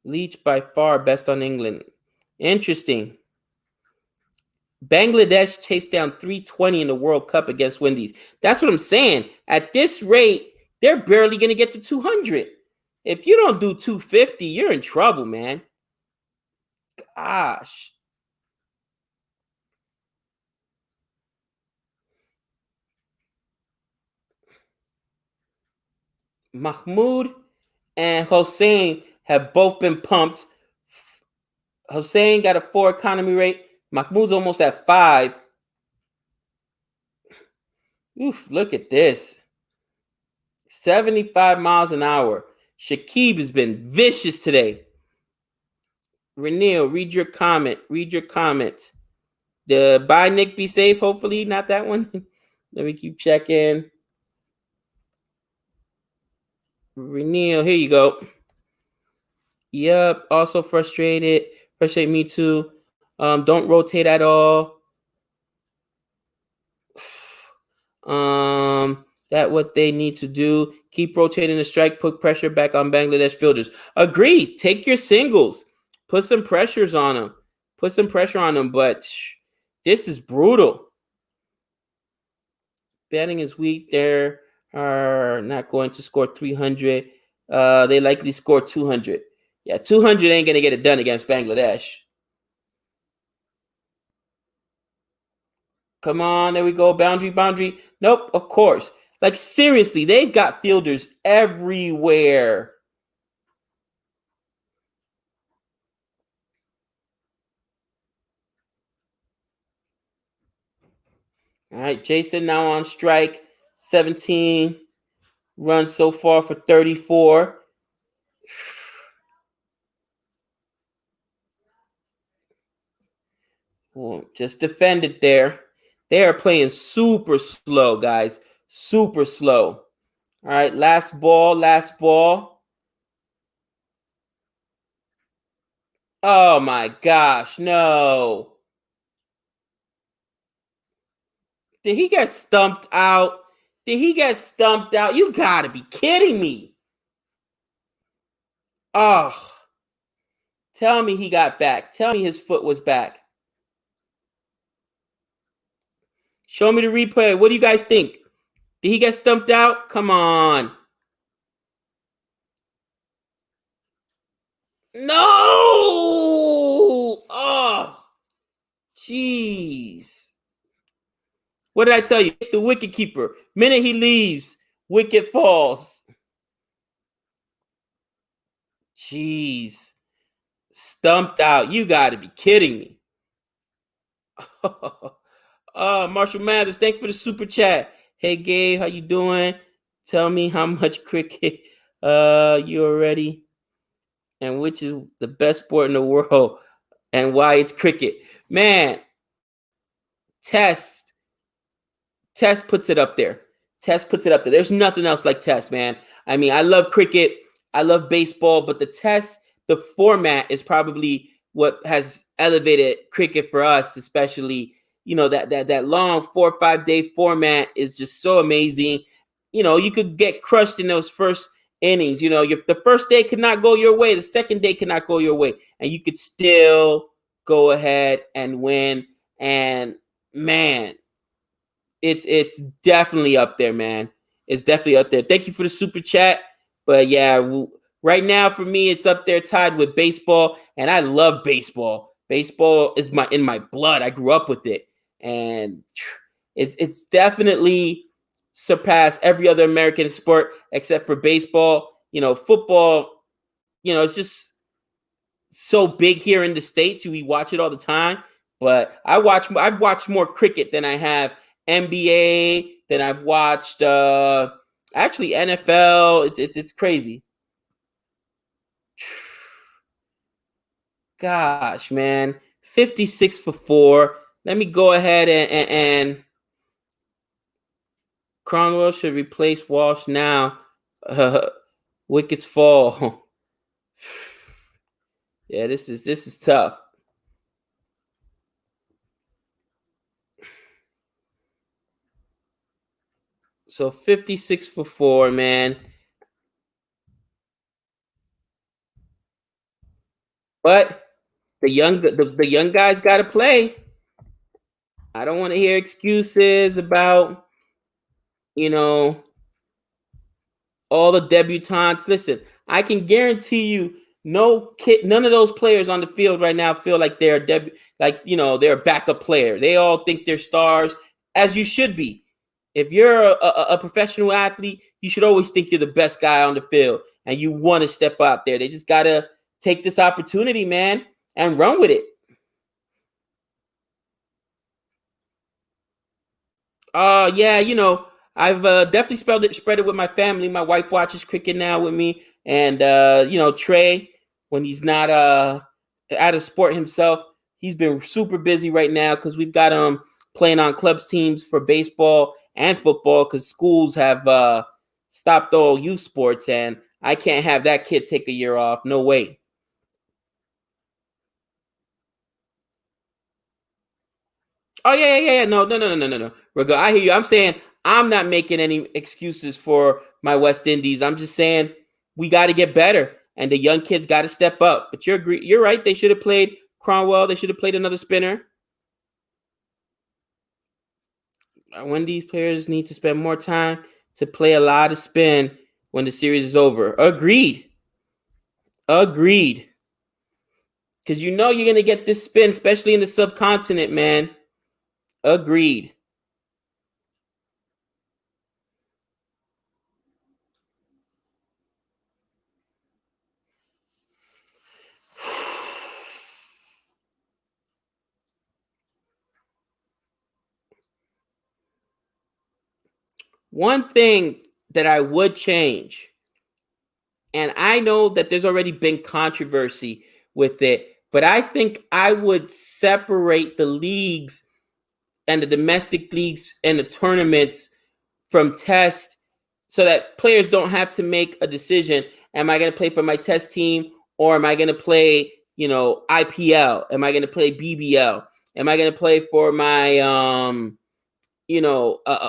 Leach by far best on England. Interesting. Bangladesh chased down 320 in the World Cup against Windies. That's what I'm saying. At this rate, they're barely going to get to 200. If you don't do 250, you're in trouble, man. Gosh. Mahmoud and Hossein have both been pumped. Hossein got a 4 economy rate. Mahmoud's almost at 5. Oof, look at this. 75 miles an hour. Shakib has been vicious today. Renil, read your comment. Read your comment. Bye, Nick, be safe. Hopefully, not that one. Let me keep checking. Renil, here you go. Yep, also frustrated. Frustrate me too. Don't rotate at all. That what they need to do. Keep rotating the strike, put pressure back on Bangladesh fielders. Agree. Take your singles. Put some pressures on them. Put some pressure on them, but this is brutal. Batting is weak. They are not going to score 300. They likely score 200. Yeah, 200 ain't going to get it done against Bangladesh. Come on, there we go. Boundary. Nope, of course. Like, seriously, they've got fielders everywhere. All right, Jason now on strike. 17 runs so far for 34. Oh, just defend it there. They are playing super slow, guys. Super slow. All right, last ball. Oh my gosh, no. Did he get stumped out? You gotta be kidding me. Oh, tell me he got back. Tell me his foot was back. Show me the replay. What do you guys think? Did he get stumped out? Come on. No! Oh, jeez. What did I tell you? The wicket keeper. Minute he leaves, wicket falls. Jeez. Stumped out. You got to be kidding me. Marshall Mathers, thanks for the super chat. Hey, Gabe, how you doing? Tell me how much cricket you already and which is the best sport in the world and why it's cricket. Man, Test puts it up there. There's nothing else like Test, man. I mean, I love cricket. I love baseball, but the format is probably what has elevated cricket for us, especially, that long 4 or 5 day format is just so amazing. You could get crushed in those first innings. The first day could not go your way. The second day could not go your way. And you could still go ahead and win. And man, it's definitely up there, man. It's definitely up there. Thank you for the super chat. But yeah, right now for me, it's up there tied with baseball. And I love baseball. Baseball is in my blood. I grew up with it. And it's definitely surpassed every other American sport except for baseball. Football, it's just so big here in the States. We watch it all the time. But I've watched more cricket than I have NBA, than I've watched actually NFL. It's crazy. Gosh, man. 56 for 4. Let me go ahead and Cromwell should replace Walsh now. Wickets fall. Yeah, this is tough. So 56 for 4, man. But the young guys got to play. I don't want to hear excuses about, all the debutantes. Listen, I can guarantee you, none of those players on the field right now feel like they're they're a backup player. They all think they're stars, as you should be. If you're a professional athlete, you should always think you're the best guy on the field, and you want to step out there. They just gotta take this opportunity, man, and run with it. Yeah, I've definitely spread it with my family. My wife watches cricket now with me, and Trey, when he's not at a sport himself, he's been super busy right now because we've got him playing on clubs teams for baseball and football because schools have stopped all youth sports, and I can't have that kid take a year off. No way. Oh yeah. No. Regard, I hear you. I'm saying I'm not making any excuses for my West Indies. I'm just saying we got to get better, and the young kids got to step up. But you're right. They should have played Cromwell. They should have played another spinner. When these players need to spend more time to play a lot of spin when the series is over. Agreed. Because you're going to get this spin, especially in the subcontinent, man. Agreed. One thing that I would change, and I know that there's already been controversy with it, but I think I would separate the leagues and the domestic leagues and the tournaments from Test so that players don't have to make a decision. Am I going to play for my test team, or am I going to play, IPL? Am I going to play BBL? Am I going to play for my,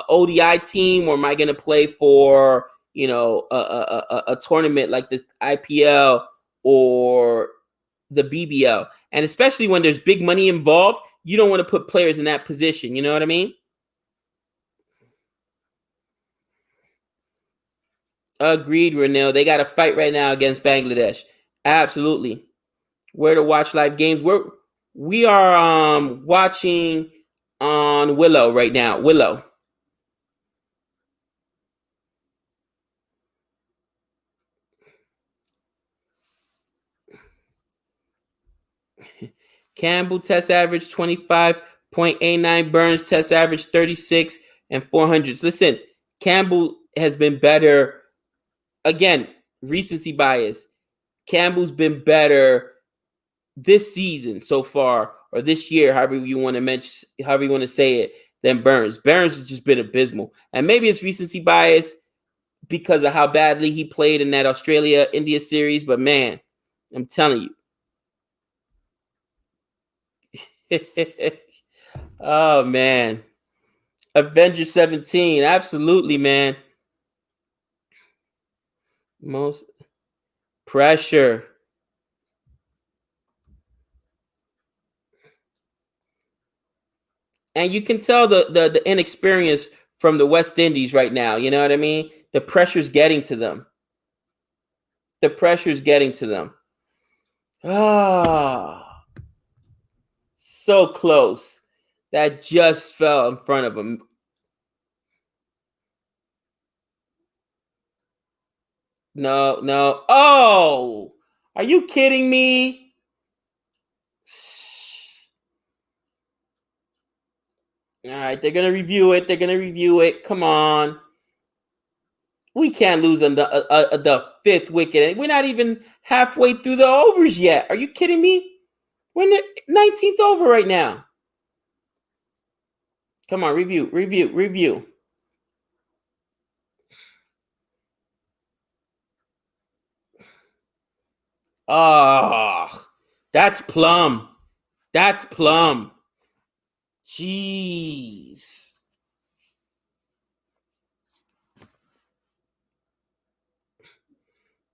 ODI team, or am I going to play for, a tournament like this IPL or the BBL? And especially when there's big money involved, you don't want to put players in that position. You know what I mean? Agreed, Renil. They got a fight right now against Bangladesh. Absolutely. Where to watch live games? We are watching on Willow right now. Willow. Campbell test average 25.89. Burns test average 36 and 400s. Listen, Campbell has been better. Again, recency bias. Campbell's been better this season so far, or this year, however you want to say it, than Burns. Burns has just been abysmal. And maybe it's recency bias because of how badly he played in that Australia-India series, but man, I'm telling you. Oh, man. Avenger 17. Absolutely, man. Most pressure. And you can tell the inexperience from the West Indies right now. You know what I mean? The pressure's getting to them. Ah, so close. That just fell in front of him. No. Oh, are you kidding me? All right, they're gonna review it. Come on, we can't lose on the fifth wicket. We're not even halfway through the overs yet. Are you kidding me? We're in the 19th over right now. Come on, review. Oh, that's plum. Jeez.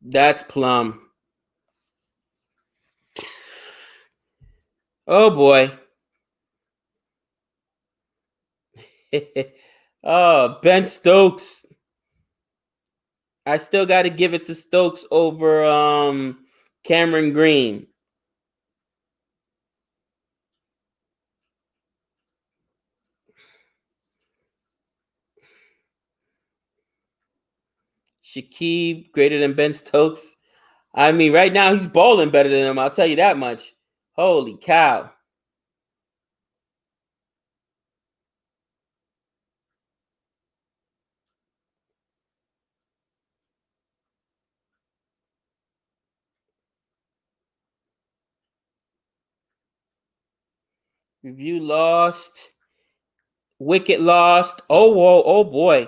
That's plum. Oh boy. Oh, Ben Stokes. I still got to give it to Stokes over Cameron Green. Shakib greater than Ben Stokes. I mean, right now he's bowling better than him. I'll tell you that much. Holy cow. Review lost. Wicket lost. Oh, whoa. Oh, boy.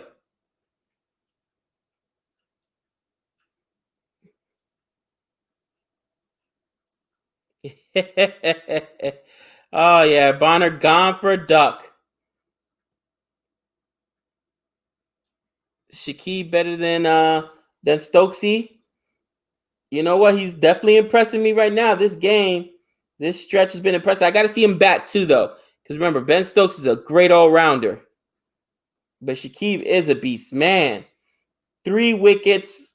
Oh, yeah. Bonner gone for a duck. Shakib better than Stokesy. You know what? He's definitely impressing me right now. This stretch has been impressive. I got to see him bat too, though. Because remember, Ben Stokes is a great all-rounder. But Shakib is a beast. Man, 3 wickets,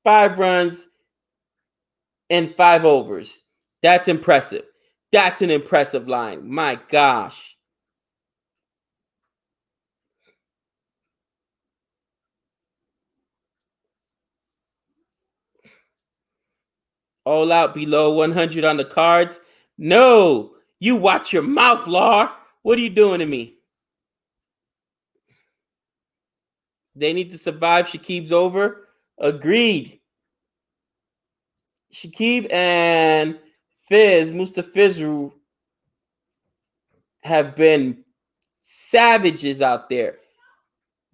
5 runs, and 5 overs. That's impressive. That's an impressive line. My gosh. All out below 100 on the cards. No, you watch your mouth, Lar. What are you doing to me? They need to survive Shakib's over. Agreed. Shakib and Mustafizru have been savages out there.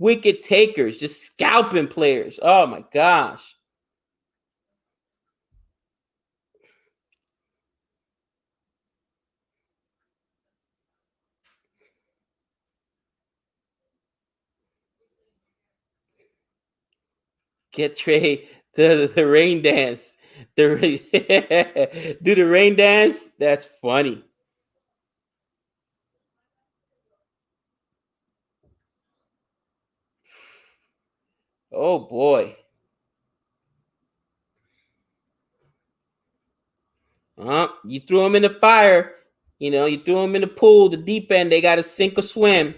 wicket takers, just scalping players. Oh my gosh. Get Trey the rain dance. Do the rain dance? That's funny. Oh boy. You threw them in the fire. You threw them in the pool, the deep end. They got to sink or swim.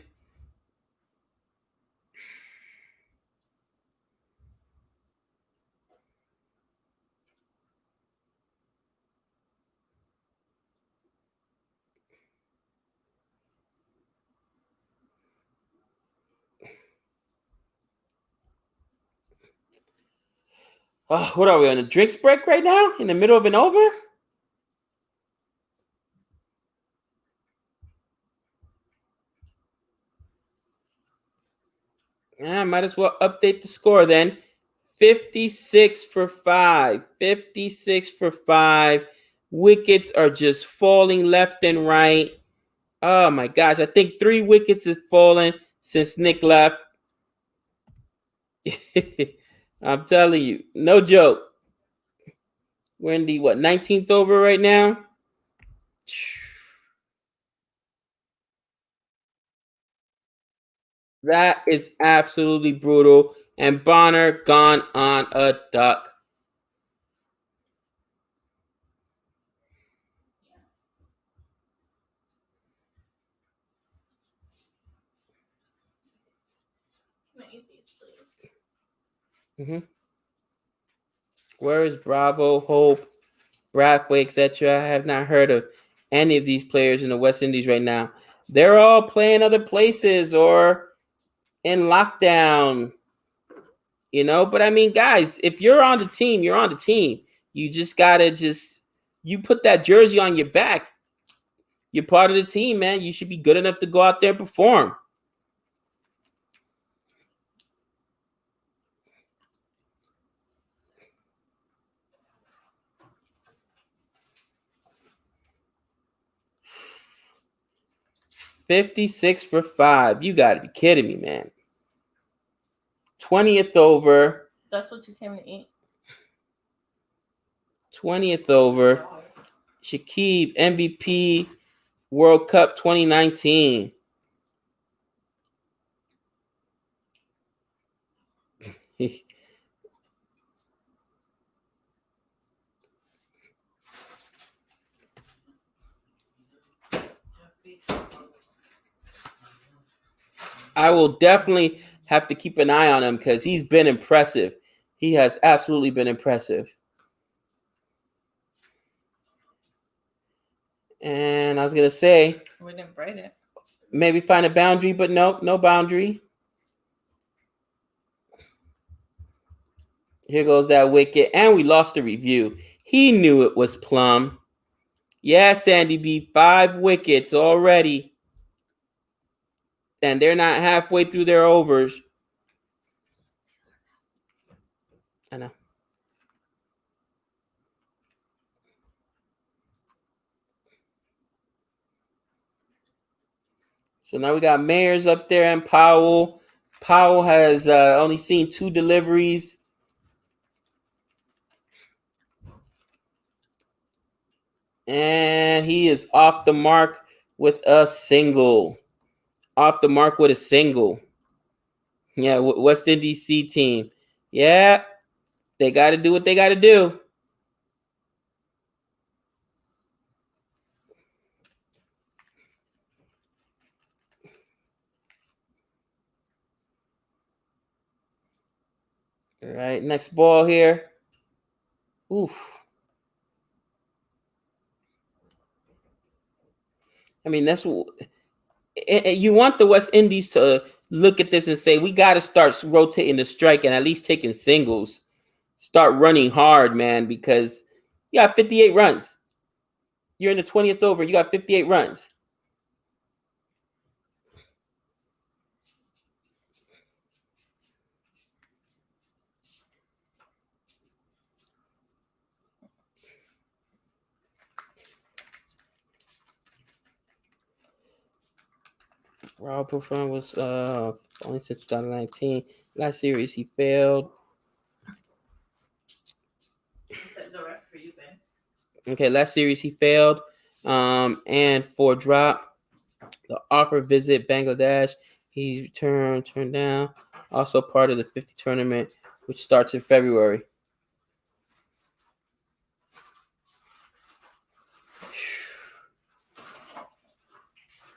What are we on a drinks break right now? In the middle of an over? I might as well update the score then. 56 for 5. 56 for 5. Wickets are just falling left and right. Oh my gosh. I think 3 wickets have fallen since Nick left. I'm telling you. No joke. We're in the 19th over right now? That is absolutely brutal. And Bonner gone on a duck. Mm-hmm. Where is Bravo, Hope, Brathwaite, etc.? I have not heard of any of these players in the West Indies right now. They're all playing other places or in lockdown, But I mean, guys, if you're on the team, you're on the team. You just gotta you put that jersey on your back. You're part of the team, man. You should be good enough to go out there and perform. $56 for 5. You got to be kidding me, man. 20th over. That's what you came to eat. 20th over. Shakib, MVP, World Cup 2019. I will definitely have to keep an eye on him because he's been impressive. He has absolutely been impressive. And I was going to say, we didn't braid it. Maybe find a boundary, but no boundary. Here goes that wicket. And we lost the review. He knew it was plum. Yeah, Sandy B, 5 wickets already. And they're not halfway through their overs. I know. So now we got Mayers up there and Powell. Powell has only seen 2 deliveries. And he is off the mark with a single. Off the mark with a single. Yeah, West Indies C team. Yeah, they got to do what they got to do. All right, next ball here. Oof. I mean, you want the West Indies to look at this and say, we got to start rotating the strike and at least taking singles. Start running hard, man, because you got 58 runs. You're in the 20th over. You got 58 runs. Raw performance was only since 2019. Last series he failed. The rest for you, Ben. Okay, last series he failed. And for drop, the awkward visit Bangladesh, he turned down. Also part of the 50 tournament, which starts in February.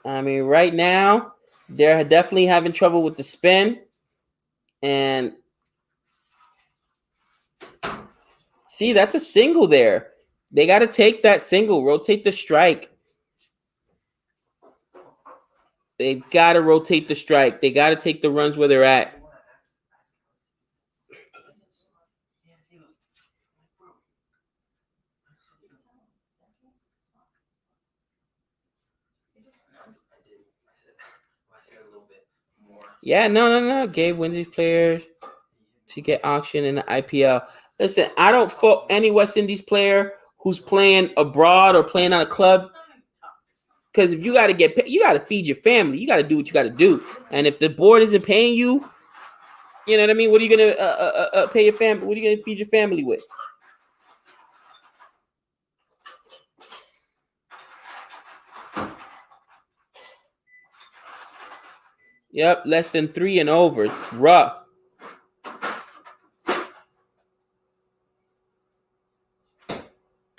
I mean, right now they're definitely having trouble with the spin, and see, that's a single there. They got to take that single, rotate the strike. They've got to rotate the strike. They got to take the runs where they're at. Yeah, no. Gabe Wendy's player to get auctioned in the IPL. Listen, I don't fault any West Indies player who's playing abroad or playing on a club. Because if you got to get paid, you got to feed your family. You got to do what you got to do. And if the board isn't paying you, you know what I mean? What are you going to pay your family? What are you going to feed your family with? Yep, less than 3 and over. It's rough.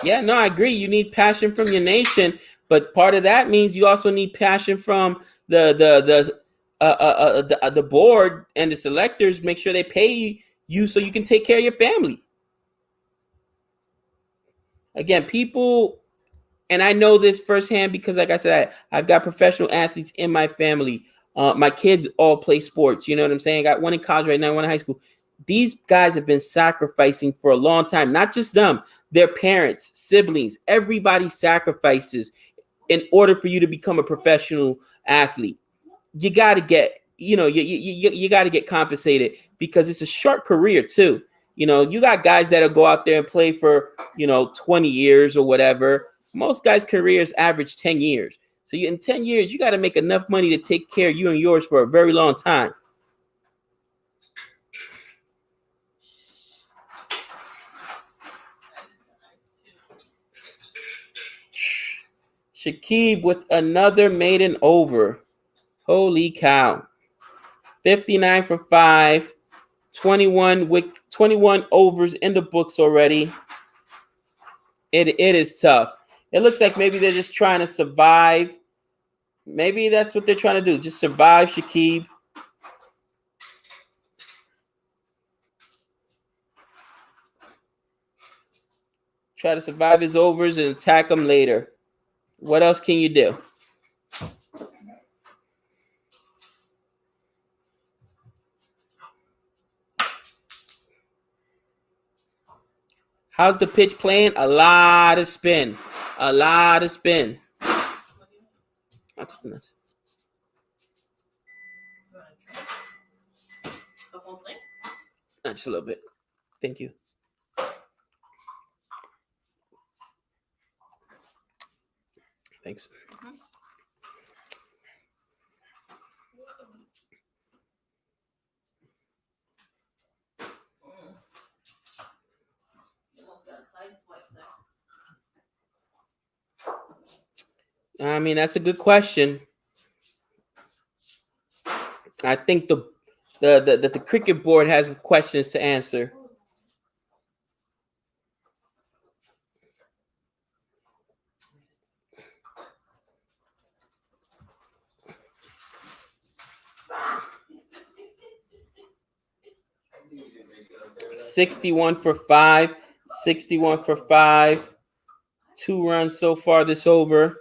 Yeah, no, I agree. You need passion from your nation, but part of that means you also need passion from the board and the selectors. Make sure they pay you so you can take care of your family. Again, people, and I know this firsthand because, like I said, I've got professional athletes in my family. My kids all play sports. You know what I'm saying? I got one in college right now, one in high school. These guys have been sacrificing for a long time. Not just them, their parents, siblings, everybody sacrifices in order for you to become a professional athlete. You got to get, you got to get compensated because it's a short career too. You got guys that'll go out there and play for, 20 years or whatever. Most guys' careers average 10 years. So in 10 years, you got to make enough money to take care of you and yours for a very long time. Shakib with another maiden over. Holy cow. 59 for 5. 21 overs in the books already. It is tough. It looks like maybe they're just trying to survive. Maybe that's what they're trying to do. Just survive Shakib. Try to survive his overs and attack him later. What else can you do? How's the pitch playing? A lot of spin. A lot of spin. I'll take the nuts. Just a little bit. Thank you. Thanks. I mean, that's a good question. I think the cricket board has questions to answer. $61 for 5. 61 for 5. 2 runs so far this over.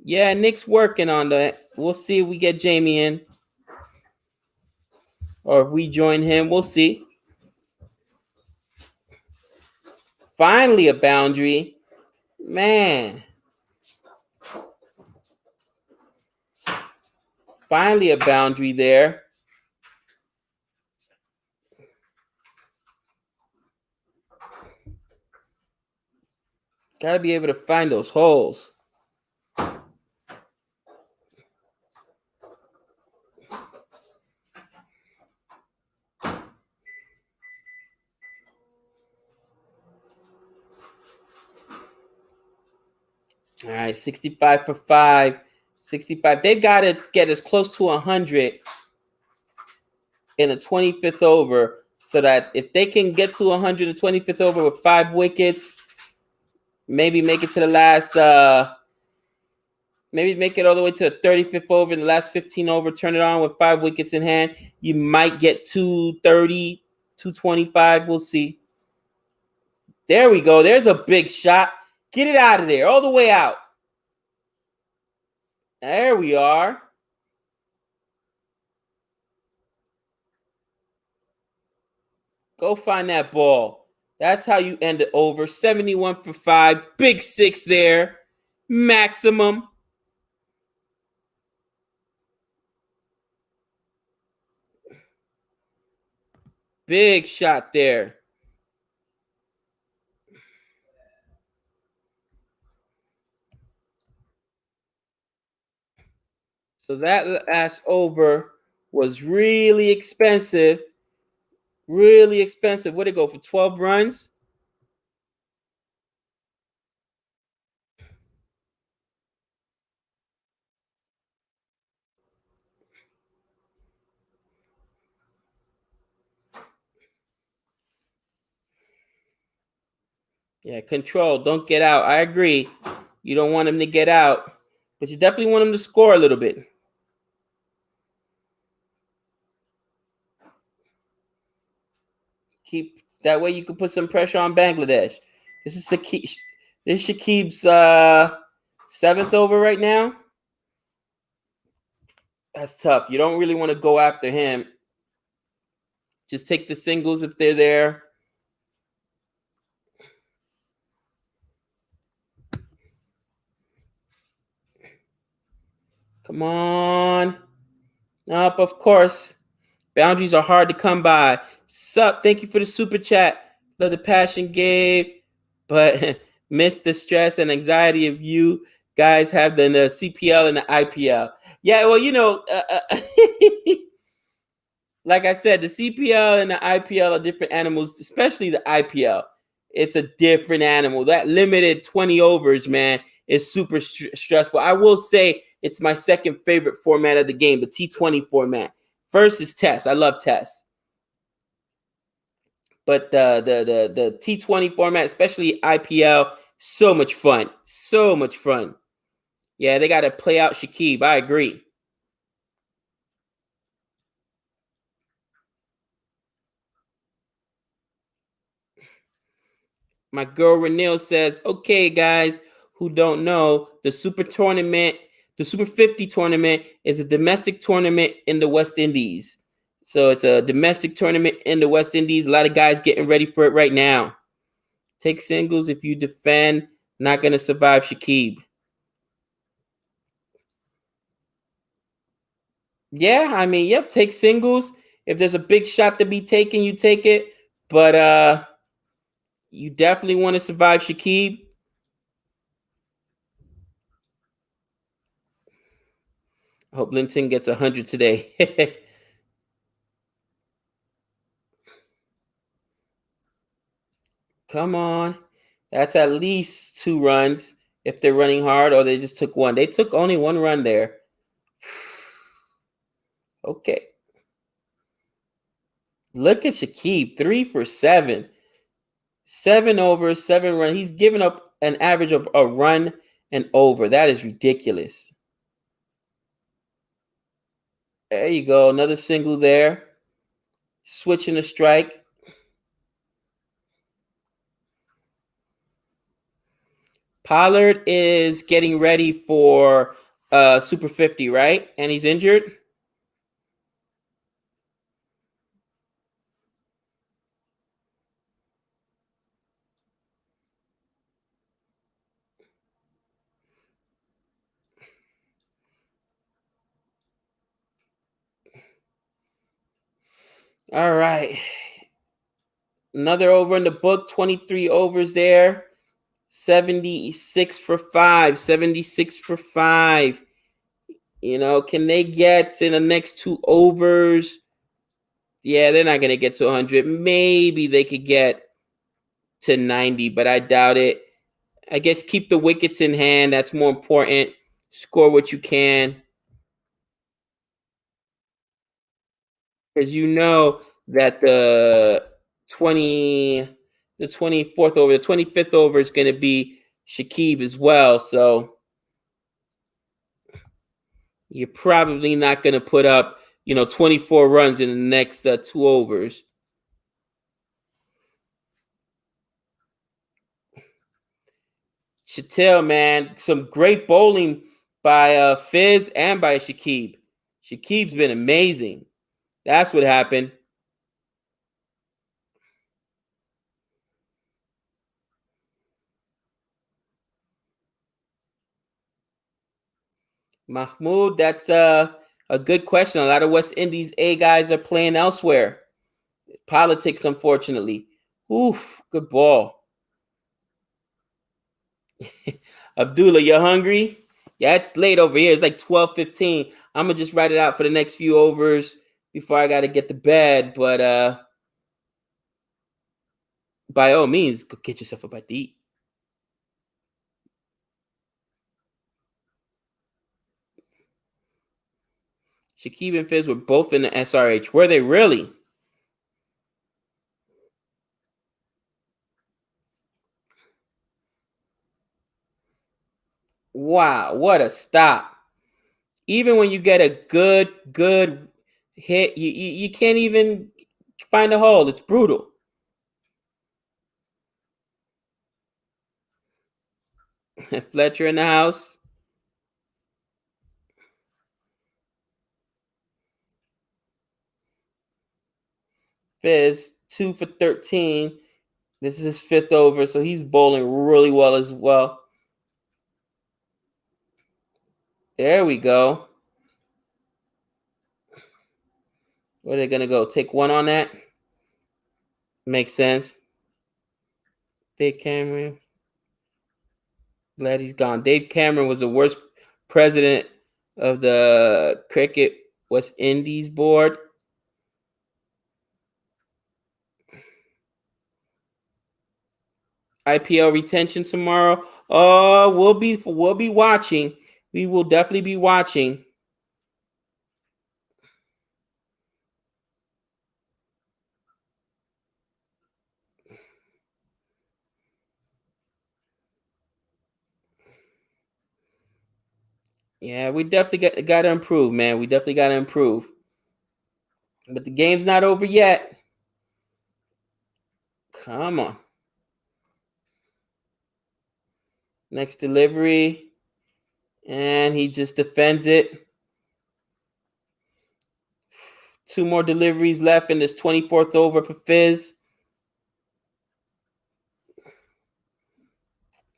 Yeah, Nick's working on that. We'll see if we get Jamie in. Or if we join him, we'll see. Finally a boundary. Man. Finally a boundary there. Got to be able to find those holes. All right, 65 for 5. 65. They've got to get as close to 100 in the 25th over so that if they can get to 100 in the 25th over with 5 wickets, maybe make it to the last, maybe make it all the way to the 35th over in the last 15 over, turn it on with 5 wickets in hand. You might get 230, 225. We'll see. There we go. There's a big shot. Get it out of there, all the way out. There we are. Go find that ball. That's how you end it over. 71 for 5. Big 6 there. Maximum. Big shot there. So that last over was really expensive. Really expensive. What'd it go for? 12 runs? Yeah, control. Don't get out. I agree. You don't want him to get out, but you definitely want him to score a little bit. Keep that way you can put some pressure on Bangladesh. This is Shakib's 7th over right now. That's tough. You don't really want to go after him. Just take the singles if they're there. Come on. Up, of course. Boundaries are hard to come by. Sup? Thank you for the super chat. Love the passion, Gabe. But miss the stress and anxiety of you guys have the CPL and the IPL. Yeah, well, you know, like I said, the CPL and the IPL are different animals, especially the IPL. It's a different animal. That limited 20 overs, man, is super stressful. I will say it's my second favorite format of the game, the T20 format. First is Test. I love Test. But the T20 format, especially IPL, so much fun. So much fun. Yeah, they got to play out Shakib. I agree. My girl Renil says, okay, guys who don't know, the Super Tournament, the Super 50 tournament is a domestic tournament in the West Indies. So it's a domestic tournament in the West Indies. A lot of guys getting ready for it right now. Take singles if you defend. Not going to survive Shakib. Yeah, I mean, yep, take singles. If there's a big shot to be taken, you take it. But you definitely want to survive Shakib. I hope Linton gets 100 today. Come on. That's at least 2 runs if they're running hard, or they just took 1. They took only 1 run there. Okay. Look at Shakib, 3 for 7. 7 overs, 7 runs. He's given up an average of a run and over. That is ridiculous. There you go. Another single there. Switching a strike. Pollard is getting ready for Super 50, right? And he's injured. All right. Another over in the book, 23 overs there. 76 for 5. 76 for 5. You know, can they get in the next 2 overs? Yeah, they're not going to get to 100. Maybe they could get to 90, but I doubt it. I guess keep the wickets in hand. That's more important. Score what you can. Because you know that the 24th over, the 25th over is going to be Shakib as well. So you're probably not going to put up, 24 runs in the next 2 overs. Chattel, man, some great bowling by Fizz and by Shakib. Shakib's been amazing. That's what happened. Mahmoud, that's a good question. A lot of West Indies A guys are playing elsewhere. Politics, unfortunately. Oof, good ball. Abdullah, you hungry? Yeah, it's late over here. It's like 12:15. I'm gonna just write it out for the next few overs before I gotta get to bed. But by all means, go get yourself a bite to eat. Shakib and Fizz were both in the SRH. Were they really? Wow, what a stop. Even when you get a good hit, you can't even find a hole. It's brutal. Fletcher in the house. Fizz 2 for 13. This is his 5th over, so he's bowling really well as well. There we go. Where are they gonna go? Take one on that? Makes sense. Dave Cameron. Glad he's gone. Dave Cameron was the worst president of the Cricket West Indies board. IPL retention tomorrow. Oh, we'll be watching. We will definitely be watching. Yeah, we definitely got to improve, man. We definitely got to improve. But the game's not over yet. Come on. Next delivery. And he just defends it. 2 more deliveries left in this 24th over for Fizz.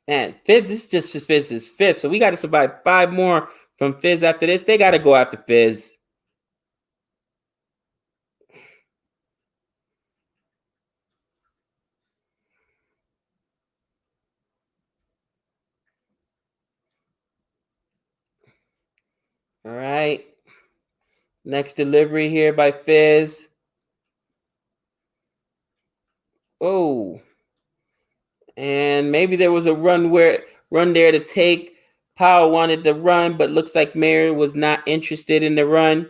Man, Fizz, this is just Fizz's 5th. So we got to survive 5 more from Fizz after this. They got to go after Fizz. All right. Next delivery here by Fizz. Oh. And maybe there was a run there to take. Powell wanted to run, but looks like Mayer was not interested in the run.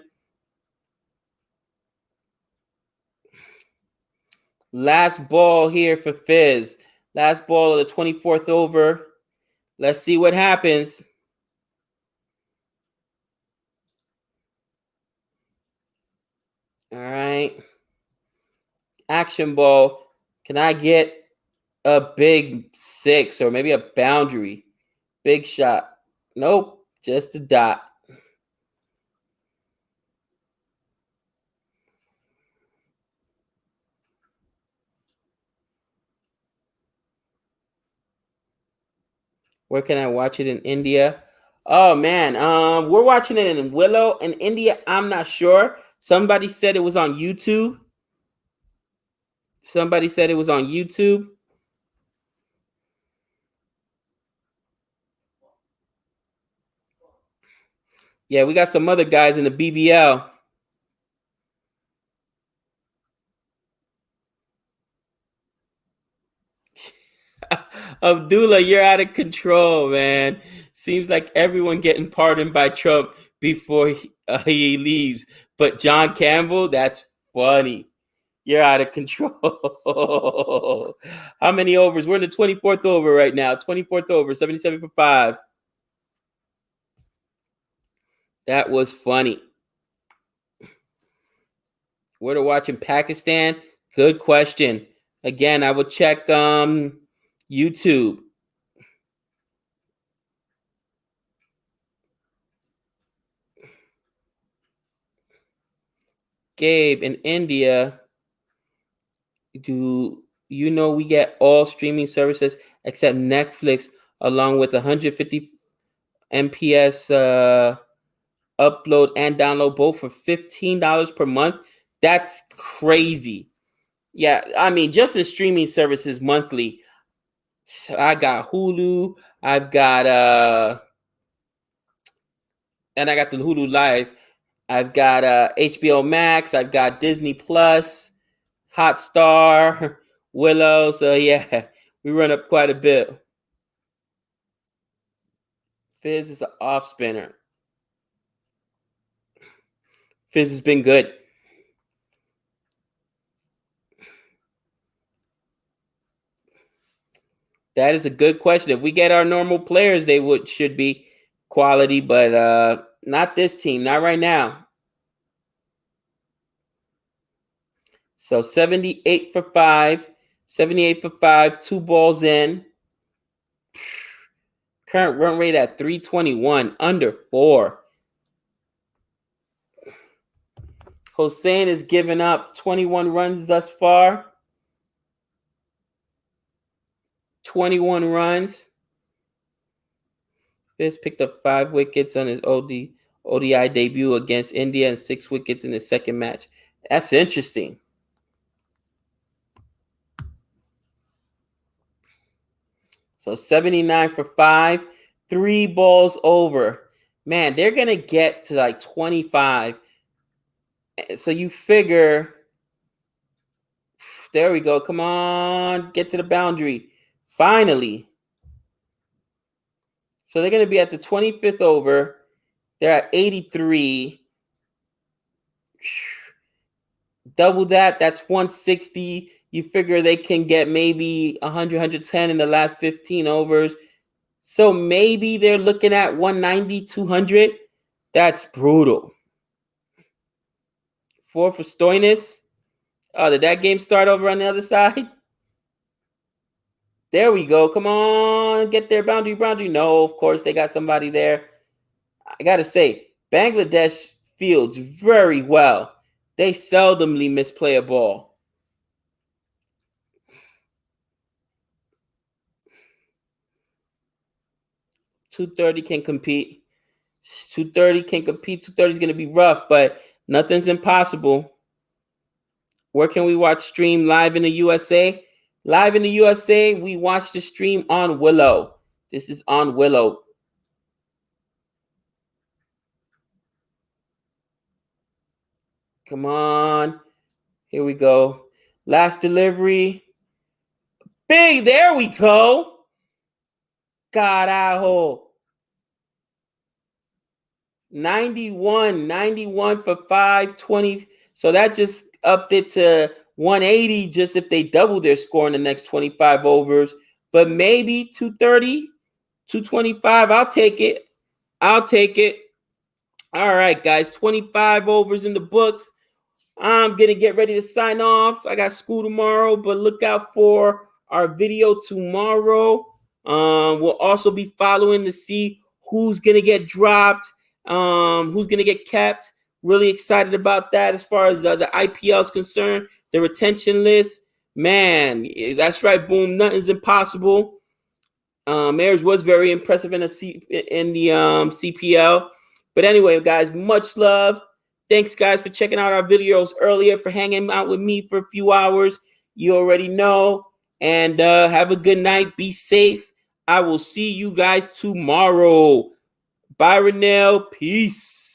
Last ball here for Fizz. Last ball of the 24th over. Let's see what happens. All right. Action ball. Can I get a big 6 or maybe a boundary? Big shot. Nope. Just a dot. Where can I watch it in India? Oh man, we're watching it in Willow in India. I'm not sure. Somebody said it was on YouTube. Yeah, we got some other guys in the BBL. Abdullah, you're out of control, man. Seems like everyone getting pardoned by Trump before he leaves. But John Campbell, that's funny. You're out of control. How many overs? We're in the 24th over right now. 24th over, 77 for 5. That was funny. Where to watch in Pakistan? Good question. Again, I would check YouTube. Gabe, in India, do you know we get all streaming services except Netflix along with 150 MPS upload and download both for $15 per month? That's crazy. Yeah, I mean, just in streaming services monthly, I got Hulu, I've got and I got the Hulu Live. I've got HBO Max, I've got Disney Plus, Hotstar, Willow. So yeah, we run up quite a bit. Fizz is an off spinner. Fizz has been good. That is a good question. If we get our normal players, they should be quality, but not this team, not right now. So 78 for 5, 78 for 5, 2 balls in. Current run rate at 321, under 4. Hossein has given up 21 runs thus far. 21 runs. Fizz picked up 5 wickets on his ODI debut against India and 6 wickets in his second match. That's interesting. So 79 for 5, 3 balls over. Man, they're going to get to like 25. So you figure, there we go. Come on, get to the boundary. Finally. So they're going to be at the 25th over. They're at 83. Double that, that's 160. You figure they can get maybe 100, 110 in the last 15 overs. So maybe they're looking at 190, 200. That's brutal. 4 for Stoinis. Oh, did that game start over on the other side? There we go. Come on, get their boundary. No, of course, they got somebody there. I got to say, Bangladesh fields very well. They seldomly misplay a ball. .230 can compete. 230 can compete. 230 is going to be rough, but nothing's impossible. Where can we watch stream live in the USA? Live in the USA, we watch the stream on Willow. This is on Willow. Come on. Here we go. Last delivery. Big. There we go. Carajo. 91 for 520. So that just upped it to 180 just if they double their score in the next 25 overs. But maybe 230, 225. I'll take it. All right, guys. 25 overs in the books. I'm going to get ready to sign off. I got school tomorrow, but look out for our video tomorrow. We'll also be following to see who's going to get dropped, who's going to get kept. Really excited about that as far as the IPL is concerned. The retention list, man, that's right. Boom, nothing's impossible. Ayers was very impressive in the CPL. But anyway, guys, much love. Thanks, guys, for checking out our videos earlier, for hanging out with me for a few hours. You already know. And have a good night. Be safe. I will see you guys tomorrow. Bye, Renell. Peace.